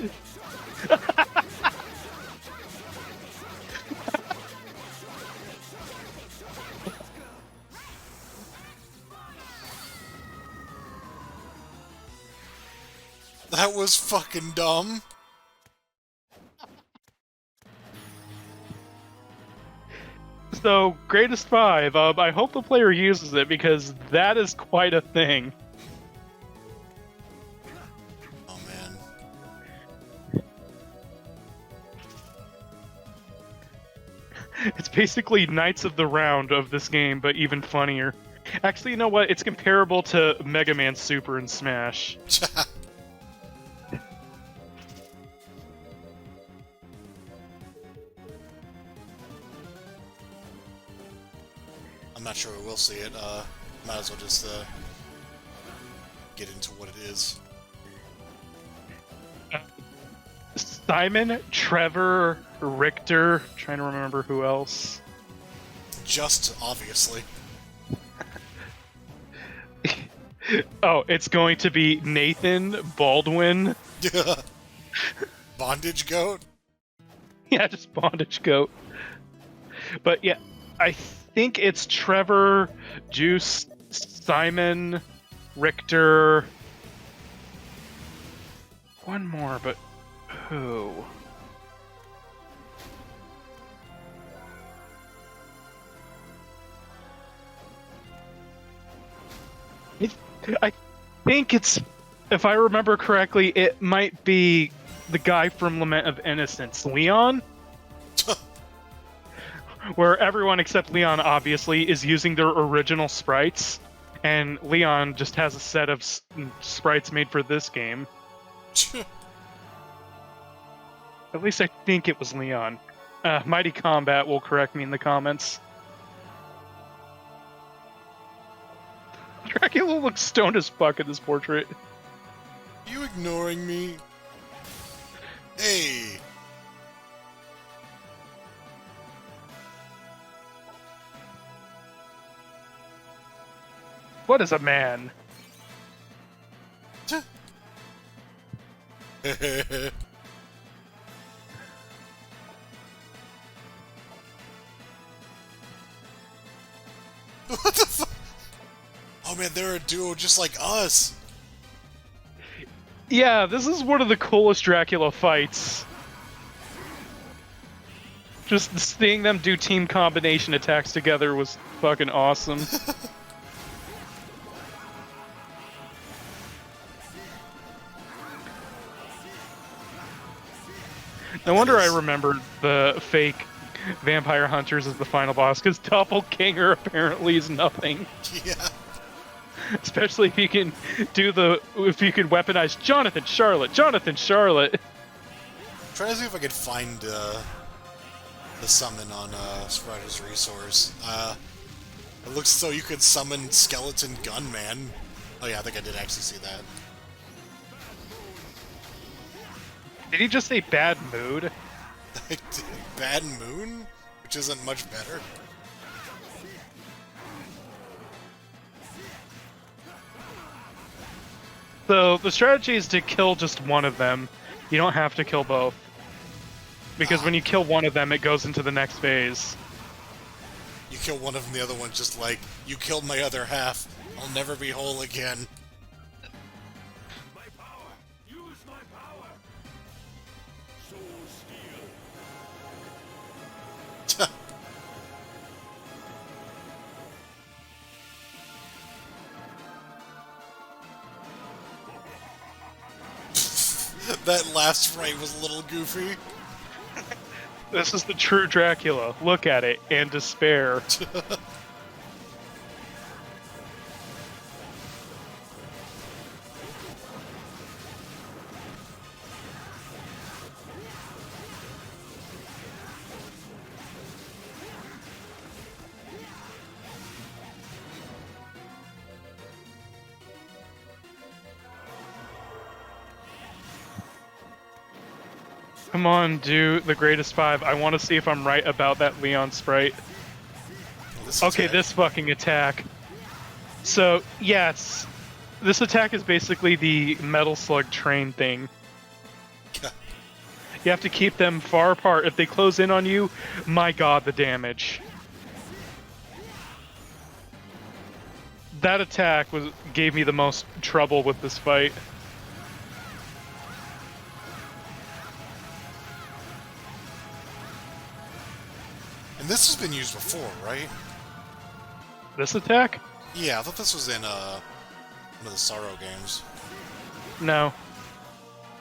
That was fucking dumb. So, greatest five. I hope the player uses it because that is quite a thing. Oh man. It's basically Knights of the Round of this game, but even funnier. Actually, you know what? It's comparable to Mega Man Super and Smash. I'm not sure we will see it. Might as well just get into what it is. Simon, Trevor, Richter, trying to remember who else. Just obviously. Oh, it's going to be Nathan, Baldwin. Bondage goat? Yeah, just Bondage Goat. But yeah, I think it's Trevor, Juice, Simon, Richter. One more, but who? I think it's, if I remember correctly, it might be the guy from Lament of Innocence, Leon? Where everyone except Leon, obviously, is using their original sprites, and Leon just has a set of sprites made for this game. At least I think it was Leon. Mighty Combat will correct me in the comments. Dracula looks stoned as fuck in this portrait. You ignoring me? Hey! What is a man? Oh man, they're a duo just like us. Yeah, this is one of the coolest Dracula fights. Just seeing them do team combination attacks together was fucking awesome. No wonder I remembered the fake vampire hunters as the final boss, because Doppelganger apparently is nothing. Yeah. Especially if you can weaponize Jonathan Charlotte. Try to see if I could find the summon on Spreader's Resource. It looks as though you could summon Skeleton Gunman. Oh yeah, I think I did actually see that. Did he just say bad mood? Bad Moon? Which isn't much better. So the strategy is to kill just one of them. You don't have to kill both. Because when you kill one of them, it goes into the next phase. You kill one of them, the other one's just like, you killed my other half. I'll never be whole again. My power! Use my power! Soul Steel! That last sprite was a little goofy. This is the true Dracula. Look at it, and despair. Come on, do the greatest five. I want to see if I'm right about that Leon sprite. Okay, this fucking attack. So, yes, this attack is basically the Metal Slug train thing. You have to keep them far apart. If they close in on you, my god, the damage. That attack gave me the most trouble with this fight. And this has been used before, right? This attack? Yeah, I thought this was in one of the Sorrow games. No.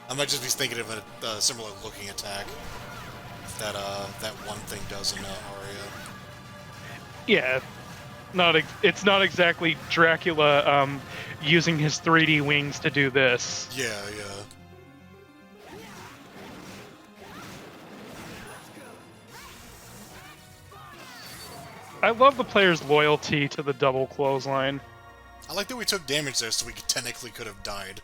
I might just be thinking of a similar looking attack that that one thing does in Aria. Yeah. It's not exactly Dracula using his 3D wings to do this. Yeah, yeah. I love the player's loyalty to the double clothesline. I like that we took damage there, so we technically could have died.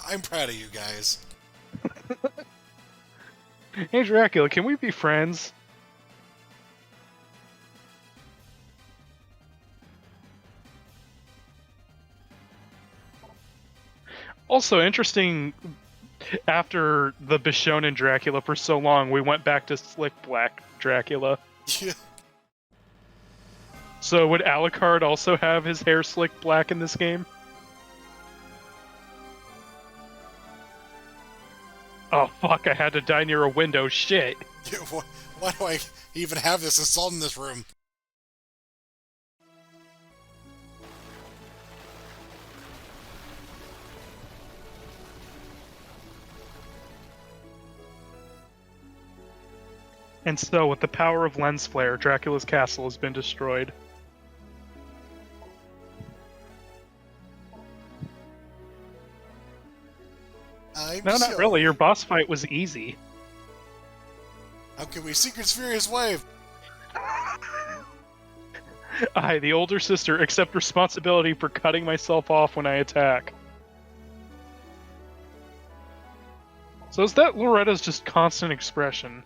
I'm proud of you guys. Hey Dracula, can we be friends? Also interesting, after the Bishonen Dracula for so long, we went back to Slick Black Dracula. Yeah. So would Alucard also have his hair slicked black in this game? Oh fuck, I had to die near a window, shit. Yeah, why do I even have this installed in this room? And so, with the power of lens flare, Dracula's castle has been destroyed. No, not really. Your boss fight was easy. How can we Secret's Furious Wave? I, the older sister, accept responsibility for cutting myself off when I attack. So is that Loretta's just constant expression?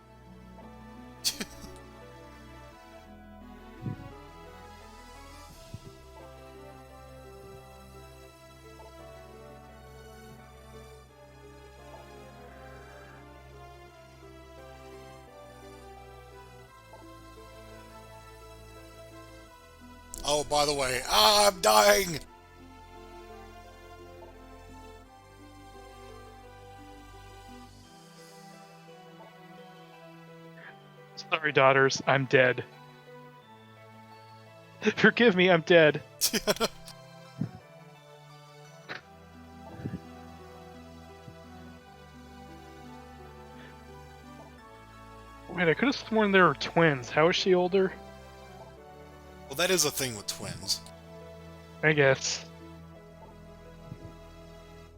Oh, by the way, I'm dying! Sorry, daughters, I'm dead. Forgive me, I'm dead. Wait, I could have sworn they were twins. How is she older? Well, that is a thing with twins. I guess.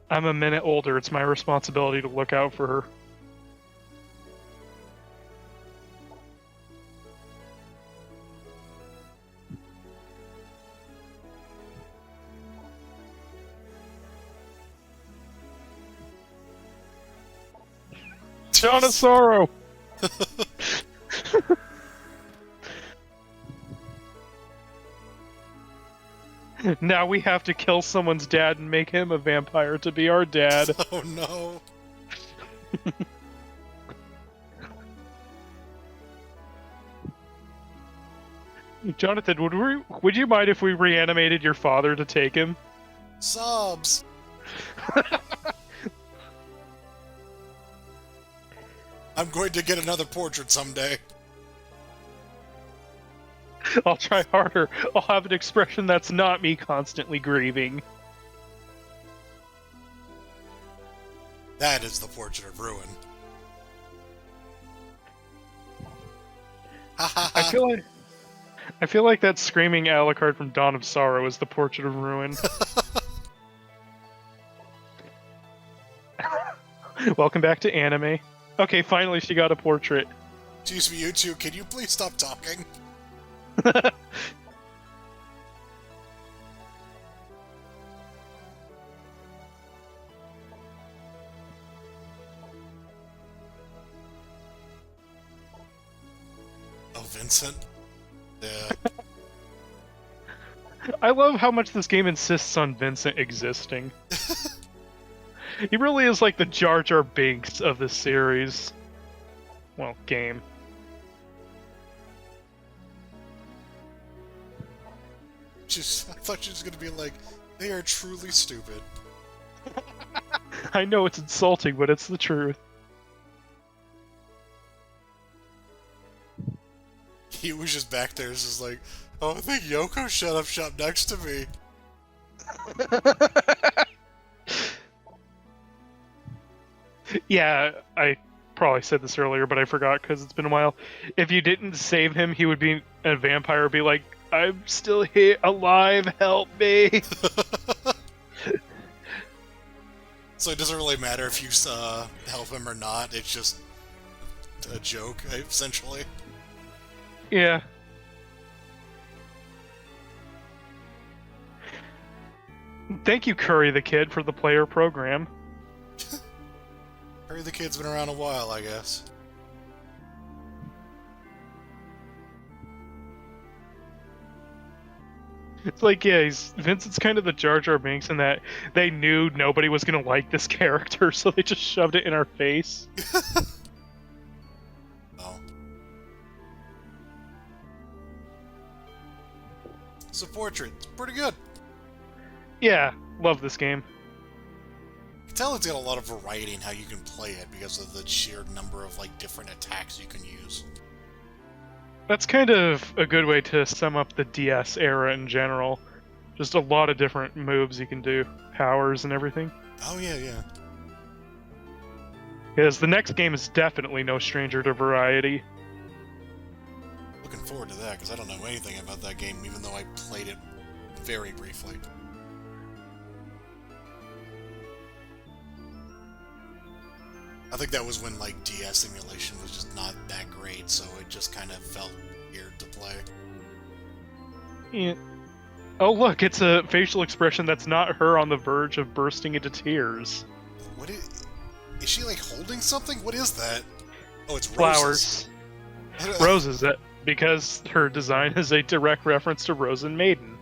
I'm a minute older. It's my responsibility to look out for her. John of Sorrow! Now we have to kill someone's dad and make him a vampire to be our dad. Oh no. Jonathan, would you mind if we reanimated your father to take him? Sobs. I'm going to get another portrait someday. I'll try harder. I'll have an expression that's not me constantly grieving. That is the portrait of ruin. I feel like that screaming Alucard from Dawn of Sorrow is the portrait of ruin. Welcome back to anime. Okay, finally she got a portrait. Excuse me, you two, can you please stop talking? Oh, Vincent? Yeah. I love how much this game insists on Vincent existing. He really is like the Jar Jar Binks of this series. Well, game. I thought she was gonna be like, they are truly stupid. I know it's insulting, but it's the truth. He was just back there, just like, oh, I think Yoko shut up shop next to me. Yeah, I probably said this earlier, but I forgot because it's been a while. If you didn't save him, he would be a vampire, be like, I'm still here, alive, help me. So it doesn't really matter if you help him or not, it's just a joke, essentially. Yeah. Thank you, Curry the Kid, for the player program. Hurry the Kid's been around a while, I guess. It's like, yeah, Vincent's kind of the Jar Jar Binks in that they knew nobody was going to like this character, so they just shoved it in our face. Oh. It's a portrait. It's pretty good. Yeah, love this game. You can tell it's got a lot of variety in how you can play it because of the sheer number of like different attacks you can use. That's kind of a good way to sum up the DS era in general. Just a lot of different moves you can do, powers and everything. Oh yeah, yeah. Because the next game is definitely no stranger to variety. Looking forward to that because I don't know anything about that game, even though I played it very briefly. I think that was when like DS emulation was just not that great, so it just kind of felt weird to play. Yeah. Oh look, it's a facial expression that's not her on the verge of bursting into tears. What is she like holding something? What is that? Oh, it's Flowers. roses. Roses, because her design is a direct reference to Rose and Maiden.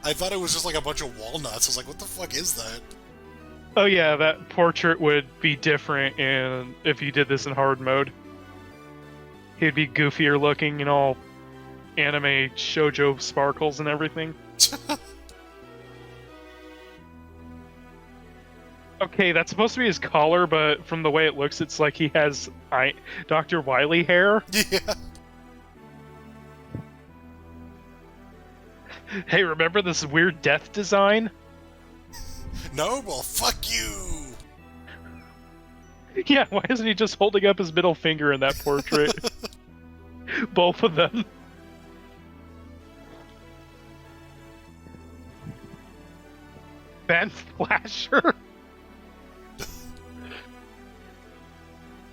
I thought it was just like a bunch of walnuts. I was like, what the fuck is that? Oh yeah, that portrait would be different if you did this in hard mode. He'd be goofier looking and all anime shoujo sparkles and everything. Okay, that's supposed to be his collar, but from the way it looks, it's like he has Dr. Wily hair. Yeah. Hey, remember this weird death design? No? Well, fuck you! Yeah, why isn't he just holding up his middle finger in that portrait? Both of them. Ben Flasher?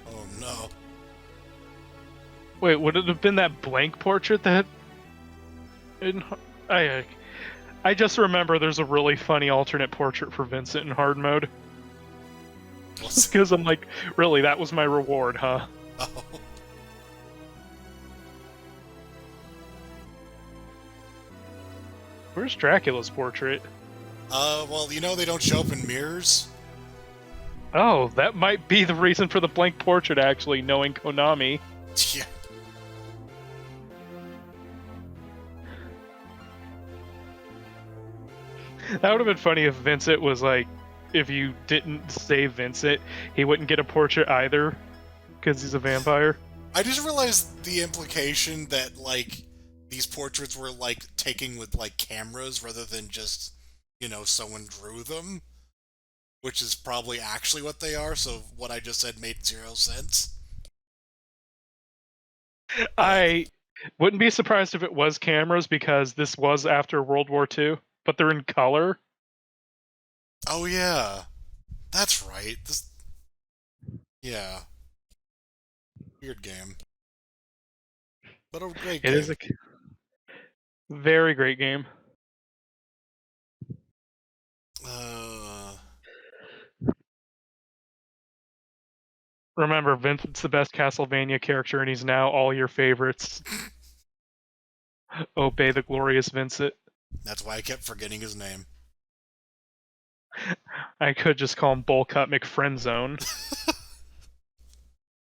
Oh no. Wait, would it have been that blank portrait that... I just remember there's a really funny alternate portrait for Vincent in hard mode. Because I'm like, really, that was my reward, huh? Oh. Where's Dracula's portrait? Well, you know they don't show up in mirrors? Oh, that might be the reason for the blank portrait, actually, knowing Konami. Yeah. That would have been funny if Vincent was like, if you didn't save Vincent, he wouldn't get a portrait either, because he's a vampire. I just realized the implication that, like, these portraits were, like, taken with, like, cameras rather than just, you know, someone drew them. Which is probably actually what they are, so what I just said made zero sense. I wouldn't be surprised if it was cameras, because this was after World War II, but they're in color. Oh yeah. That's right. This... Yeah. Weird game. But a great It game. is a very great game. Remember, Vincent's the best Castlevania character, and he's now all your favorites. Obey the glorious Vincent. That's why I kept forgetting his name. I could just call him Bullcut McFriendzone.